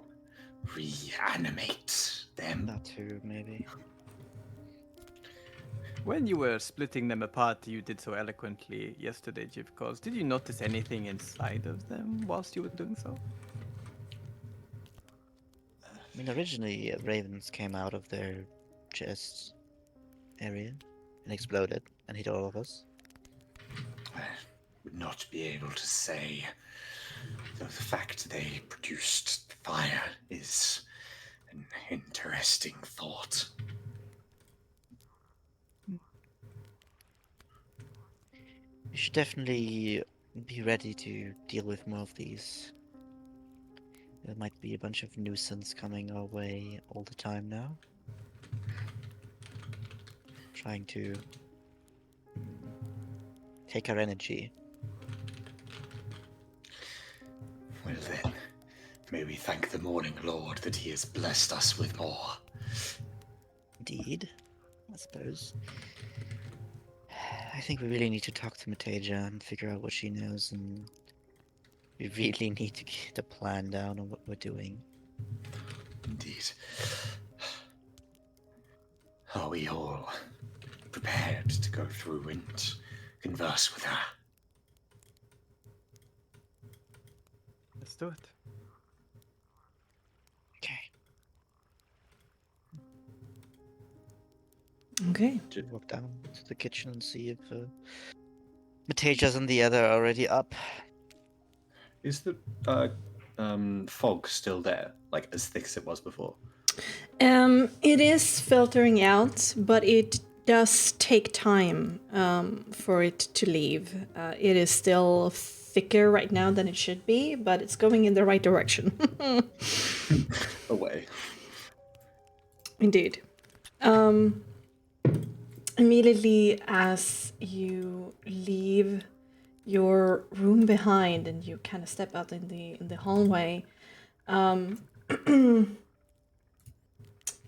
reanimate them. That too, maybe. When you were splitting them apart, you did so eloquently yesterday, Jivkos. Did you notice anything inside of them whilst you were doing so? I mean, originally ravens came out of their chest area and exploded and hit all of us. I would not be able to say. Though the fact they produced fire is an interesting thought. We should definitely be ready to deal with more of these. There might be a bunch of nuisance coming our way all the time now. Trying to take our energy. Well then, may we thank the Morning Lord that he has blessed us with more. Indeed, I suppose. I think we really need to talk to Mataja and figure out what she knows, and we really need to get a plan down on what we're doing. Indeed. Are we all prepared to go through and converse with her? Let's do it. Okay. Okay. Should walk down to the kitchen and see if Mataja's and the other are already up. Is the fog still there, like as thick as it was before? It is filtering out, but it does take time for it to leave. It is still thicker right now than it should be, but it's going in the right direction. Away. Indeed. immediately as you leave your room behind and you kind of step out in the hallway,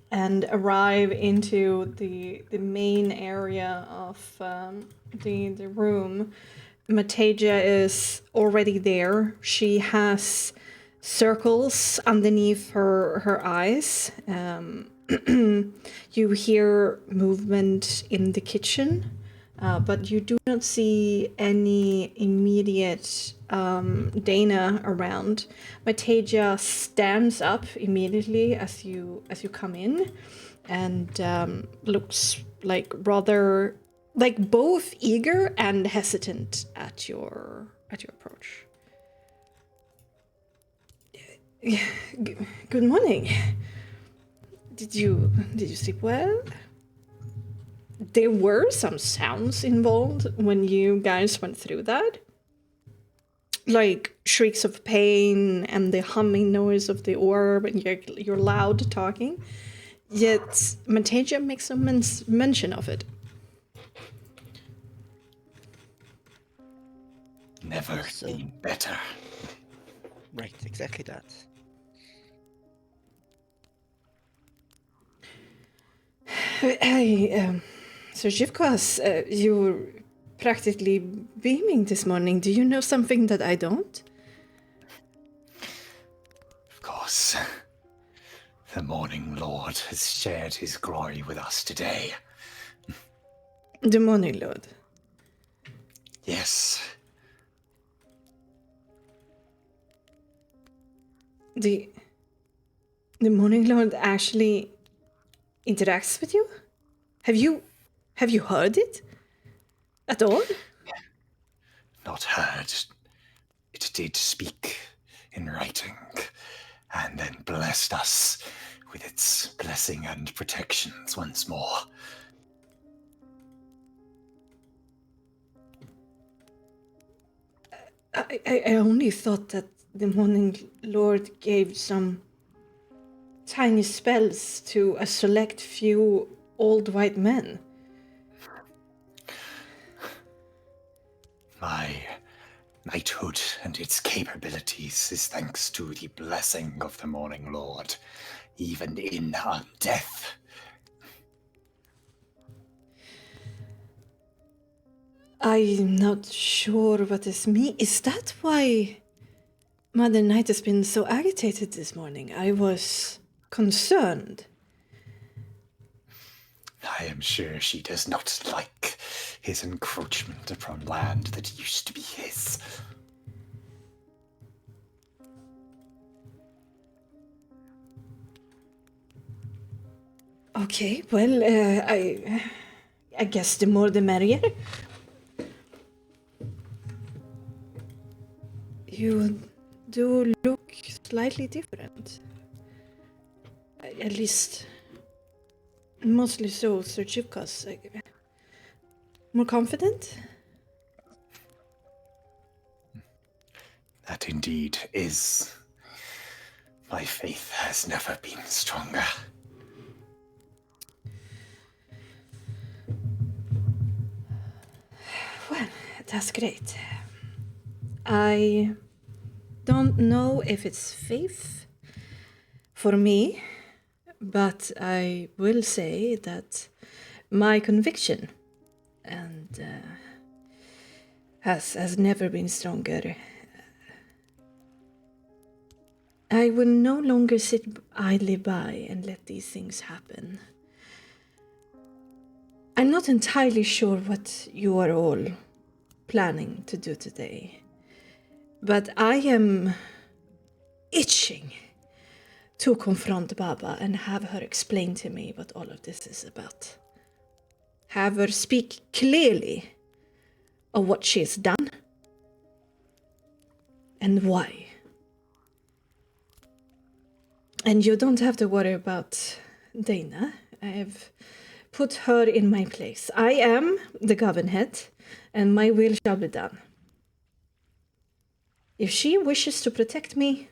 and arrive into the main area of the room, Mataja is already there. She has circles underneath her eyes. You hear movement in the kitchen, but you do not see any immediate Dana around. Mataja stands up immediately as you come in, and looks like rather like both eager and hesitant at your approach. Good morning. Did you sleep well? There were some sounds involved when you guys went through that. Like shrieks of pain and the humming noise of the orb and your loud talking. Yet Mataja makes no mention of it. Never been better. Right, exactly that. So Zhivkos, you were practically beaming this morning. Do you know something that I don't? Of course. The Morning Lord has shared his glory with us today. The Morning Lord. Yes. The Morning Lord actually interacts with you? Have you heard it? At all? Not heard. It did speak in writing, and then blessed us with its blessing and protections once more. I only thought that the Morning Lord gave some tiny spells to a select few old white men. My knighthood and its capabilities is thanks to the blessing of the Morning Lord, even in our death. I'm not sure what this means. Is that why Mother Night has been so agitated this morning? I was concerned. I am sure she does not like his encroachment upon land that used to be his. Okay, well, I guess the more the merrier. You do look slightly different. At least, mostly so, Sir Chipkas. More confident? That indeed is. My faith has never been stronger. Well, that's great. I don't know if it's faith for me, but I will say that my conviction and has never been stronger. I will no longer sit idly by and let these things happen. I'm not entirely sure what you are all planning to do today, but I am itching to confront Baba and have her explain to me what all of this is about. Have her speak clearly of what she has done and why. And you don't have to worry about Dana. I have put her in my place. I am the Governhead, and my will shall be done. If she wishes to protect me,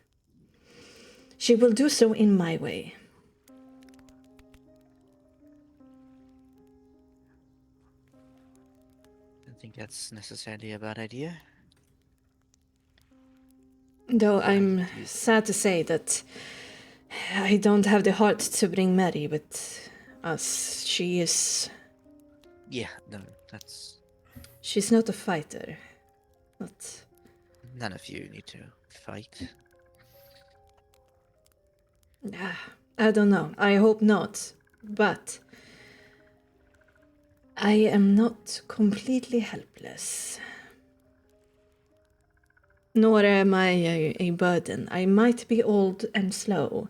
she will do so in my way. don't think that's necessarily a bad idea. Though I'm could use- sad to say that I don't have the heart to bring Mary with us. She's Yeah, no, that's... not a fighter. Not. None of you need to fight. I don't know. I hope not. But I am not completely helpless. Nor am I a burden. I might be old and slow.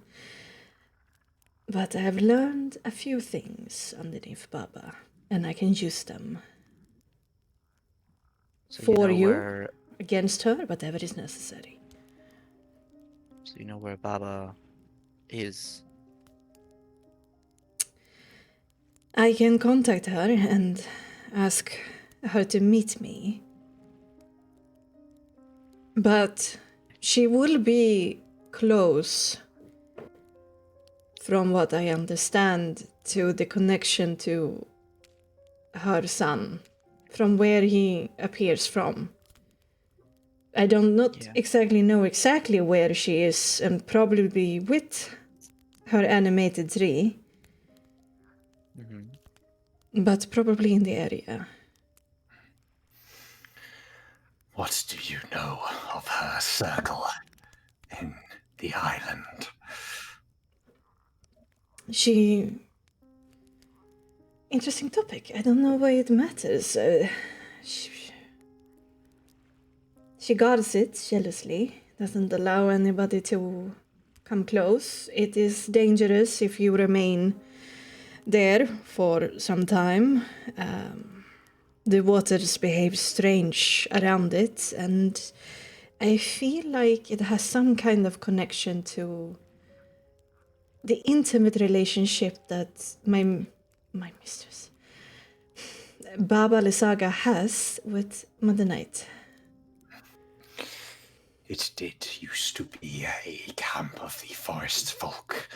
But I have learned a few things underneath Baba, and I can use them. So For you, where, against her, whatever is necessary. so you know where Baba is. I can contact her and ask her to meet me. But she will be close, from what I understand, to the connection to her son, from where he appears from. I don't not exactly know exactly where she is, and probably with her animated tree, but probably in the area. What do you know of her circle in the island? Interesting topic. I don't know why it matters. She guards it jealously, doesn't allow anybody to come close. It is dangerous if you remain there for some time. The waters behave strange around it, and I feel like it has some kind of connection to the intimate relationship that my mistress, Baba Lysaga, has with Mother Night. It did used to be a camp of the forest folk,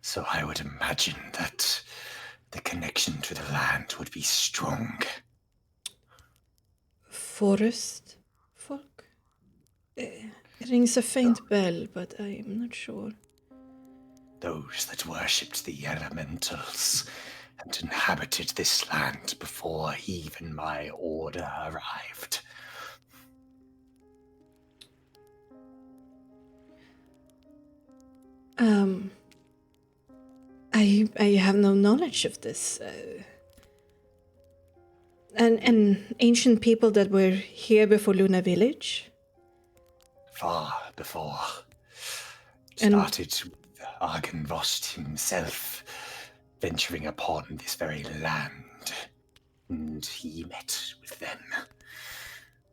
so I would imagine that the connection to the land would be strong. Forest folk? It rings a faint bell, but I am not sure. Those that worshipped the elementals and inhabited this land before even my order arrived. I have no knowledge of this. And ancient people that were here before Luna Village? Far before. And- Started with Argynvost himself venturing upon this very land, and he met with them.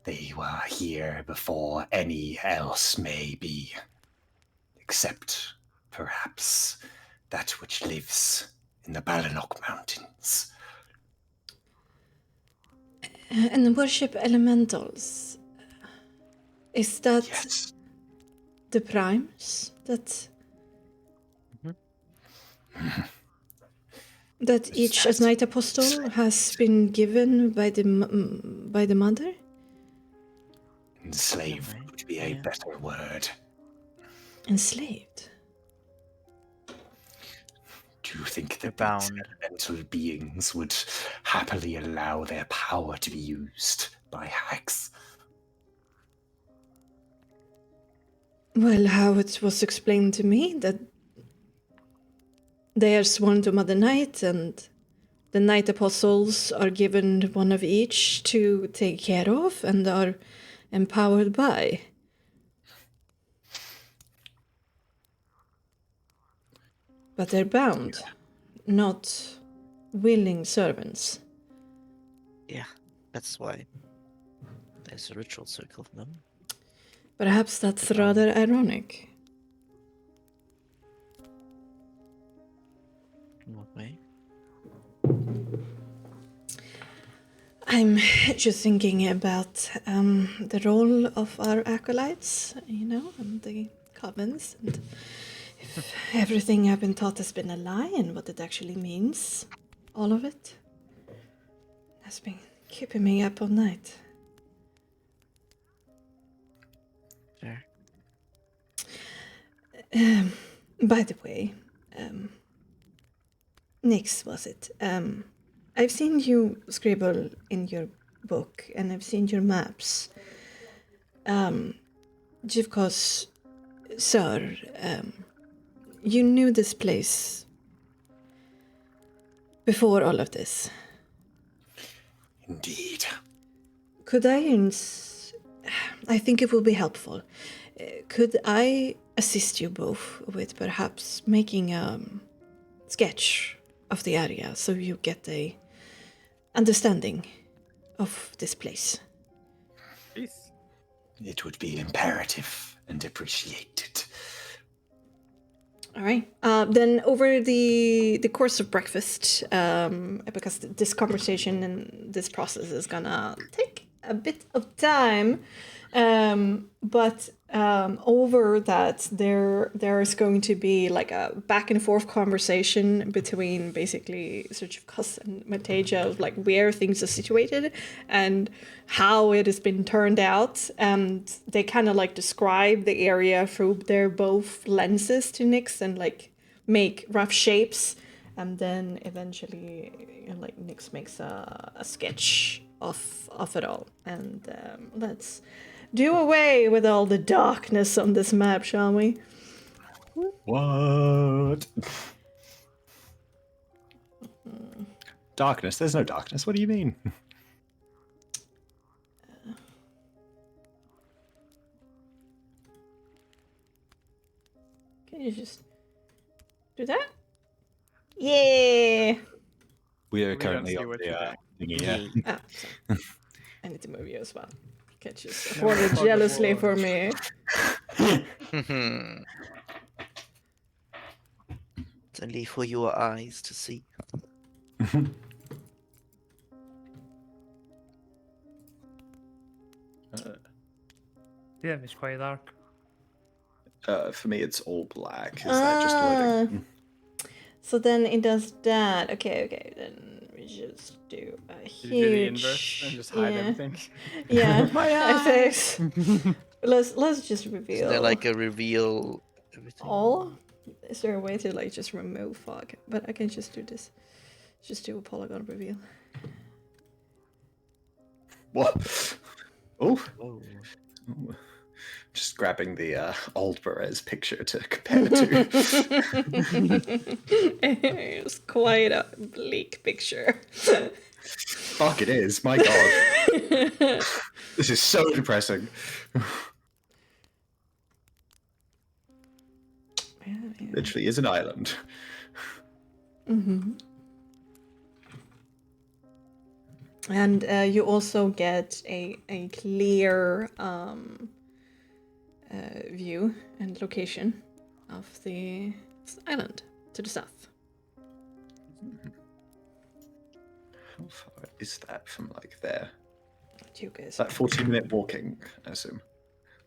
They were here before any else may be, except perhaps that which lives in the Balanock Mountains. And worship elementals. Is that Yes. the primes that that each That's- Knight Apostle has been given by the mother? Enslaved would be a Yeah. better word. Enslaved. Do you think that They're these bound. elemental beings would happily allow their power to be used by hags? Well, how it was explained to me that they are sworn to Mother Night, and the Knight Apostles are given one of each to take care of and are empowered by. But they're bound, not willing servants. Yeah, that's why there's a ritual circle for them. Perhaps that's rather ironic. In what way? I'm just thinking about the role of our acolytes, and the covens, and if everything I've been taught has been a lie and what it actually means. All of it has been keeping me up all night. Sure. By the way, Nix, was it? I've seen you scribble in your book, and I've seen your maps. Jivkos, sir, you knew this place before all of this. Indeed. Could I think it will be helpful. Could I assist you both with perhaps making a sketch of the area so you get a understanding of this place? Peace. It would be imperative and appreciated. All right. Then over the course of breakfast, because this conversation and this process is gonna take a bit of time, but over that there is going to be like a back and forth conversation between basically Sergivkos and Mateja of like where things are situated and how it has been turned out, and they kind of like describe the area through their both lenses to Nyx and like make rough shapes, and then eventually like Nyx makes a sketch of it all, and let's do away with all the darkness on this map, shall we? What? Darkness? There's no darkness. What do you mean? Can you just do that? Yeah. We are We don't currently see on what the you're thingy, yeah. Oh, sorry. I need to move you as well. You can't just No, hoard it fuck the jealously wall. for me. It's only for your eyes to see. Yeah, it's quite dark. For me, it's all black. Is that just loading? So then it does that. Okay. Then we just do a huge. You do the inverse and just hide everything. Yeah, my face. Let's just reveal. Is there like a reveal? Everything? all? Is there a way to like just remove fog? But I can just do this. Just do a polygon reveal. What? Oh, Oh. just grabbing the old Perez picture to compare the two. It's quite a bleak picture. Fuck, it is. My god. This is so depressing. Literally is an island. Mm-hmm. And you also get a clear view and location of the island to the south. How far is that from like there? You guys. It's like 40-minute walking, I assume.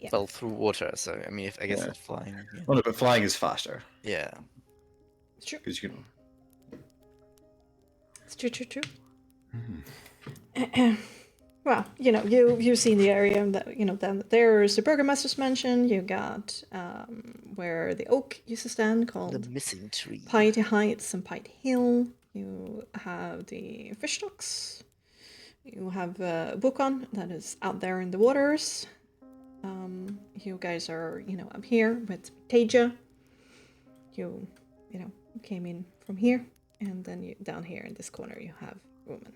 Yeah. Well, through water, so I mean, if I guess Yeah. it's flying. Yeah. Well, no, but flying is faster Yeah. It's true. because you can. It's true. Well, you've seen the area that then there's the Burgomaster's Mansion. You got where the oak used to stand, called The missing tree. Piety Heights and Piety Hill. You have the fish docks. You have Bukon that is out there in the waters. You guys are up here with Taja. You came in from here, and then down here in this corner you have Woman.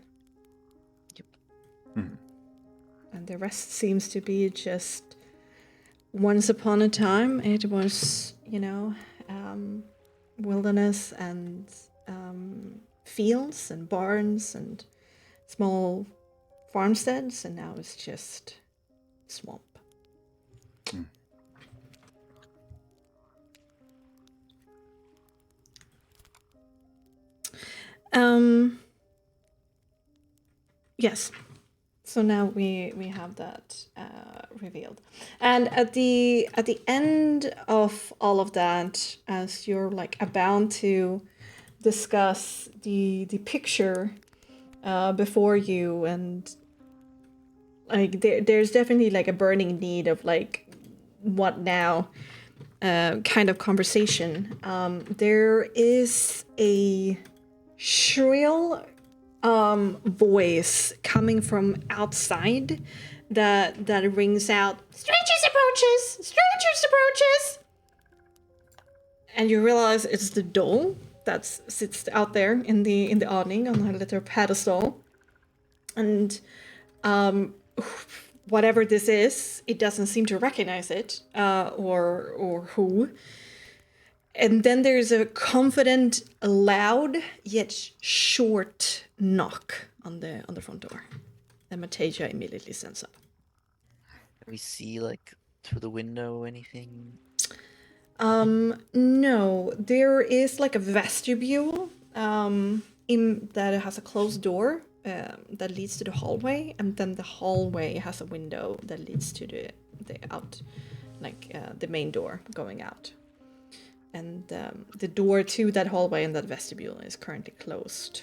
Mhm. And the rest seems to be just once upon a time it was, wilderness and fields and barns and small farmsteads, and now it's just swamp. Yes. So now we have that revealed, and at the end of all of that, as you're like about to discuss the picture before you, and like there's definitely like a burning need of like what now kind of conversation. There is a shrill voice coming from outside that rings out, "Strangers approaches! Strangers approaches!" And you realize it's the doll that sits out there in the awning on a little pedestal. And whatever this is, it doesn't seem to recognize it, or who. And then there's a confident, loud yet short knock on the front door. And Matasia immediately stands up. Can we see like through the window or anything? No, there is like a vestibule in that has a closed door that leads to the hallway, and then the hallway has a window that leads to the out, like the main door going out. And the door to that hallway and that vestibule is currently closed.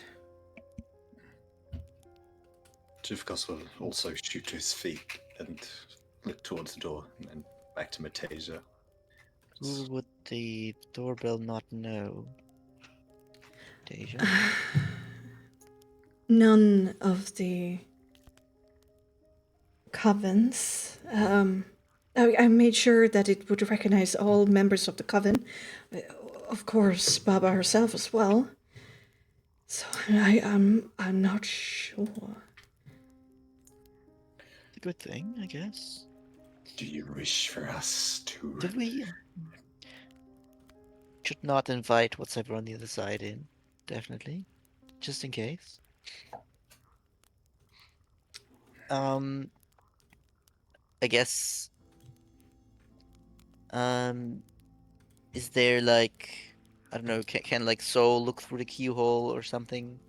Jivkos will also shoot to his feet and look towards the door, and then back to Matasia. Who would the doorbell not know? Deja? None of the covens. I made sure that it would recognize all members of the coven. Of course, Baba herself as well. So I'm not sure. A good thing, I guess. Do you wish for us to... Did we? Should not invite whatever on the other side in, definitely, just in case. I guess. Is there like, I don't know, can like Soul look through the keyhole or something?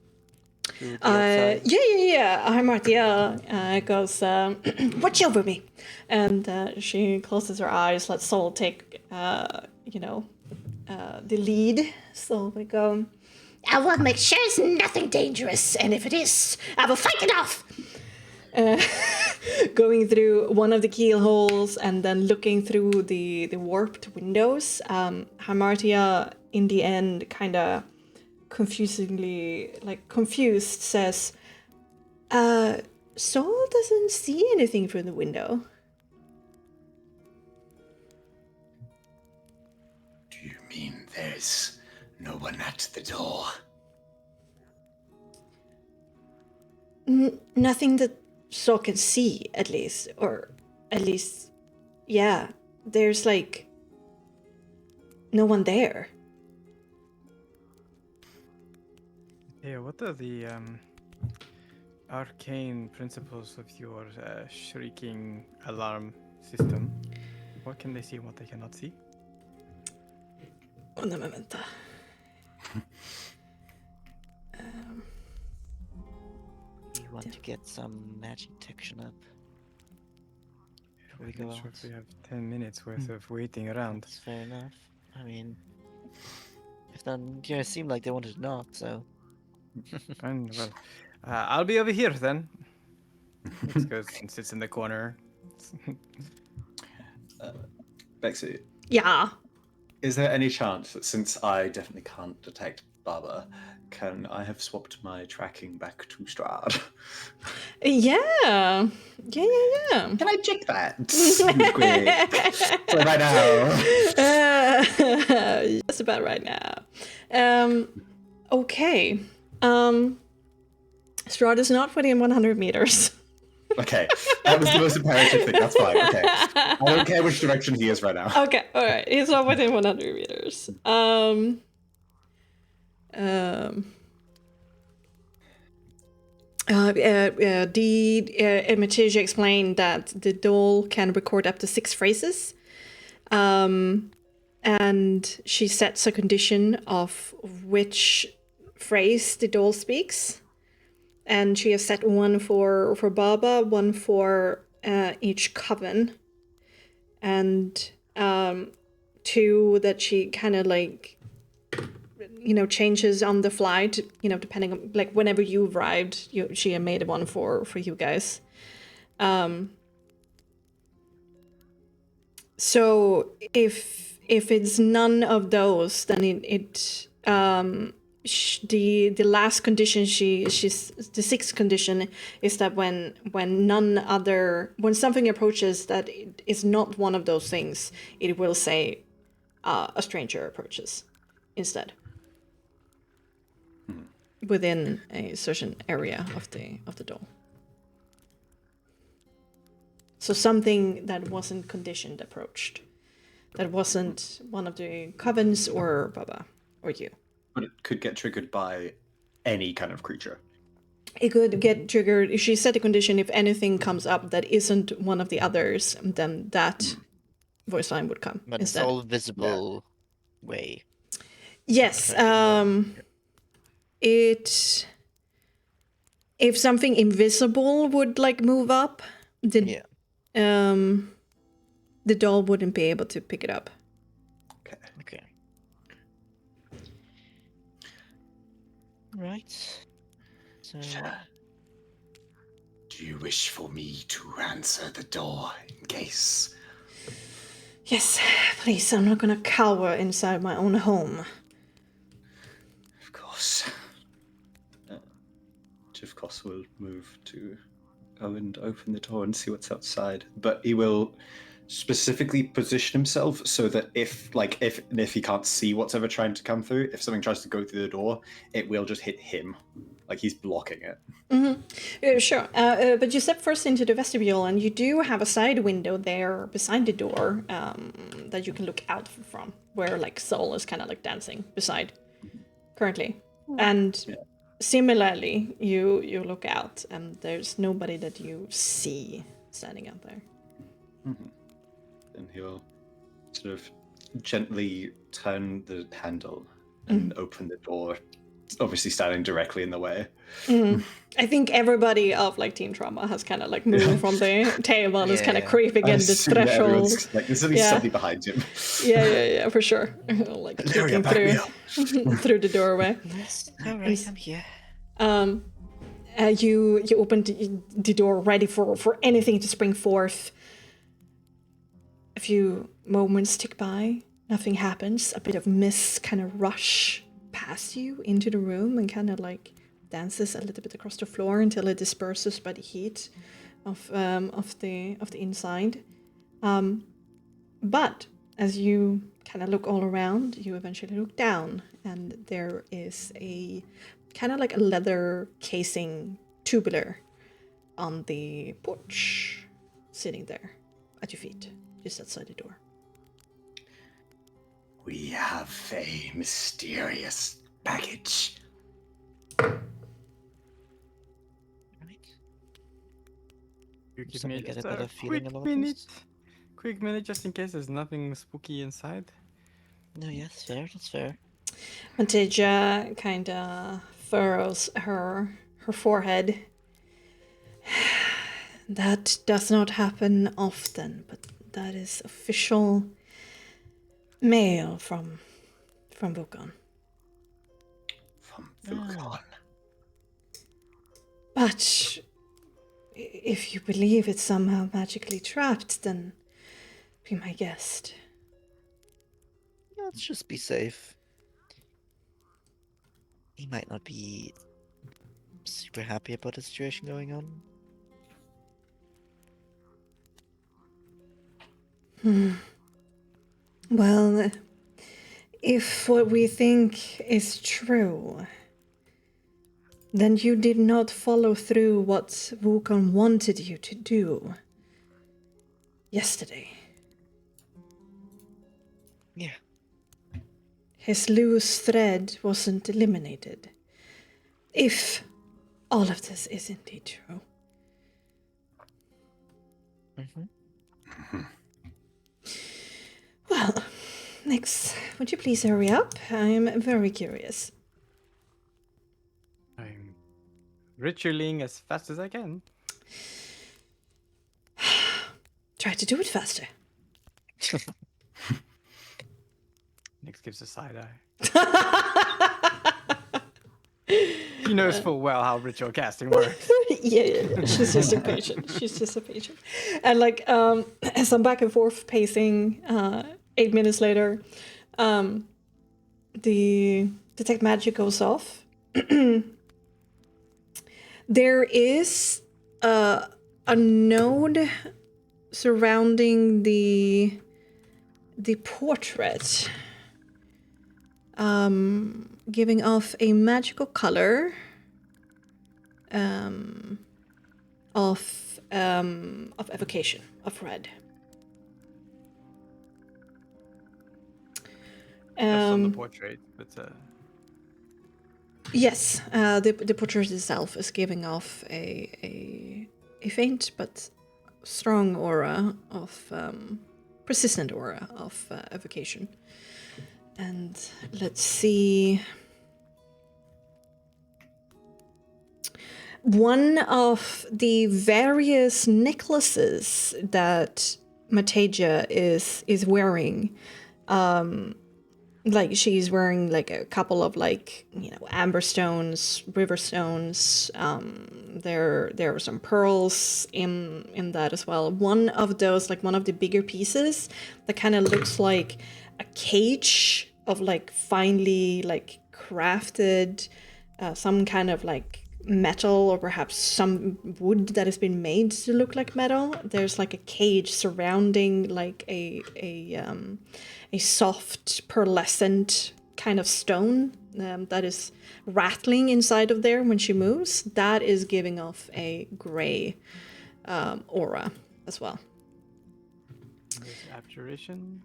Through the outside? Yeah. Hi, Martia. Goes, watch over me. And she closes her eyes, lets Soul take, the lead. So we go, I will make sure it's nothing dangerous, and if it is, I will fight it off. going through one of the keyholes and then looking through the warped windows. Hamartia, in the end, kind of confused, says, Soul doesn't see anything from the window. Do you mean there's no one at the door? Nothing that Soul can see, at least. Or at least, yeah. There's like no one there. Yeah, what are the arcane principles of your shrieking alarm system? What can they see and what they cannot see? Una momento. We want to get some magic detection up before we go Not sure out. if we have 10 minutes worth of waiting around. That's fair enough. I mean, if none, it seemed like they wanted to knock, so. Fine, well, I'll be over here then. It goes and sits in the corner. Bexxy, Yeah. is there any chance that since I definitely can't detect Baba, can I have swapped my tracking back to Strahd? Yeah. Can I check that? Quick. So right now. Just about right now. Okay. Strahd is not within 100 meters. Okay, that was the most imperative thing. That's fine. Okay, I don't care which direction he is right now. Okay, all right. He's not within 100 meters. Matija explained that the doll can record up to 6 phrases. And she sets a condition of which phrase the doll speaks. And she has set one for Baba, one for each coven. And 2 that she kind of like changes on the flight, depending on, like, whenever you arrived, she had made one for you guys. So if it's none of those, then the last condition she's the sixth condition is that when something approaches that is not one of those things, it will say a stranger approaches instead within a certain area of the door. So something that wasn't conditioned approached, that wasn't one of the covens or Baba or you. But it could get triggered by any kind of creature. It could get triggered. She set a condition: if anything comes up that isn't one of the others, then that voice line would come But instead. it's all visible way. Yes. If something invisible would like move up, the doll wouldn't be able to pick it up. Okay. Right. So. Do you wish for me to answer the door in case? Yes, please. I'm not gonna cower inside my own home. Of course. Jivkos will move to go and open the door and see what's outside, but he will specifically position himself so that if he can't see what's ever trying to come through, if something tries to go through the door, it will just hit him, like he's blocking it. Sure, but you step first into the vestibule, and you do have a side window there beside the door that you can look out from, where like Soul is kind of like dancing beside currently, and similarly, you look out, and there's nobody that you see standing out there. And he'll sort of gently turn the handle and open the door, obviously standing directly in the way. I think everybody of like Team Trauma has kind of like moved from the table and is kind of creeping in this threshold. Like, there's at least somebody behind him. Yeah, for sure. Like peeking through the doorway. Yes, all right, I'm here. You open the door, ready for anything to spring forth. A few moments tick by, nothing happens. A bit of mist kind of rush past you into the room and kind of like dances a little bit across the floor until it disperses by the heat of the inside. But as you kind of look all around, you eventually look down, and there is a kind of like a leather casing tubular on the porch, sitting there at your feet, just outside the door. We have a mysterious package. You give Something me get a just better a feeling quick about minute. this? Quick minute, just in case there's nothing spooky inside. No, yes, fair. That's fair. Manteja kind of furrows her forehead. That does not happen often, but that is official mail from Vulcan. From Vulcan. But if you believe it's somehow magically trapped, then be my guest. Let's just be safe. He might not be super happy about the situation going on. Well, if what we think is true, then you did not follow through what Vulcan wanted you to do yesterday. Yeah. His loose thread wasn't eliminated. If all of this is indeed true. Well, next, would you please hurry up? I am very curious. I'm ritualing as fast as I can. Try to do it faster. Nix gives a side eye. She knows full well how ritual casting works. Yeah. She's just a patient. She's just a patient. And like some back and forth pacing, 8 minutes later, the detect magic goes off. There is a node surrounding the portrait, giving off a magical color of evocation of red. That's on the portrait, but Yes, the portrait itself is giving off a faint but strong aura of persistent aura of evocation. And let's see. One of the various necklaces that Mataja is wearing, like she's wearing like a couple of like, you know, amber stones, river stones. There are some pearls in that as well. One of those, like one of the bigger pieces that kind of looks like a cage of like finely like crafted some kind of like metal or perhaps some wood that has been made to look like metal. There's like a cage surrounding like a soft pearlescent kind of stone that is rattling inside of there when she moves. That is giving off a gray aura as well. there's abjuration.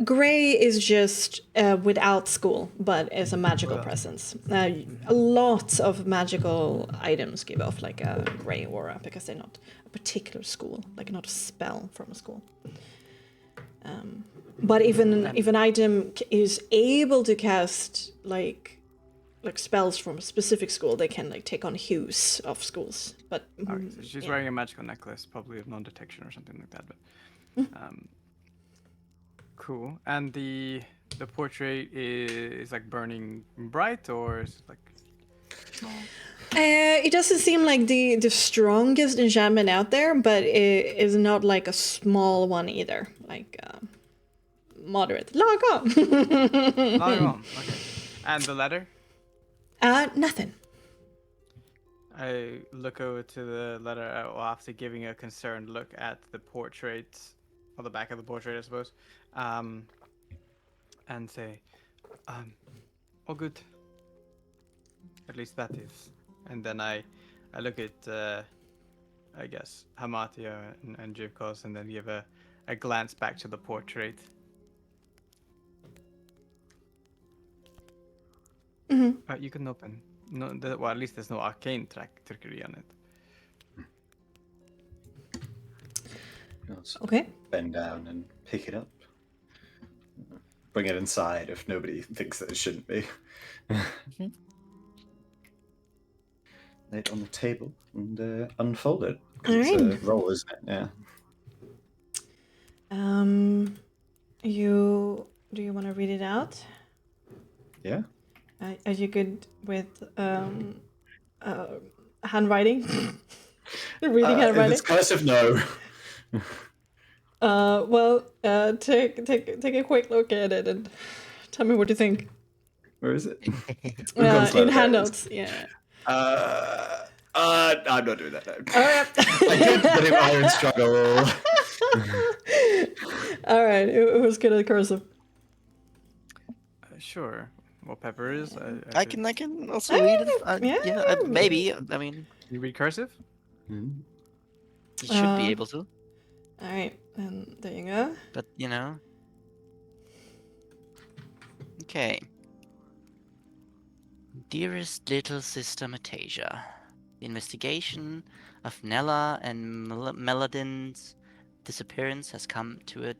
Gray is just without school, but is a magical presence. A lot of magical items give off like a gray aura because they're not a particular school, like not a spell from a school. But if an item is able to cast like spells from a specific school, they can like take on hues of schools. But Okay, so she's yeah. wearing a magical necklace, probably of non-detection or something like that. But cool. And the portrait is like burning bright, or is it like It doesn't seem like the strongest enchantment out there, but it is not like a small one either. Like moderate. Log on. Log on? Okay. And the letter? Nothing. I look over to the letter after giving a concerned look at the portrait, or the back of the portrait, I suppose, and say, all good. At least that is. And then I look at, I guess, Hamatio and Jivkos, and then give a glance back to the portrait. Mm-hmm. You can open. No, well, at least there's no arcane trickery on it. Okay. Bend down and pick it up. Bring it inside if nobody thinks that it shouldn't be. Lay it on the table and unfold it. 'Cause it's a roll, isn't it? Yeah. Do you want to read it out? Yeah. Are you good with handwriting? Reading handwriting? It's cursive, no. Take a quick look at it and tell me what you think. Where is it? In handouts, yeah. I'm not doing that now. All right. I did, but in iron struggle. All right. Who's good at cursive? Sure. What Pepper is? I can also read it. yeah. Maybe. I mean, You read cursive? you should be able to. All right, and there you go. But you know. Okay. Dearest little sister Matasia, the investigation of Nella and Meladin's disappearance has come to a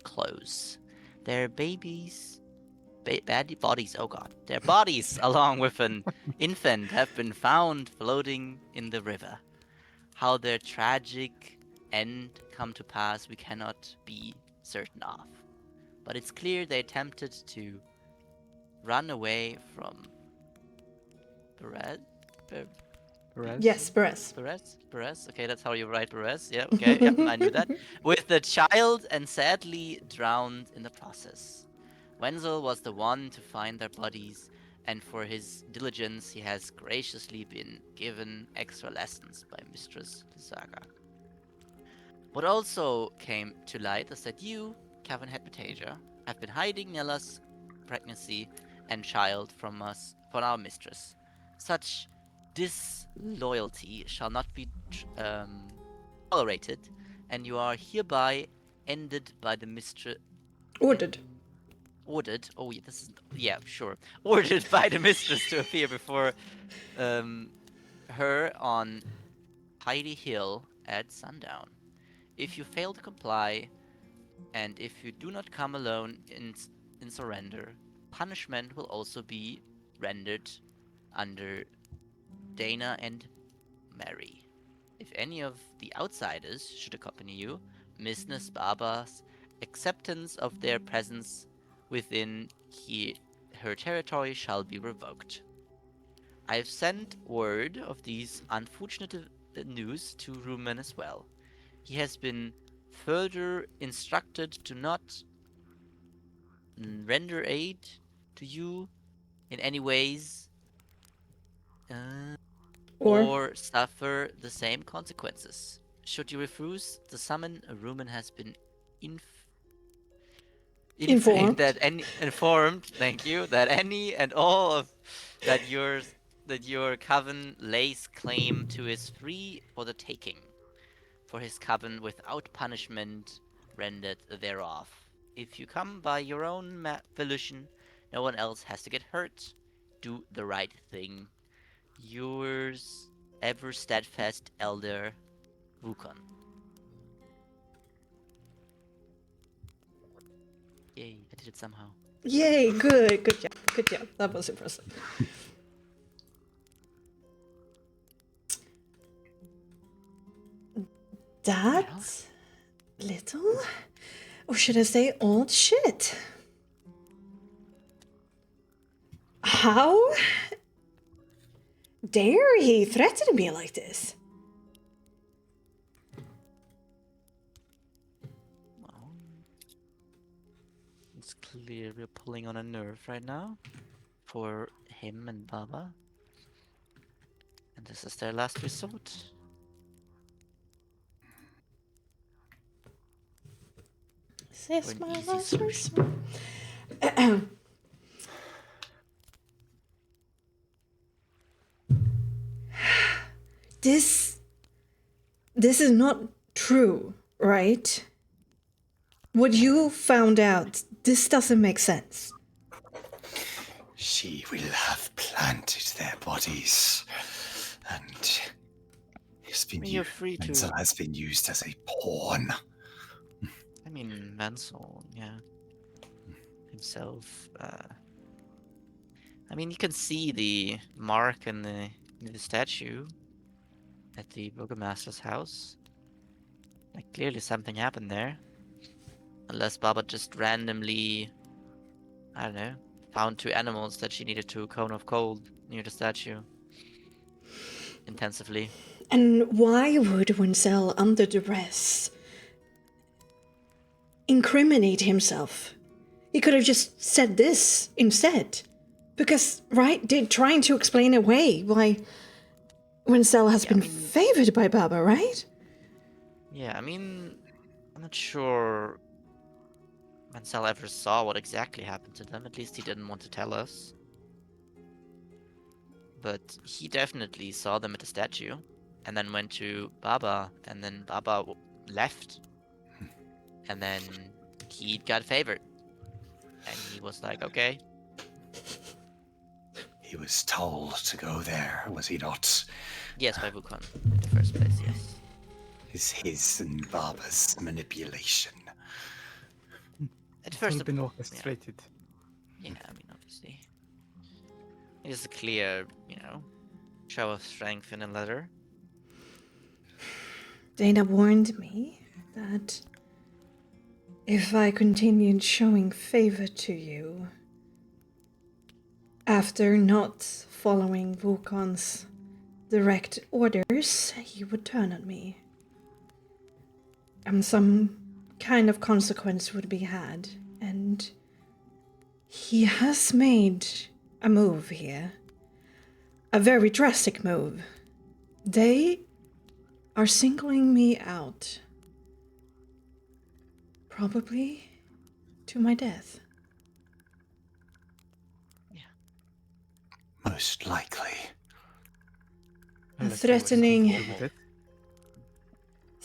close. Their bodies, their bodies, along with an infant, have been found floating in the river. How their tragic end come to pass, we cannot be certain of. But it's clear they attempted to run away from Perez? Yes, Perez. Perez? Okay, that's how you write Perez. Yeah, okay, yeah, I knew that. With the child and sadly drowned in the process. Wenzel was the one to find their bodies, and for his diligence he has graciously been given extra lessons by Mistress Saga. What also came to light is that you, Kevin Hedmetasia, have been hiding Nella's pregnancy and child from us, from our mistress. Such disloyalty shall not be tolerated, and you are hereby ended by the mistress. Ordered. Ordered. Oh, yeah, this is sure. Ordered by the mistress to appear before her on Heidi Hill at sundown. If you fail to comply, and if you do not come alone in surrender, punishment will also be rendered under Dana and Mary. If any of the outsiders should accompany you, Mistress Baba's acceptance of their presence within her territory shall be revoked. I have sent word of these unfortunate news to Rumen as well. He has been further instructed to not render aid to you in any ways or suffer the same consequences. Should you refuse the summon, Rumen has been Informed. Informed, thank you, that any and all of that your coven lays claim to is free for the taking, for his coven without punishment rendered thereof. If you come by your own volition, no one else has to get hurt. Do the right thing. Yours ever steadfast elder, Wukon. Yay, I did it somehow. Yay, good job. That was impressive. That little, or should I say old shit? How dare he threaten me like this? Well, it's clear we're pulling on a nerve right now for him and Baba. And this is their last resort. This For my an easy last solution. This is not true, right? What you found out, this doesn't make sense. She will have planted their bodies, and You're free to. Menzel has been used as a pawn. I mean, Menzel, yeah, himself. I mean, you can see the mark in the statue at the Burgomaster's house. Like, clearly something happened there. Unless Baba just randomly, I don't know, found two animals that she needed to cone of cold near the statue. Intensively. And why would Wenzel, under duress, incriminate himself? He could have just said this instead. Because, right, they're trying to explain away why Wenzel has been favored by Baba, right? Yeah, I mean, I'm not sure Wenzel ever saw what exactly happened to them. At least he didn't want to tell us. But he definitely saw them at the statue, and then went to Baba, and then Baba left. And then he got favored. And he was like, okay. He was told to go there, was he not? Yes, by Wukon, in the first place, yes. Is his and Baba's manipulation. At first, It's been orchestrated. Yeah, I mean, obviously. It is a clear, show of strength in a letter. Dana warned me that if I continued showing favor to you, after not following Vulcan's direct orders, he would turn on me. And some kind of consequence would be had. And he has made a move here. A very drastic move. They are singling me out. Probably to my death. Most likely. And Let's see what he can threatening do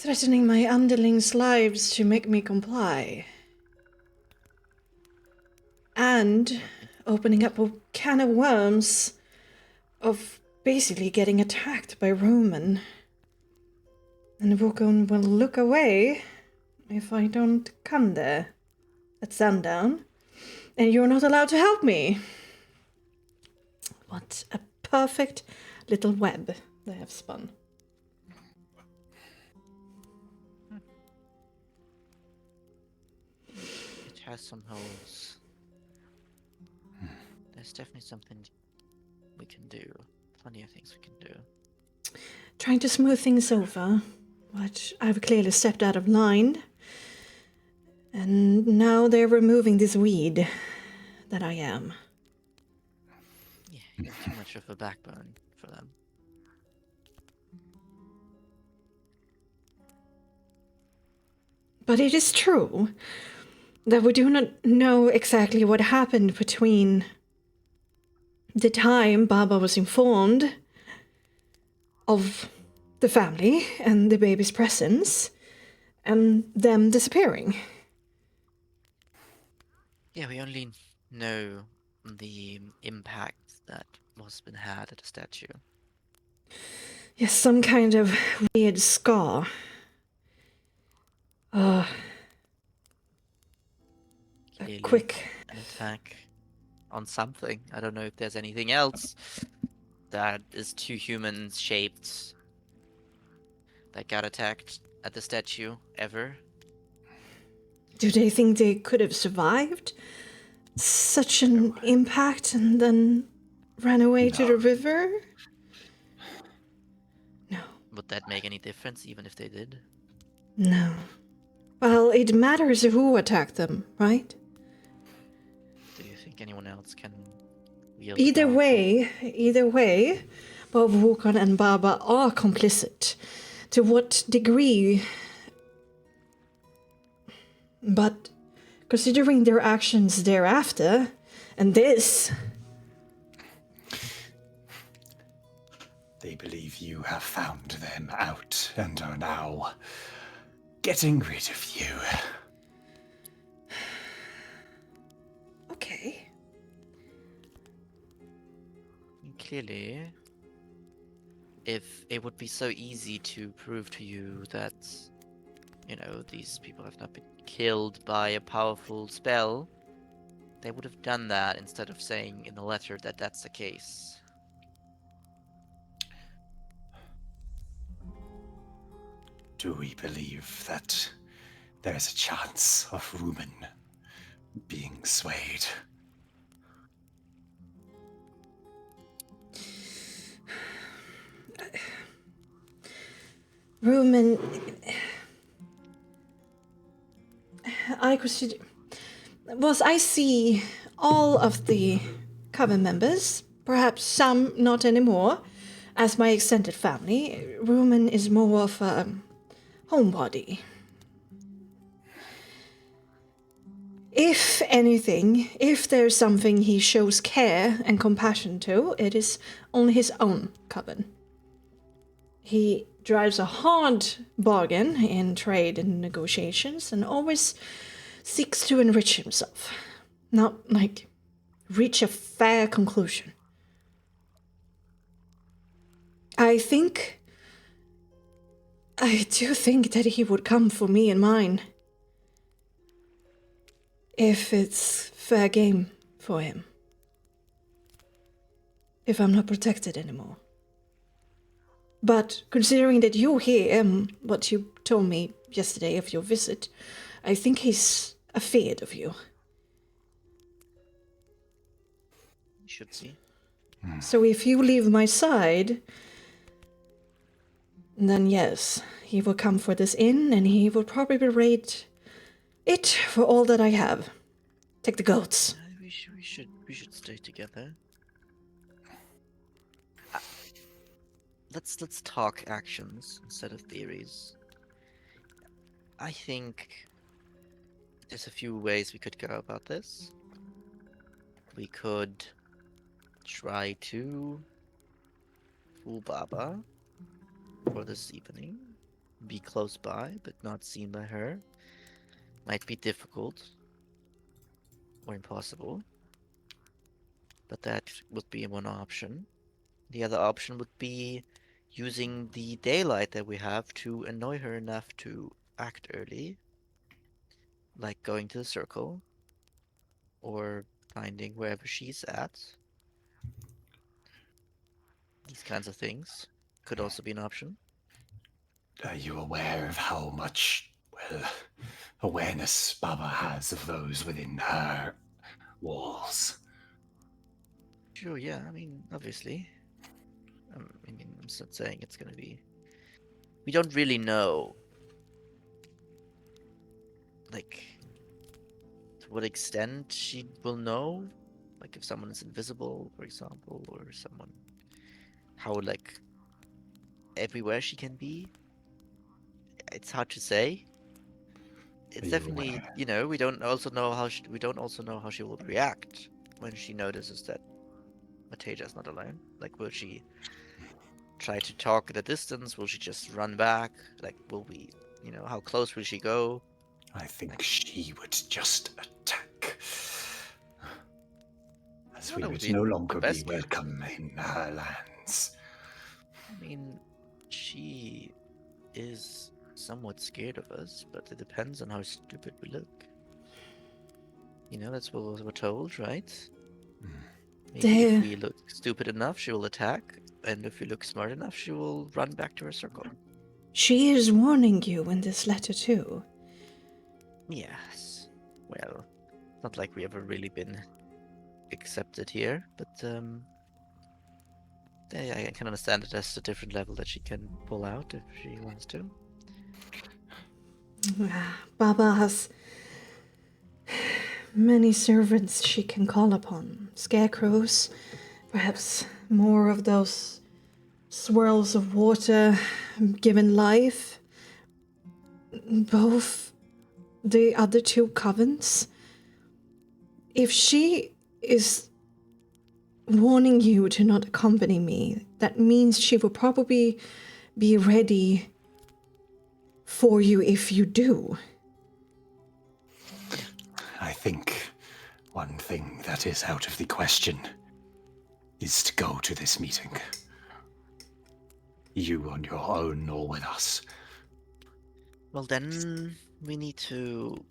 with it. my underlings' lives to make me comply. And opening up a can of worms of basically getting attacked by Roman. And Vulcan will look away if I don't come there at sundown. And you're not allowed to help me. What a perfect little web they have spun. It has some holes. There's definitely something we can do. Plenty of things we can do. Trying to smooth things over, but I've clearly stepped out of line. And now they're removing this weed that I am. Yeah, you're too much of a backbone for them. But it is true that we do not know exactly what happened between the time Baba was informed of the family and the baby's presence and them disappearing. Yeah, we only know the impact that was been had at the statue. Yes, some kind of weird scar. A Clearly quick... an attack on something. I don't know if there's anything else that is too human shaped that got attacked at the statue ever. Do they think they could have survived such an impact and then ran away to the river? No. Would that make any difference even if they did? No. Well, it matters who attacked them, right? Do you think anyone else can wield Either power? way, both Vulcan and Baba are complicit. To what degree? But considering their actions thereafter, and this... They believe you have found them out and are now getting rid of you. Okay. Clearly, if it would be so easy to prove to you that, you know, these people have not been killed by a powerful spell, they would have done that instead of saying in the letter that that's the case. Do we believe that there's a chance of Rumen being swayed? Roman... I consider... Was I see all of the Coven members, perhaps some not anymore, as my extended family. Roman is more of a homebody. If anything, if there's something he shows care and compassion to, it is only his own coven. He drives a hard bargain in trade and negotiations and always seeks to enrich himself, not like reach a fair conclusion. I do think that he would come for me and mine if it's fair game for him. If I'm not protected anymore. But considering that you're here and what you told me yesterday of your visit, I think he's afeard of you. should be. So if you leave my side, then yes, he will come for this inn, and he will probably rate it for all that I have. Take the goats. We should stay together. Let's talk actions instead of theories. I think there's a few ways we could go about this. We could try to fool Baba for this evening. Be close by, but not seen by her. Might be difficult or impossible, but that would be one option. The other option would be using the daylight that we have to annoy her enough to act early, like going to the circle or finding wherever she's at. These kinds of things could also be an option. Are you aware of how much, awareness Baba has of those within her walls? Sure, yeah, I mean, obviously. I mean, I'm just not saying it's gonna be... We don't really know, like, to what extent she will know. Like, if someone is invisible, for example, or someone... How, like, everywhere she can be. It's hard to say. It's definitely, you know, we don't also know how she will react when she notices that Mateja's not alone. Like, will she try to talk at a distance? Will she just run back? Like, will we, you know, how close will she go? I think she would just attack. As we would no longer be welcome in her lands. I mean, she is somewhat scared of us, but it depends on how stupid we look. You know, that's what we're told, right? Maybe if we look stupid enough, she will attack, and if we look smart enough, she will run back to her circle. She is warning you in this letter too. Yes. Well, not like we ever really been accepted here, but I can understand it as a different level that she can pull out if she wants to. Baba has many servants she can call upon. Scarecrows, perhaps more of those swirls of water given life. Both the other two covens. If she is warning you to not accompany me, that means she will probably be ready for you if you do. I think one thing that is out of the question is to go to this meeting. You on your own or with us. Well, then we need to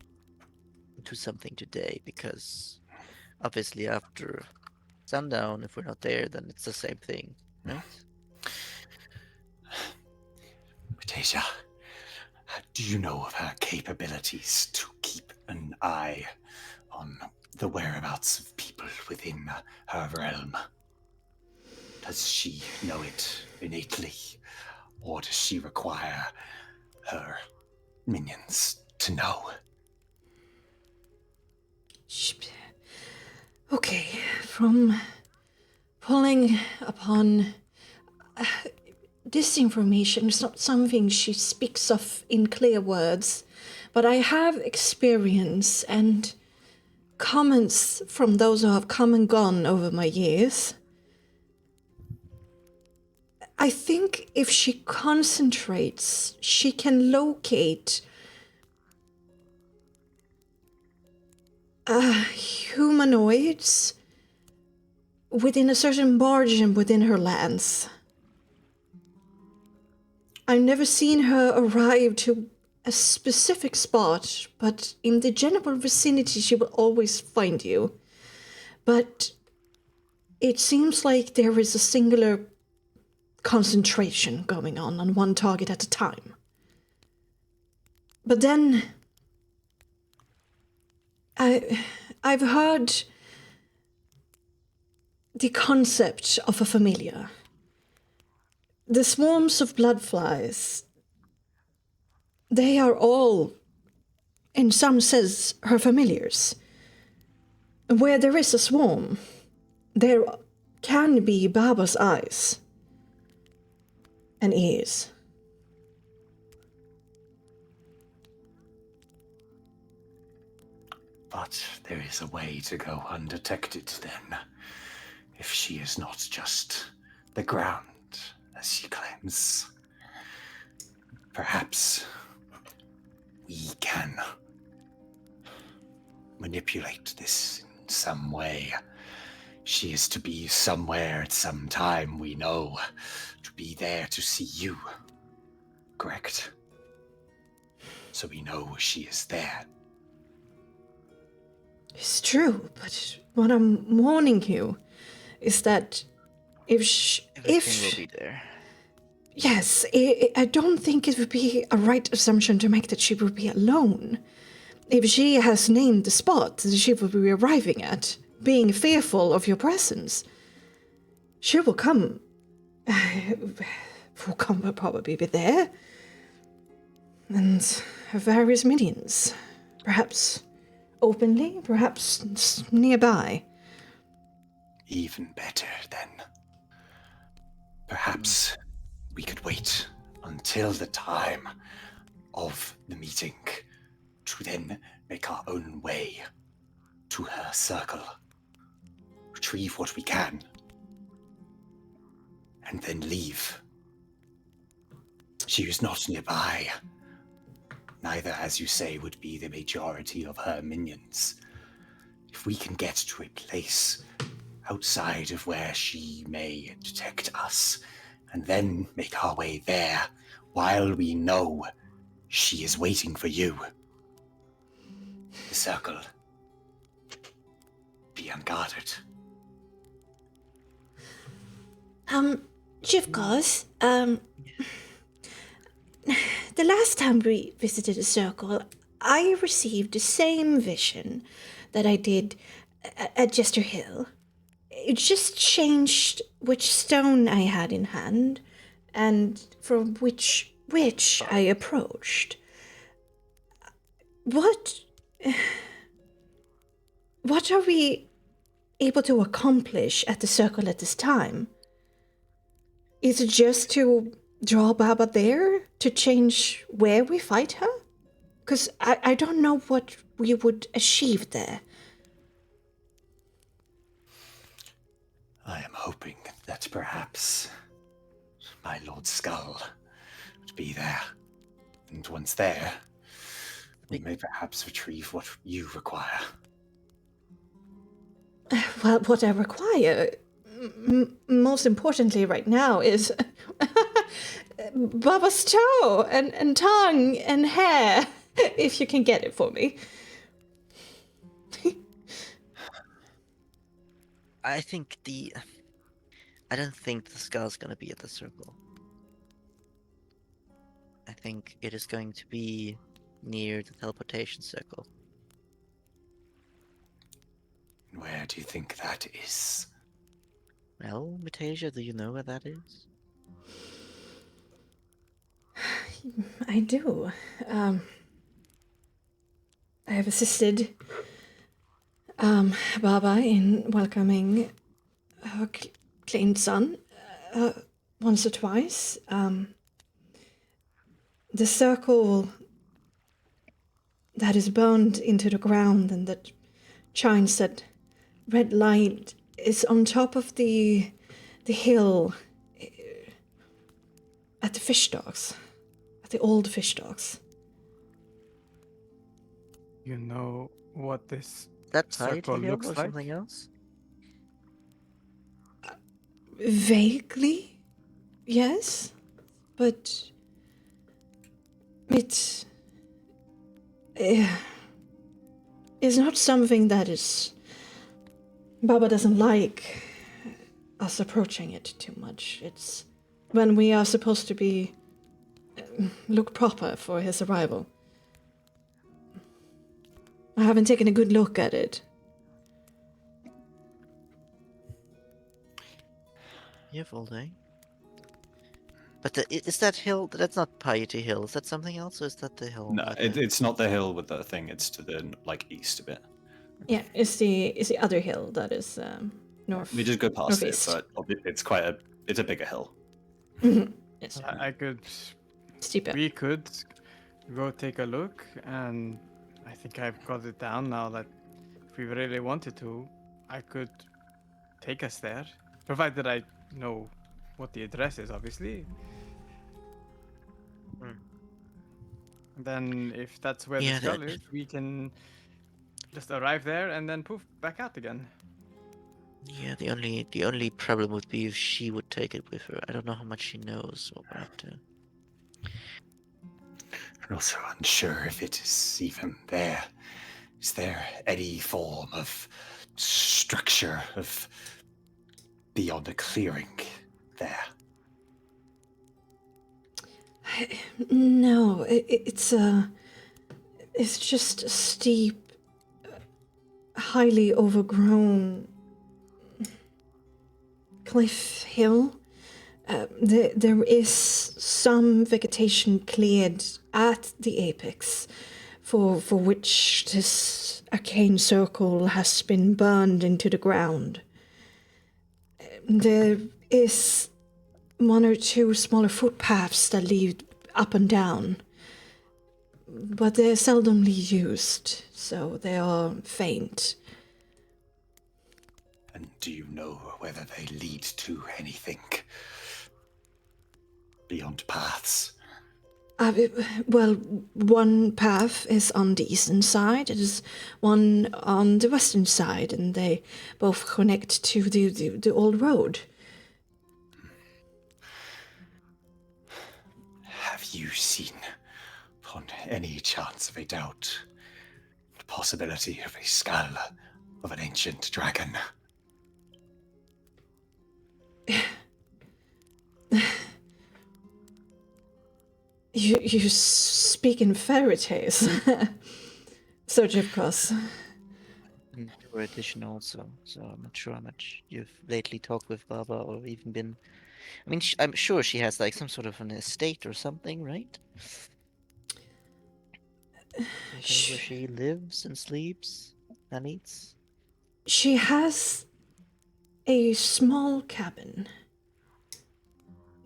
do something today, because obviously after sundown, if we're not there, then it's the same thing, right? Tasia, do you know of her capabilities to keep an eye on the whereabouts of people within her realm? Does she know it innately, or does she require her minions to know? Okay, from pulling upon this information is not something she speaks of in clear words, but I have experience and comments from those who have come and gone over my years. I think if she concentrates, she can locate humanoids within a certain margin within her lands. I've never seen her arrive to a specific spot, but in the general vicinity she will always find you. But it seems like there is a singular concentration going on one target at a time. But then I've heard the concept of a familiar. The swarms of bloodflies, they are all, in some sense, her familiars. Where there is a swarm, there can be Baba's eyes and ears. But there is a way to go undetected then, if she is not just the ground, as she claims. Perhaps we can manipulate this in some way. She is to be somewhere at some time, we know, to be there to see you. Correct? So we know she is there. It's true, but what I'm warning you is that Everything will be there. Yes, I don't think it would be a right assumption to make that she would be alone. If she has named the spot that she will be arriving at, being fearful of your presence, she will come. Will probably be there. And her various minions. Perhaps openly, perhaps nearby. Even better, then. Perhaps we could wait until the time of the meeting to then make our own way to her circle, retrieve what we can, and then leave. She is not nearby. Neither, as you say, would be the majority of her minions. If we can get to a place outside of where she may detect us, and then make our way there, while we know she is waiting for you, the circle be unguarded. Chief Cause, the last time we visited the circle, I received the same vision that I did at Jester Hill. It just changed which stone I had in hand and from which witch I approached. What are we able to accomplish at the circle at this time? Is it just to draw Baba there to change where we fight her? Because I don't know what we would achieve there. I am hoping that perhaps my Lord Skull would be there. And once there, we may perhaps retrieve what you require. Well, what I require, most importantly right now, is Baba's toe and tongue and hair, if you can get it for me. I don't think the skull's gonna be at the circle. I think it is going to be near the teleportation circle. Where do you think that is? Well, Metasia, do you know where that is? I do. I have assisted Baba in welcoming her clean son once or twice. The circle that is burned into the ground and that shines that red light is on top of the hill at the fish docks, at the old fish docks. You know what this That circle tied hill looks or like? something else? Vaguely, yes, but it's not something that is. Baba doesn't like us approaching it too much. It's when we are supposed to be look proper for his arrival. I haven't taken a good look at it. You have all day. But is that hill? That's not Piety Hill. Is that something else, or is that the hill? No, with the- it's not the hill with the thing. It's to the east a bit. Yeah, it's the other hill that is north. We just go past northeast. it, but it's a bigger hill. Yes, I could. steeper. We could go take a look, and I think I've got it down now that if we really wanted to, I could take us there, provided I know what the address is, obviously. Then, if that's where Yeah, the skull that- is, we can just arrive there and then poof, back out again. Yeah, the only problem would be if she would take it with her. I don't know how much she knows about. I'm also unsure if it is even there. Is there any form of structure of beyond a clearing there? No, it's just a steep, highly overgrown cliff hill. There is some vegetation cleared at the apex, for which this arcane circle has been burned into the ground. There is one or two smaller footpaths that lead up and down, but they're seldomly used, so they are faint. And do you know whether they lead to anything beyond paths? Well, one path is on the eastern side, there's one on the western side, and they both connect to the old road. Have you seen, upon any chance of a doubt, the possibility of a skull of an ancient dragon? You speak in fairy tales. So, of course. Or addition also, so I'm not sure how much you've lately talked with Baba or even been. I mean, I'm sure she has like some sort of an estate or something, right? Okay, where she lives and sleeps and eats. She has a small cabin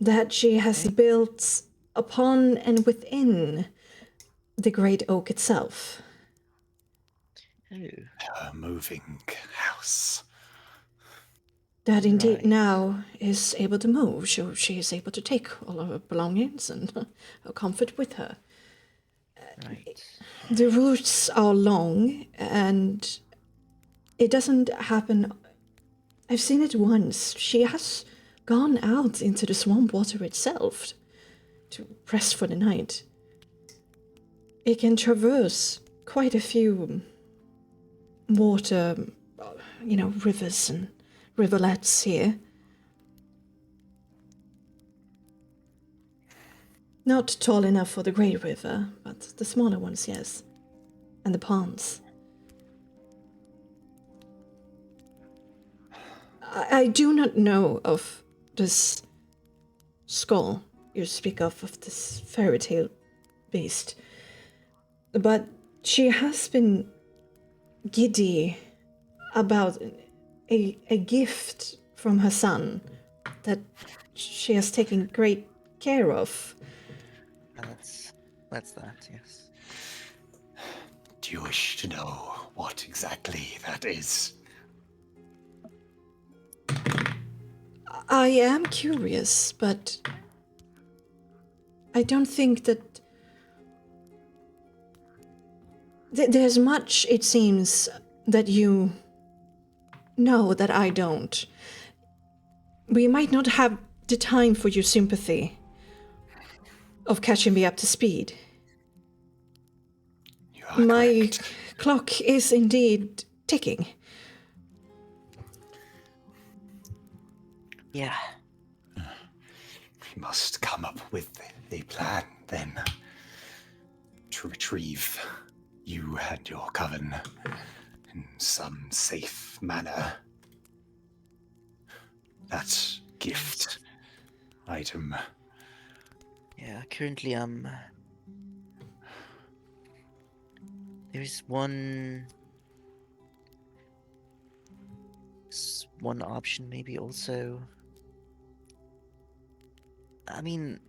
that she has built upon and within the great oak itself. Oh, A moving house. That indeed Right. now is able to move, so she is able to take all of her belongings and her comfort with her. right. The routes are long, and it doesn't happen. I've seen it once. She has gone out into the swamp water itself to rest for the night. It can traverse quite a few water, rivers and riverlets here. Not tall enough for the Grey River, but the smaller ones, yes. And the ponds. I do not know of this skull you speak of this fairy tale beast. But she has been giddy about a gift from her son that she has taken great care of. And that's that, yes. Do you wish to know what exactly that is? I am curious, but I don't think that there's much, it seems, that you know that I don't. We might not have the time for your sympathy of catching me up to speed. You are My correct. clock is indeed ticking. Yeah. We must come up with a plan then to retrieve you and your coven in some safe manner. That gift item. Yeah, currently there's one option maybe also. I mean,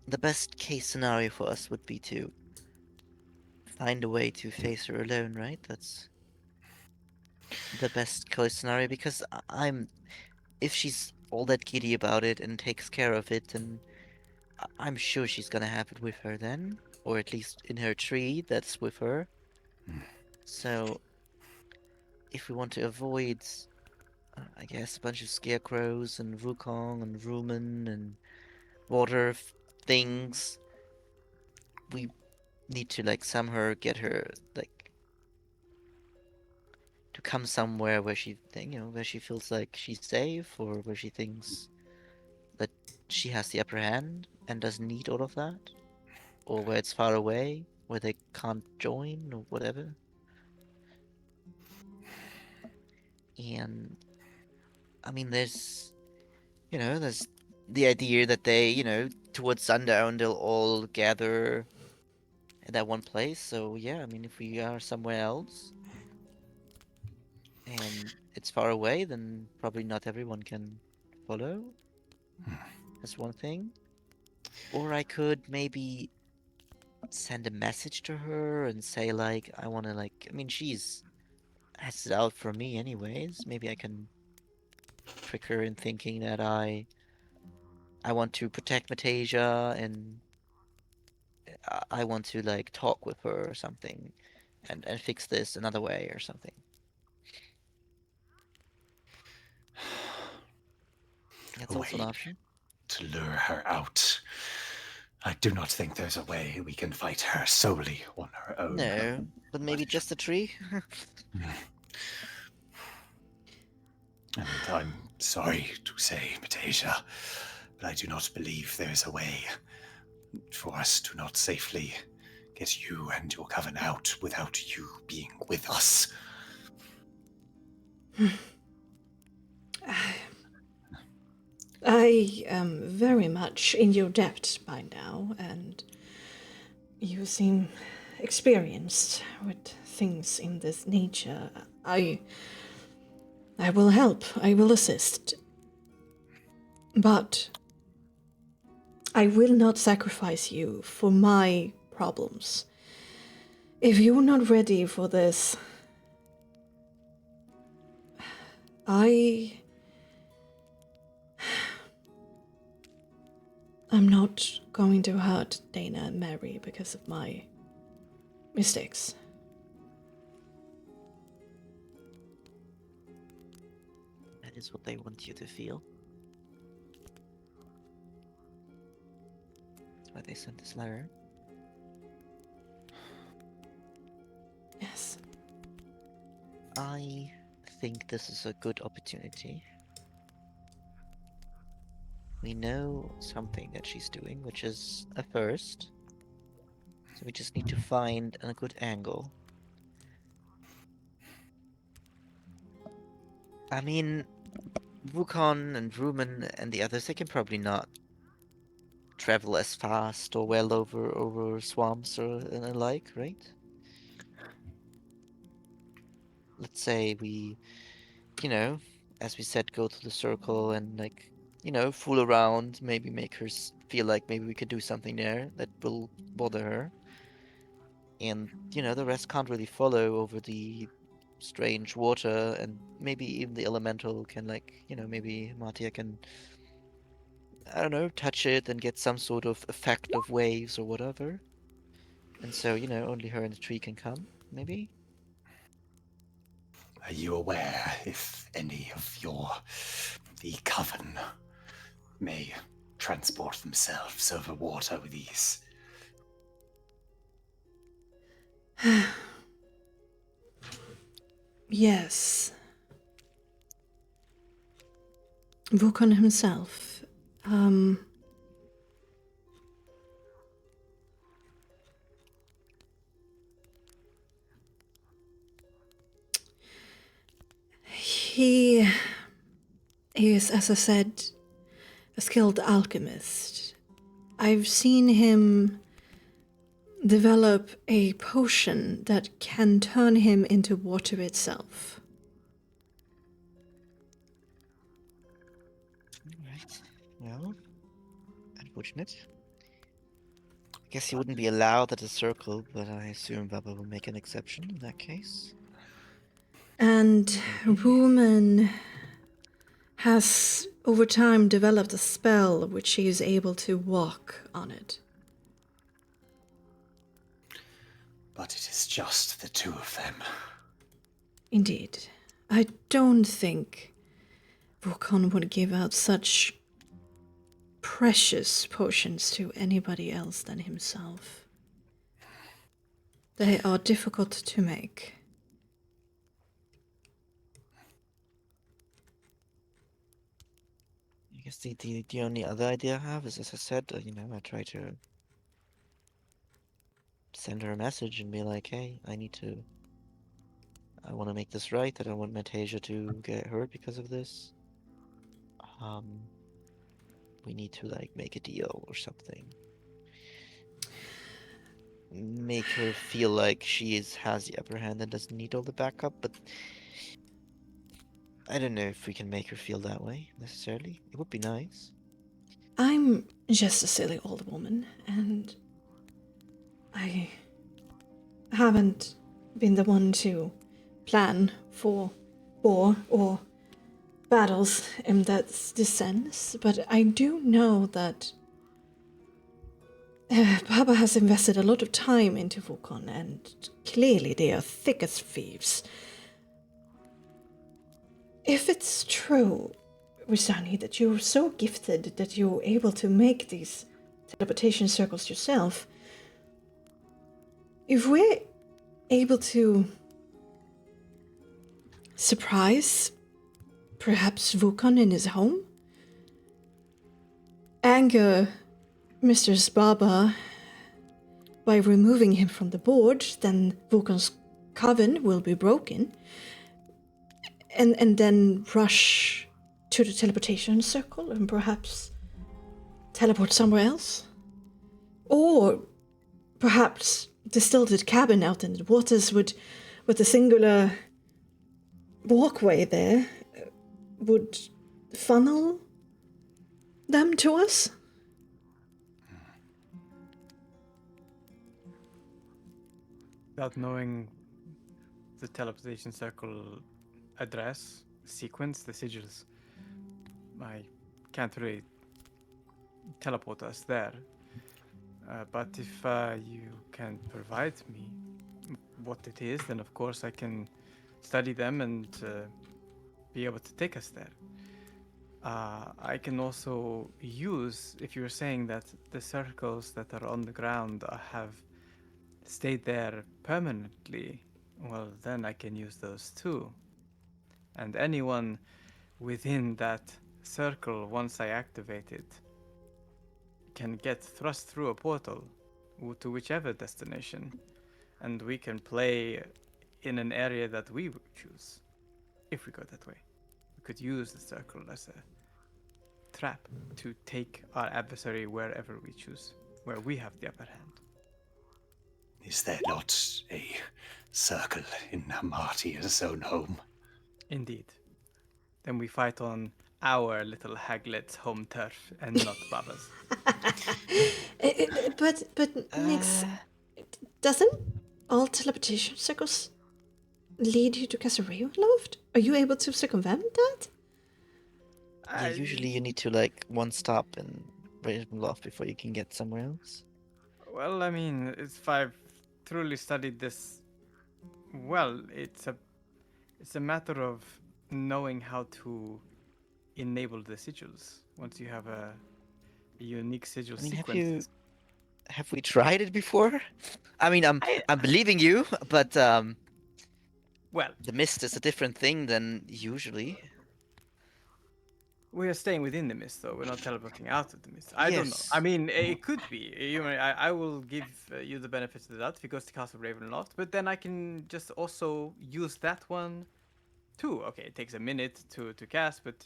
the best case scenario for us would be to find a way to face her alone, right? That's the best case scenario because if she's all that giddy about it and takes care of it, then I'm sure she's gonna have it with her then, or at least in her tree that's with her. So if we want to avoid, I guess, a bunch of scarecrows and Wukong and Rumen and water things, we need to like somehow get her like to come somewhere where where she feels like she's safe, or where she thinks that she has the upper hand and doesn't need all of that, or where it's far away, where they can't join or whatever. And I mean, there's the idea that they, towards sundown they'll all gather at that one place. So yeah, I mean, if we are somewhere else and it's far away, then probably not everyone can follow. That's one thing. Or I could maybe send a message to her and say like, I want to like, I mean, she's has it out for me anyways. Maybe I can trick her in thinking that I want to protect Matasia and I want to like talk with her or something and fix this another way or something. That's A also an way option. to lure her out. I do not think there's a way we can fight her solely on her own. No, but maybe just a tree? And I'm sorry to say, Metasia, but I do not believe there is a way for us to not safely get you and your coven out without you being with us. I am very much in your debt by now, and you seem experienced with things in this nature. I will help. I will assist. But I will not sacrifice you for my problems. If you're not ready for this, I'm not going to hurt Dana and Mary because of my mistakes. That is what they want you to feel. That's why they sent this letter. Yes. I think this is a good opportunity. We know something that she's doing, which is a first. So we just need to find a good angle. I mean, Wukon and Rumen and the others, they can probably not travel as fast or well over swamps or and the like, right? Let's say we, as we said, go to the circle and like, fool around, maybe make her feel like maybe we could do something there that will bother her. And, the rest can't really follow over the strange water, and maybe even the elemental can like, maybe Martia can, I don't know, touch it and get some sort of effect of waves or whatever. And so, only her and the tree can come, maybe? Are you aware if any of the coven may transport themselves over water with ease? Yes. Wukon himself. He is, as I said, a skilled alchemist. I've seen him develop a potion that can turn him into water itself. Alright. Well, unfortunate. I guess he wouldn't be allowed at the circle, but I assume Baba will make an exception in that case. And woman has over time developed a spell which she is able to walk on it. But it is just the two of them. Indeed. I don't think Vulcan would give out such precious potions to anybody else than himself. They are difficult to make. I guess the only other idea I have is, as I said, I try to send her a message and be like, hey, I want to make this right. I don't want Metasia to get hurt because of this. We need to make a deal or something. Make her feel like she has the upper hand and doesn't need all the backup, but I don't know if we can make her feel that way necessarily. It would be nice. I'm just a silly old woman, and I haven't been the one to plan for war or battles in that sense, but I do know that Baba has invested a lot of time into Vulcan, and clearly they are thick as thieves. If it's true, Risani, that you're so gifted that you're able to make these teleportation circles yourself, if we're able to surprise perhaps Vulcan in his home, anger Mr. Baba by removing him from the board, then Vulcan's coven will be broken, and then rush to the teleportation circle and perhaps teleport somewhere else. Or perhaps the stilted cabin out in the waters with a singular walkway there would funnel them to us. Without knowing the teleportation circle address, sequence, the sigils, I can't really teleport us there. But if you can provide me what it is, then of course I can study them and be able to take us there. I can also use, if you're saying that the circles that are on the ground have stayed there permanently, well, then I can use those too. And anyone within that circle, once I activate it, can get thrust through a portal to whichever destination, and we can play in an area that we would choose. If we go that way, we could use the circle as a trap to take our adversary wherever we choose, where we have the upper hand. Is there not a circle in Amartia's own home? Indeed. Then we fight on our little haglet's home turf and not Baba's. But Nix, doesn't all teleportation circles lead you to Castle Ravenloft? Are you able to circumvent that? Yeah, usually you need to one stop in Ravenloft before you can get somewhere else. Well, I mean, if I've truly studied this well, it's a matter of knowing how to enable the sigils. Once you have a unique sigil sequence. Have we tried it before? I mean, I'm believing you, but well, the mist is a different thing than usually. We are staying within the mist, though. We're not teleporting out of the mist. I don't know. I mean, it could be. I will give you the benefit of the doubt if it goes to Castle Ravenloft, but then I can just also use that one too. Okay, it takes a minute to cast, but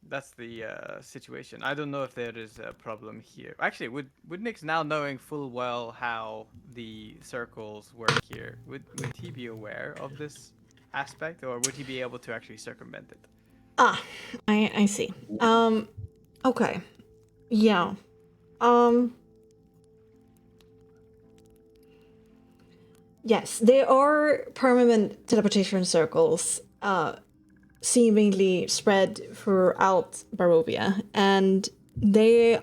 that's the situation. I don't know if there is a problem here. Actually, would Nyx, now knowing full well how the circles work here, would he be aware of this aspect, or would he be able to actually circumvent it? Ah, I see. Okay. Yeah. Yes, there are permanent teleportation circles seemingly spread throughout Barovia, and they,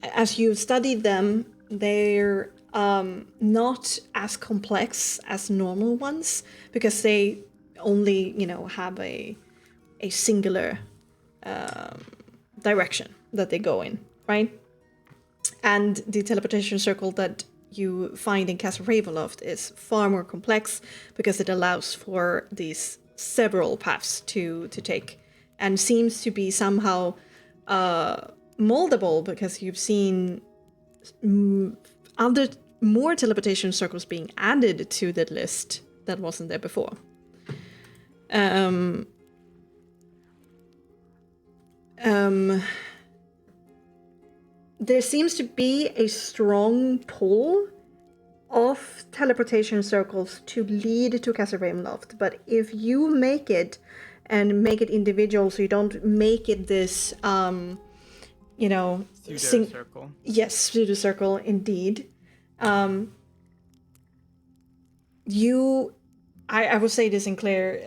as you studied them, they're not as complex as normal ones because they only, have a singular direction that they go in, right? And the teleportation circle that you find in Castle Ravenloft is far more complex because it allows for these several paths to take, and seems to be somehow moldable because you've seen other more teleportation circles being added to that list that wasn't there before. There seems to be a strong pull of teleportation circles to lead to Castle Ravenloft, but if you make it and make it individual, so you don't make it this, Pseudo-circle. Yes, pseudo circle indeed. I would say this in Claire,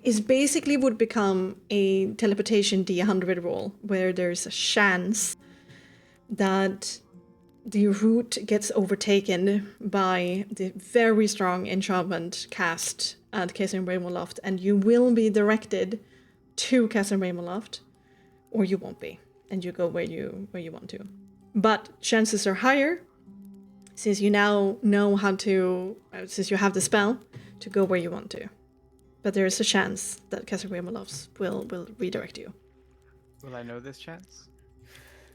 is basically would become a teleportation D100 roll, where there's a chance that the route gets overtaken by the very strong enchantment cast at Castle Ravenloft, and you will be directed to Castle Ravenloft, or you won't be, and you go where you want to. But chances are higher, since you now know how to, since you have the spell, to go where you want to. But there is a chance that Castle Ravenloft will redirect you. Will I know this chance?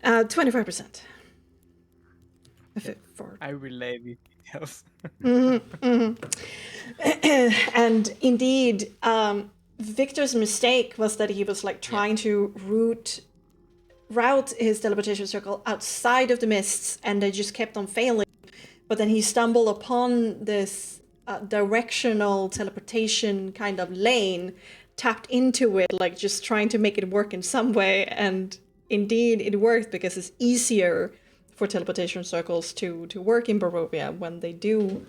25%. I relay these details. And indeed, Victor's mistake was that he was trying to route his teleportation circle outside of the mists, and they just kept on failing. But then he stumbled upon this directional teleportation kind of lane, tapped into it, just trying to make it work in some way, and indeed it worked because it's easier for teleportation circles to work in Barovia when they do,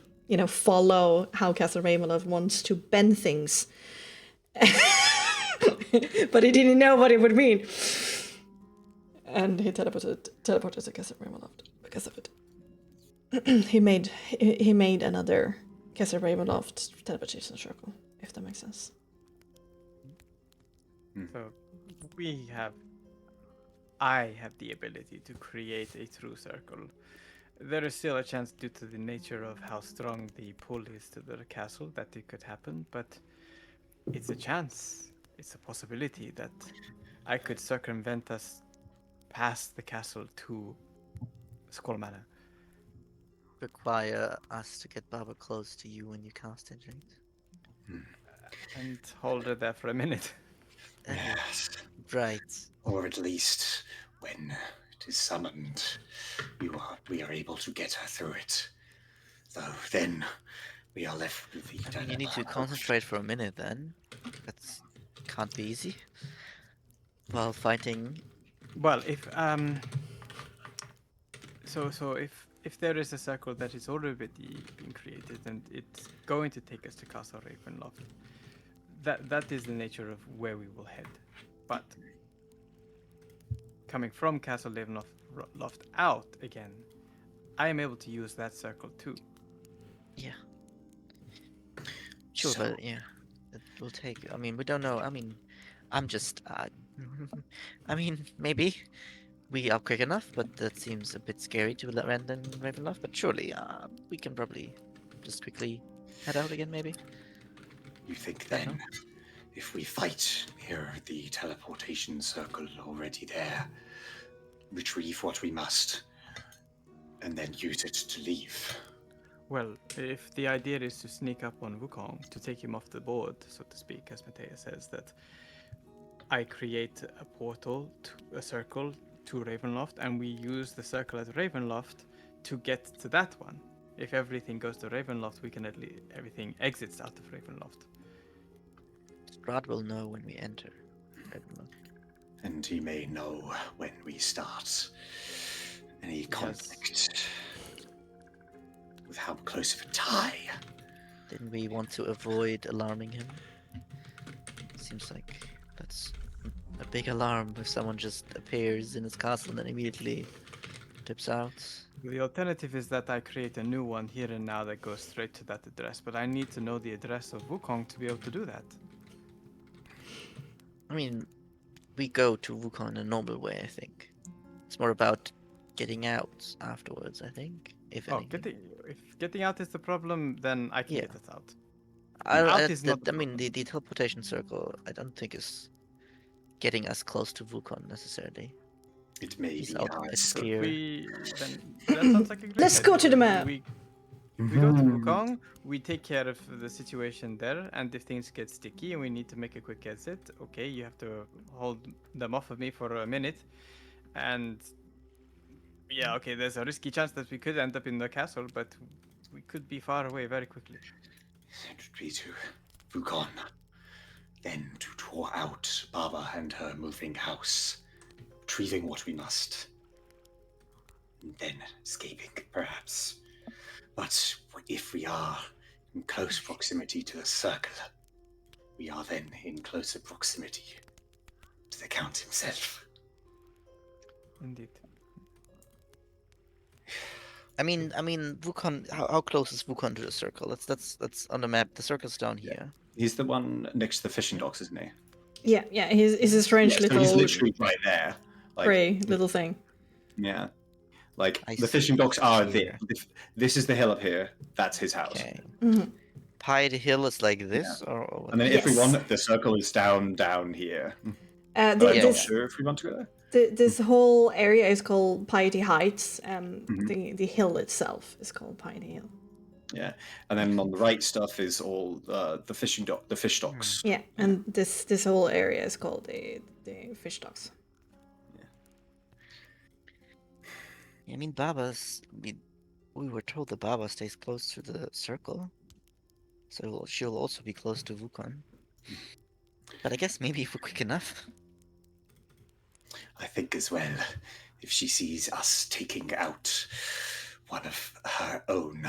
follow how Castle Ravenloft wants to bend things. But he didn't know what it would mean. And he teleported to Castle Ravenloft because of it. he made another Castle Ravenloft teleportation circle, if that makes sense. So I have the ability to create a true circle. There is still a chance, due to the nature of how strong the pull is to the castle, that it could happen, but it's a chance. It's a possibility that I could circumvent us past the castle to Skull Manor. Require us to get Barbara close to you when you cast it, right? And hold her there for a minute. Yes. Right. Or at least when it is summoned, we are able to get her through it. Though then we are left with the You need to concentrate for a minute then. That's can't be easy. While fighting. Well, if if there is a circle that is already being created and it's going to take us to Castle Ravenloft, that is the nature of where we will head. But coming from Castle Ravenloft out again, I am able to use that circle too. Yeah. Sure, but yeah, it will take. I mean, we don't know. I mean, I'm just. I mean, maybe we are quick enough, but that seems a bit scary to land in Ravenloft. But surely, we can probably just quickly head out again, maybe. You think then, if we fight near the teleportation circle already there, retrieve what we must, and then use it to leave? Well, if the idea is to sneak up on Wukong, to take him off the board, so to speak, as Matthias says, that I create a portal to a circle to Ravenloft, and we use the circle at Ravenloft to get to that one. If everything goes to Ravenloft, we can everything exits out of Ravenloft. Strahd will know when we enter Ravenloft. And he may know when we start any conflict with how close of a tie. Didn't we want to avoid alarming him? Seems like that's a big alarm if someone just appears in his castle and then immediately dips out. The alternative is that I create a new one here and now that goes straight to that address, but I need to know the address of Wukong to be able to do that. I mean, we go to Wukong in a normal way, I think. It's more about getting out afterwards, I think. If anything. If getting out is the problem, then I can get us out. The teleportation circle, I don't think is getting us close to Wukong necessarily. It may be our sphere. That sounds like a great Let's idea. go to the map. We go to Wukong, we take care of the situation there, and if things get sticky and we need to make a quick exit, okay, you have to hold them off of me for a minute. And yeah, okay, there's a risky chance that we could end up in the castle, but we could be far away very quickly. It would be to Wukong, then to draw out Baba and her moving house, retrieving what we must, and then escaping, perhaps. But if we are in close proximity to the circle, we are then in closer proximity to the Count himself. Indeed. I mean, Wukong. How close is Wukong to the circle? That's on the map. The circle's down here. He's the one next to the fishing docks, isn't he? Yeah. He's a strange little. So he's literally right there. Gray little thing. Yeah. The fishing docks are there. This is the hill up here. That's his house. Okay. Mm-hmm. Pie the hill is like this, or and then if we want, the circle is down here. I'm not sure if we want to go there. This whole area is called Piety Heights, and the hill itself is called Piety Hill. Yeah, and then on the right stuff is all the fish docks. Yeah, and this whole area is called the fish docks. Yeah. I mean, we were told that Baba stays close to the circle, so she'll also be close to Wukong. But I guess maybe if we're quick enough. I think as well, if she sees us taking out one of her own,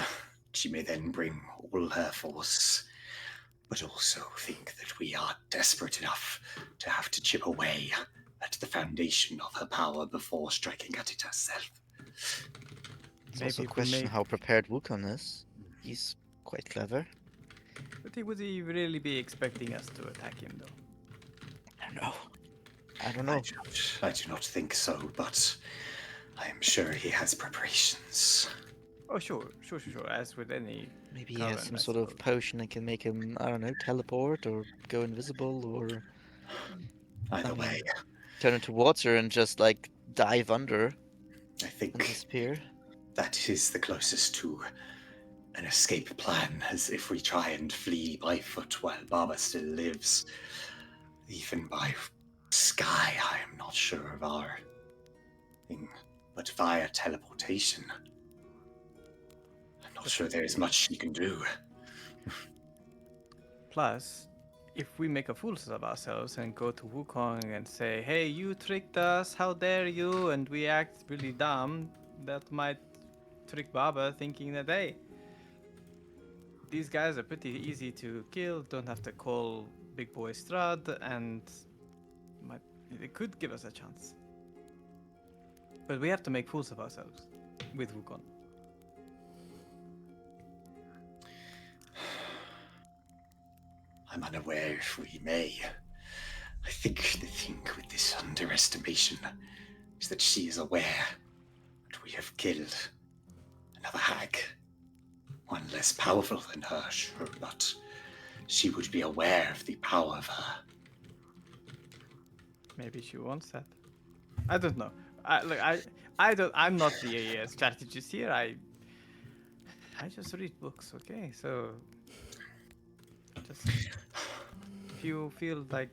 she may then bring all her force, but also think that we are desperate enough to have to chip away at the foundation of her power before striking at it herself. It's also a question how prepared Wukong is. He's quite clever. But would he really be expecting us to attack him, though? I don't know. I do not think so, but I am sure he has preparations. Oh, sure. As with any... Maybe he has some sort of potion that can make him, I don't know, teleport or go invisible or... Either way. Turn into water and just, dive under. I think and disappear. That is the closest to an escape plan, as if we try and flee by foot while Baba still lives. Even by sky, I am not sure of our thing, but via teleportation, I'm not sure there is much she can do. Plus, if we make a fool of ourselves and go to Wukong and say, hey, you tricked us, how dare you, and we act really dumb, that might trick Baba thinking that, hey, these guys are pretty easy to kill, don't have to call Big Boy Strahd, and they could give us a chance. But we have to make fools of ourselves with Wukong. I'm unaware if we may. I think the thing with this underestimation is that she is aware that we have killed another hag. One less powerful than her, sure, but she would be aware of the power of her. Maybe she wants that. I don't know. I'm not the strategist here. I just read books, okay? So, just if you feel like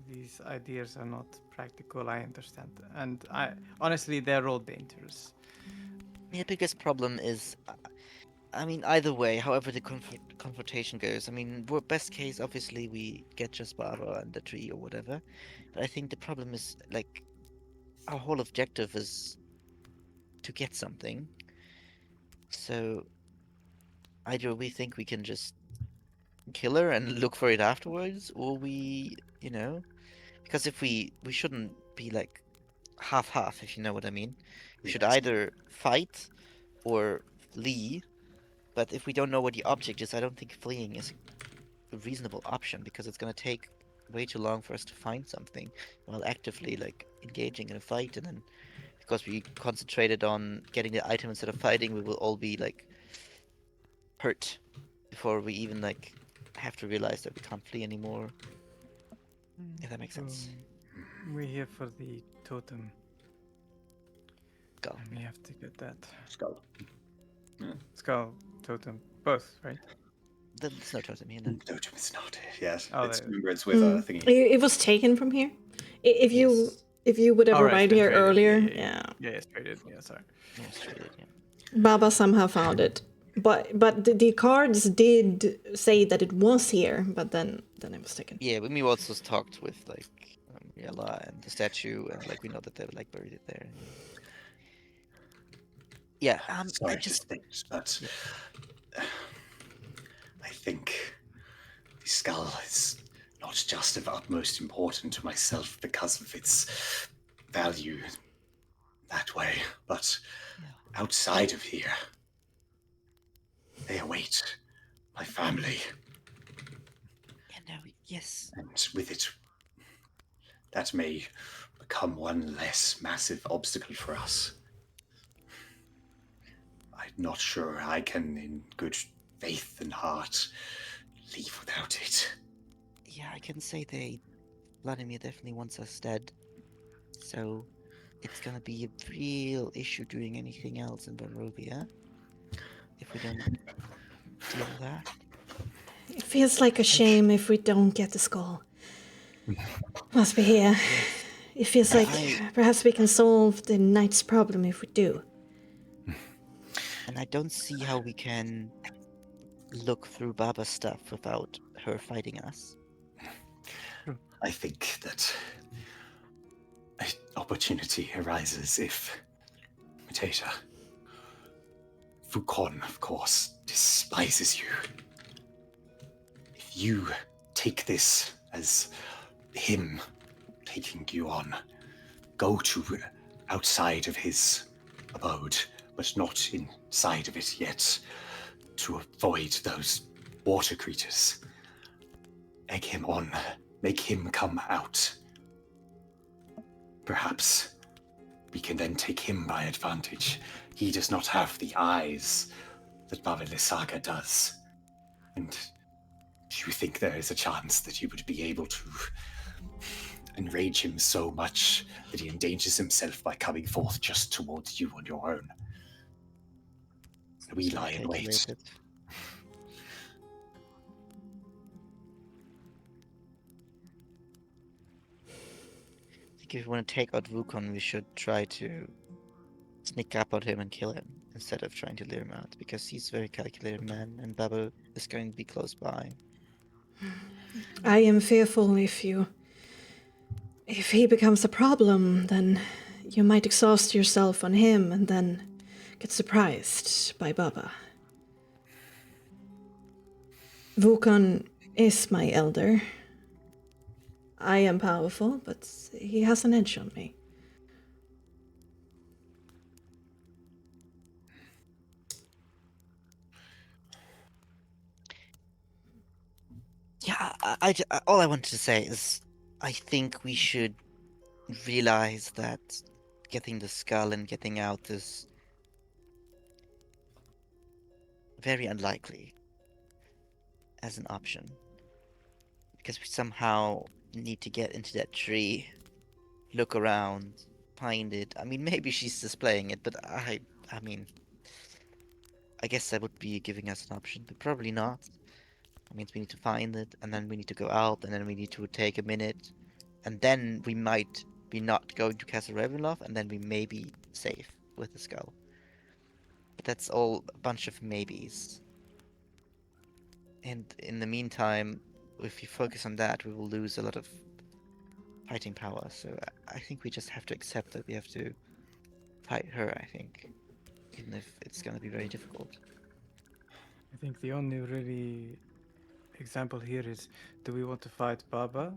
these ideas are not practical. I understand, and I honestly they're all dangerous. The biggest problem is, I mean, either way, however the confrontation goes. I mean, best case, obviously, we get just Barbara and the tree or whatever. But I think the problem is, like, our whole objective is to get something. So either we think we can just kill her and look for it afterwards, or because if we shouldn't be like half, if you know what I mean. We should Yes. either fight or flee. But if we don't know what the object is, I don't think fleeing is a reasonable option because it's going to take way too long for us to find something while actively like engaging in a fight. And then because we concentrated on getting the item instead of fighting, we will all be like hurt before we even like have to realize that we can't flee anymore. If that makes sense. We're here for the totem. Go. And we have to get that Skull. skull totem. Both, right? There's no totem here. No. Totem is not. Yes. Oh, Remember, it's with a thingy. It was taken from here. If you Yes. if you would have Alright, arrived it's here been traded. earlier, Yeah, yeah. it's traded. Yeah, sorry. Yeah, straight, yeah. Baba somehow found it. But the cards did say that it was here, but then it was taken. Yeah, but we also talked with like Yella and the statue, and like we know that they like buried it there. Yeah, Sorry I to just think, but I think the skull is not just of utmost importance to myself because of its value that way, but outside of here, they await my family. yeah, no, yes, And with it, that may become one less massive obstacle for us. I'm not sure I can, in good faith and heart, leave without it. yeah, I can say Vladimir definitely wants us dead, so it's gonna be a real issue doing anything else in Barovia if we don't deal with that. It feels like a shame if we don't get the skull. Must be here. It feels like perhaps we can solve the knight's problem if we do. And I don't see how we can look through Baba's stuff without her fighting us. I think that an opportunity arises if Mateta, Fukon, of course, despises you. If you take this as him taking you on, go to outside of his abode, but not inside of it yet, to avoid those water creatures. Egg him on, make him come out. Perhaps we can then take him by advantage. He does not have the eyes that Baba Lysaga does. And do you think there is a chance that you would be able to enrage him so much that he endangers himself by coming forth just towards you on your own? We lie in wait. Calculated. I think if we want to take out Wukong, we should try to sneak up on him and kill him instead of trying to lure him out, because he's a very calculated man and Baba is going to be close by. I am fearful if he becomes a problem, then you might exhaust yourself on him and then get surprised by Baba. Wukong is my elder. I am powerful, but he has an edge on me. Yeah, all I wanted to say is I think we should realize that getting the skull and getting out is very unlikely as an option. Because we somehow need to get into that tree, look around, find it. I mean, maybe she's displaying it, but I mean, I guess that would be giving us an option, but probably not. That means we need to find it, and then we need to go out, and then we need to take a minute, and then we might be not going to Castle Ravenloft, and then we may be safe with the skull. But that's all a bunch of maybes. And in the meantime, if we focus on that, we will lose a lot of fighting power. So I think we just have to accept that we have to fight her, I think. Even if it's going to be very difficult. I think the only really example here is, do we want to fight Baba,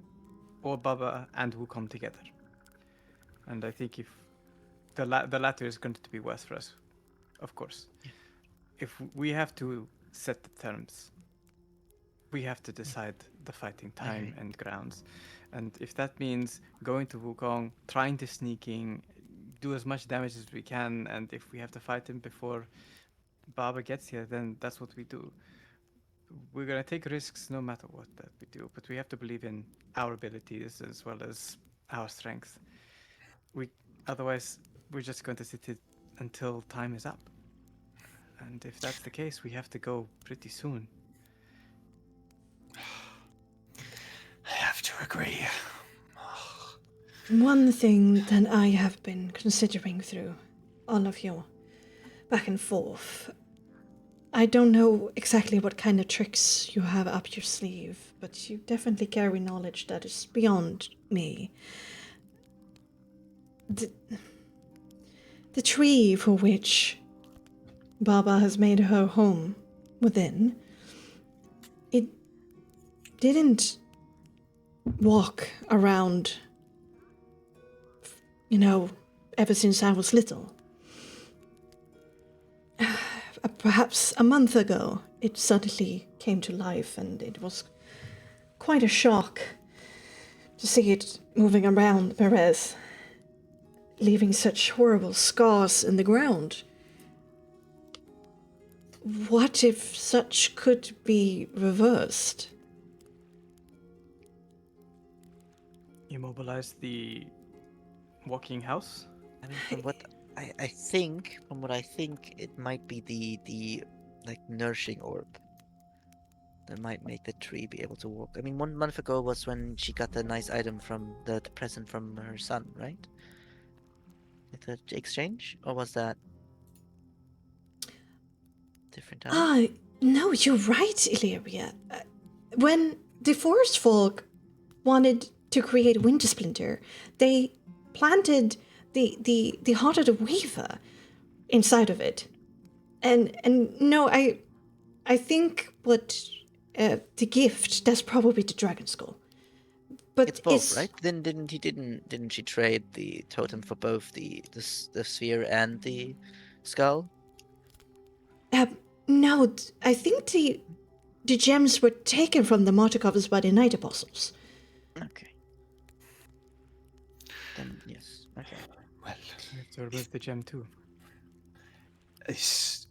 or Baba and Wukong together? And I think if the latter is going to be worse for us, of course. Yeah. If we have to set the terms, we have to decide the fighting time and grounds. And if that means going to Wukong, trying to sneak in, do as much damage as we can, and if we have to fight him before Baba gets here, then that's what we do. We're gonna take risks no matter what that we do, but we have to believe in our abilities as well as our strength. Otherwise, we're just going to sit it until time is up. And if that's the case, we have to go pretty soon. I have to agree. One thing that I have been considering through all of your back and forth, I don't know exactly what kind of tricks you have up your sleeve, but you definitely carry knowledge that is beyond me. The tree for which Baba has made her home within, it didn't walk around, ever since I was little. Perhaps a month ago, it suddenly came to life, and it was quite a shock to see it moving around Perez, leaving such horrible scars in the ground. What if such could be reversed? Immobilize the walking house? I mean, from what I think, it might be the nourishing orb that might make the tree be able to walk. I mean, 1 month ago was when she got the nice item from the present from her son, right? The exchange, or was that different time? No, you're right, Illyria. When the forest folk wanted to create Winter Splinter, they planted the heart of the weaver inside of it. And no, I think what the gift, that's probably the dragon skull. But it's both, right? Then didn't she trade the totem for both the sphere and the skull? No, I think the gems were taken from the Martikovs by the Night Apostles. Okay. Then yes. Okay. Well, We have to remove the gem too. is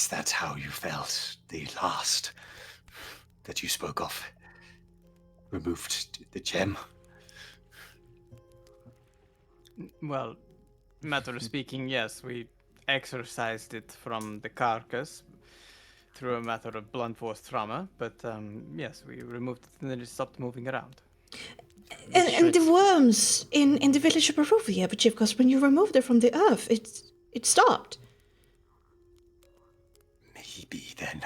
that how you felt the last that you spoke of? Removed the gem? Well, matter of speaking, yes, we exorcised it from the carcass through a matter of blunt force trauma, but yes, we removed it and then it stopped moving around. And the worms in the village of Barovia, but because when you removed it from the earth, it stopped. Maybe then,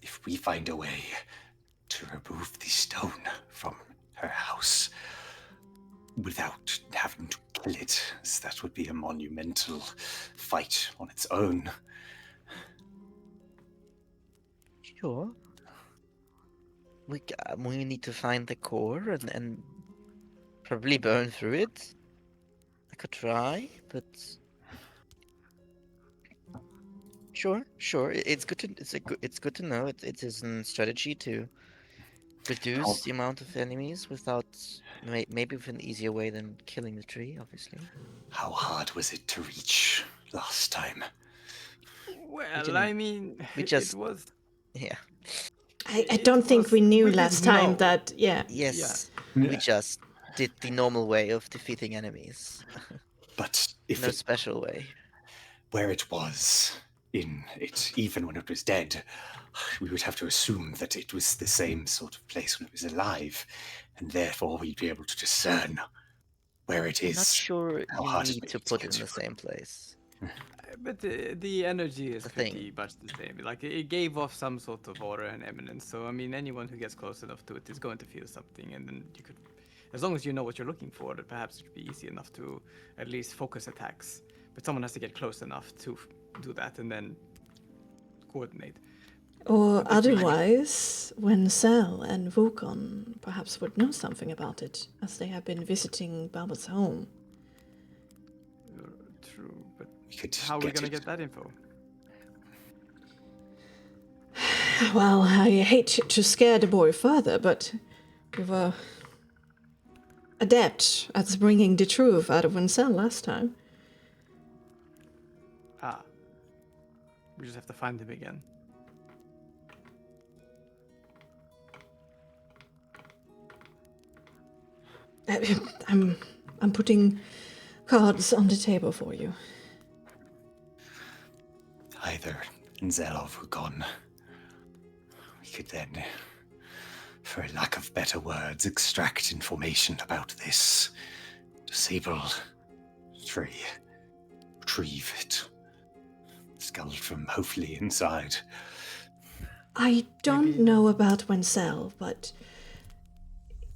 if we find a way to remove the stone from her house without having to kill it, as that would be a monumental fight on its own. Sure. We need to find the core and probably burn through it. I could try, but sure. It's good to know. It is a strategy to reduce the amount of enemies without maybe with an easier way than killing the tree, obviously. How hard was it to reach last time? Well, I mean, it was... Yeah. I don't think we knew last time that, yeah. Yes. Yeah. We just did the normal way of defeating enemies. But if No it, special way. where it was, in it, even when it was dead, we would have to assume that it was the same sort of place when it was alive, and therefore we'd be able to discern where it is. Not sure how you hard it need may to be put get it in to. the same place. But the energy is The thing. pretty much the same. Like it gave off some sort of aura and eminence. So I mean, anyone who gets close enough to it is going to feel something, and then you could, as long as you know what you're looking for, that perhaps it would be easy enough to at least focus attacks. But someone has to get close enough to do that, and then coordinate. Or otherwise, Wenzel and Vulcan perhaps would know something about it, as they have been visiting Baba's home. True, but We could how are we gonna it. get that info? Well, I hate to scare the boy further, but we were adept at bringing the truth out of Wenzel last time. Ah, we just have to find him again. I'm putting cards on the table for you. Either Nzel or Vugon. We could then, for lack of better words, extract information about this disabled tree. Retrieve it. Skull from hopefully inside. I don't know about Wenzel, but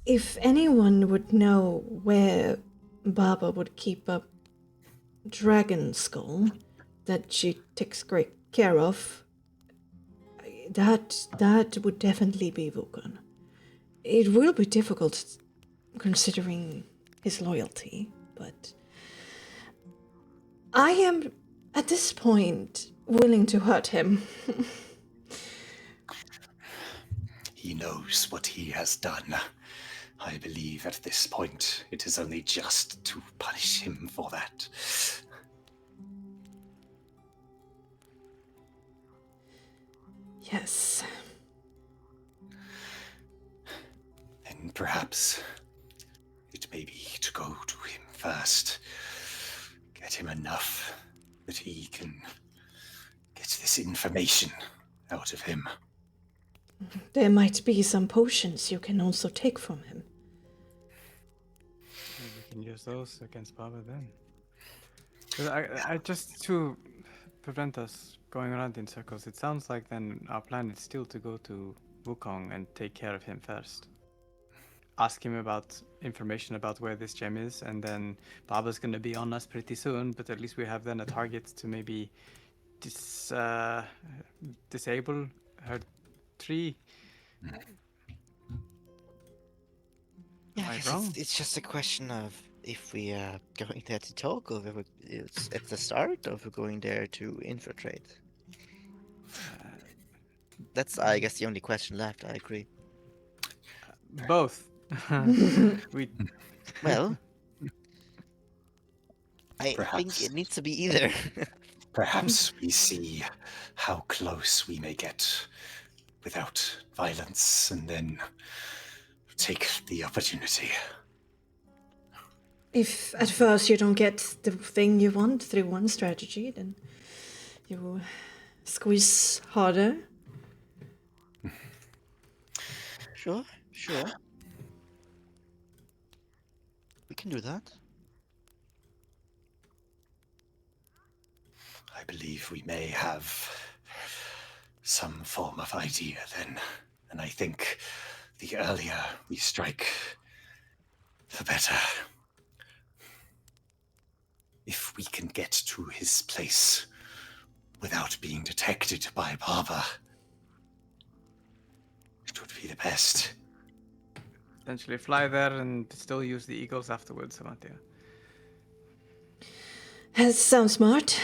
if anyone would know where Baba would keep a dragon skull that she takes great care of, that would definitely be Vulcan. It will be difficult considering his loyalty, but I am, at this point, willing to hurt him. He knows what he has done. I believe at this point it is only just to punish him for that. Yes. Then perhaps it may be to go to him first. Get him enough that he can get this information out of him. There might be some potions you can also take from him. We can use those against Baba then. But I just to prevent us going around in circles, it sounds like then our plan is still to go to Wukong and take care of him first. Ask him about information about where this gem is, and then Baba's gonna be on us pretty soon, but at least we have then a target to maybe disable her tree. Yeah, Am I I guess wrong? it's just a question of if we are going there to talk, or if it's at the start, or if we're going there to infiltrate. That's, I guess, the only question left. I agree. Both. we Well, I think Perhaps. it needs to be either. Perhaps we see how close we may get without violence and then take the opportunity. If at first you don't get the thing you want through one strategy, then you squeeze harder. Sure. We can do that. I believe we may have some form of idea then, and I think the earlier we strike, the better. If we can get to his place without being detected by Baba, it would be the best. essentially fly there and still use the eagles afterwards, Samantia. That sounds smart.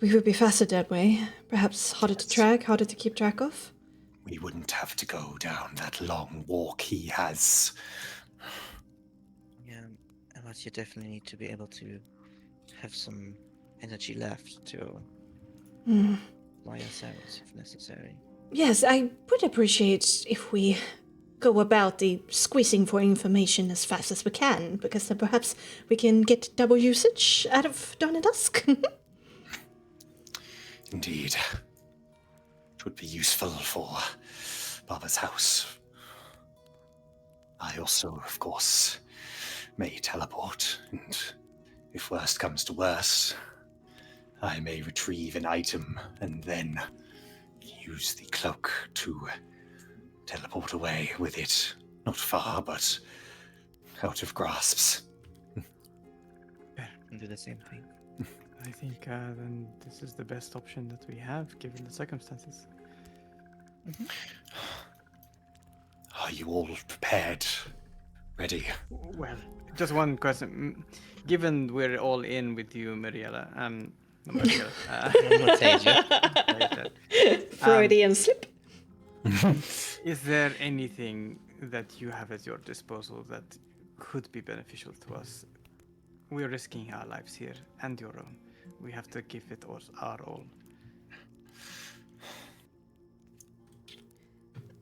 We would be faster that way. Perhaps harder to track, harder to keep track of. We wouldn't have to go down that long walk he has. Yeah, but you definitely need to be able to have some energy left to fly ourselves if necessary. Yes, I would appreciate if we go about the squeezing for information as fast as we can, because then perhaps we can get double usage out of dawn and dusk. Indeed. It would be useful for Baba's house. I also, of course, may teleport, and if worst comes to worst, I may retrieve an item and then use the cloak to teleport away with it. Not far, but out of grasps. Can do the same thing. I think then this is the best option that we have, given the circumstances. Are you all prepared? Ready? Well, just one question. Given we're all in with you, Mariella, not Mariella, Not Tasia. Mariella, Freudian slip. is there anything that you have at your disposal that could be beneficial to us? We're risking our lives here and your own. We have to give it our all.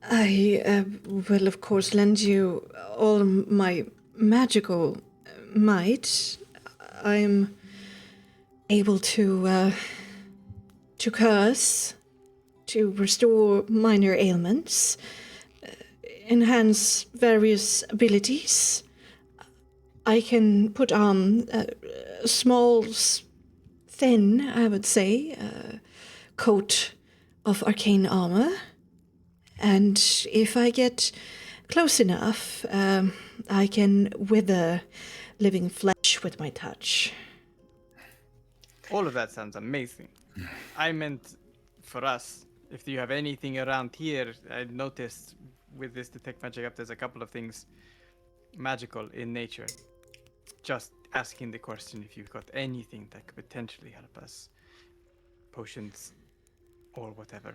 I will, of course, lend you all my magical might. I'm able to curse, to restore minor ailments, enhance various abilities. I can put on a small, thin, I would say, coat of arcane armor. And if I get close enough, I can wither living flesh with my touch. All of that sounds amazing. I meant for us, if you have anything around here, I noticed with this Detect Magic app, there's a couple of things magical in nature. Just asking the question if you've got anything that could potentially help us. Potions or whatever.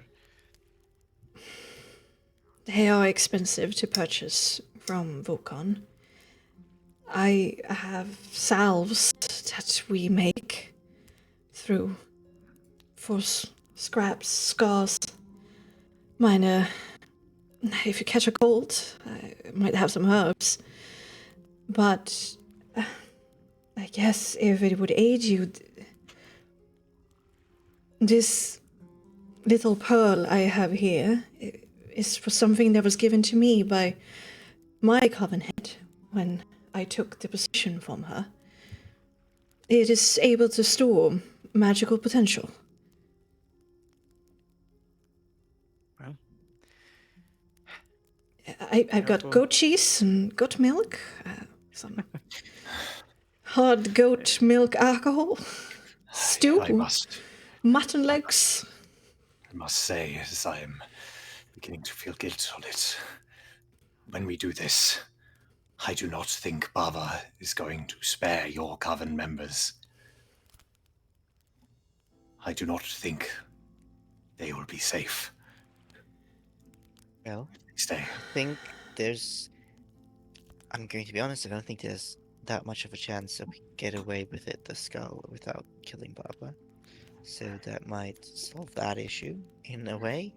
They are expensive to purchase from Vulcan. I have salves that we make for scraps, scars, minor. If you catch a cold, I might have some herbs. But I guess if it would aid you, this little pearl I have here is for something that was given to me by my coven head when I took the position from her. It is able to store magical potential. Well, I've got goat cheese and goat milk, some hard goat milk alcohol, stew, mutton legs. I must say, as I am beginning to feel guilt on it, when we do this, I do not think Bava is going to spare your coven members. I do not think they will be safe. Well, Stay. I think I'm going to be honest, I don't think there's that much of a chance that we get away with it, the skull, without killing Baba. So that might solve that issue, in a way.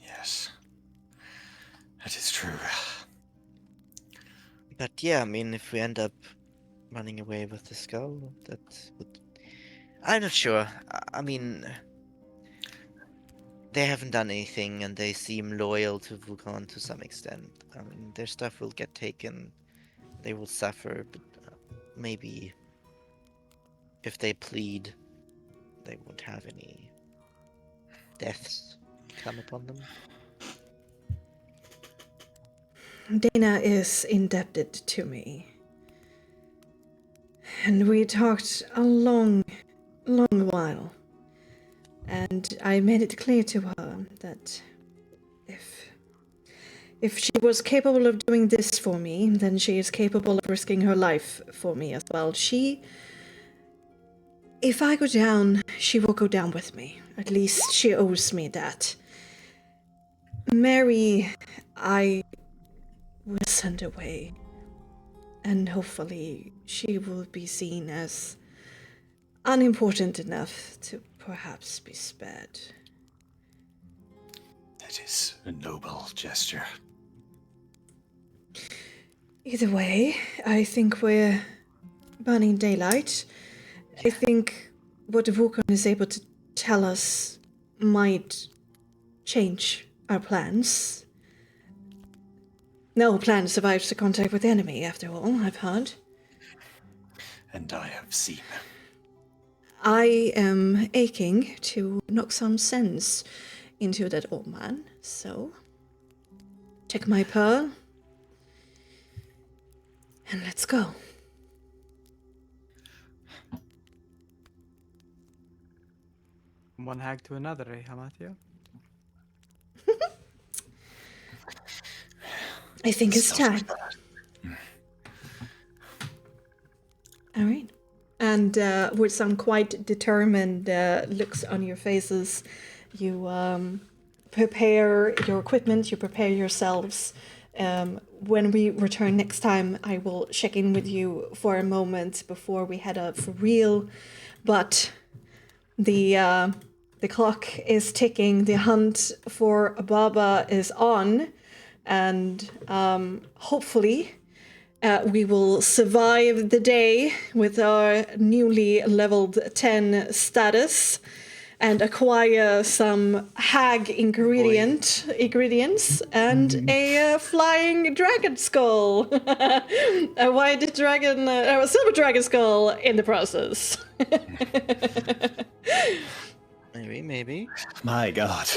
Yes. That is true. But yeah, I mean, if we end up running away with the skull, that would... I'm not sure. I mean, they haven't done anything, and they seem loyal to Vulcan to some extent. I mean, their stuff will get taken, they will suffer, but maybe if they plead, they won't have any deaths come upon them. Dana is indebted to me. And we talked a long while. And I made it clear to her that if she was capable of doing this for me, then she is capable of risking her life for me as well. If I go down, she will go down with me. At least she owes me that. Mary, I will send away. And hopefully she will be seen as unimportant enough to perhaps be spared. That is a noble gesture. Either way, I think we're burning daylight. I think what Vulcan is able to tell us might change our plans. No plan survives the contact with the enemy, after all, I've heard. And I have seen. I am aching to knock some sense into that old man, so take my pearl and let's go. One hag to another, eh, Hamatio? I think it's time. All right. And with some quite determined looks on your faces, you prepare your equipment, you prepare yourselves. When we return next time, I will check in with you for a moment before we head out for real. But the clock is ticking, the hunt for Baba is on, and hopefully we will survive the day with our newly leveled 10 status and acquire some hag ingredients and a flying dragon skull. A white dragon, a silver dragon skull in the process. Maybe. My God.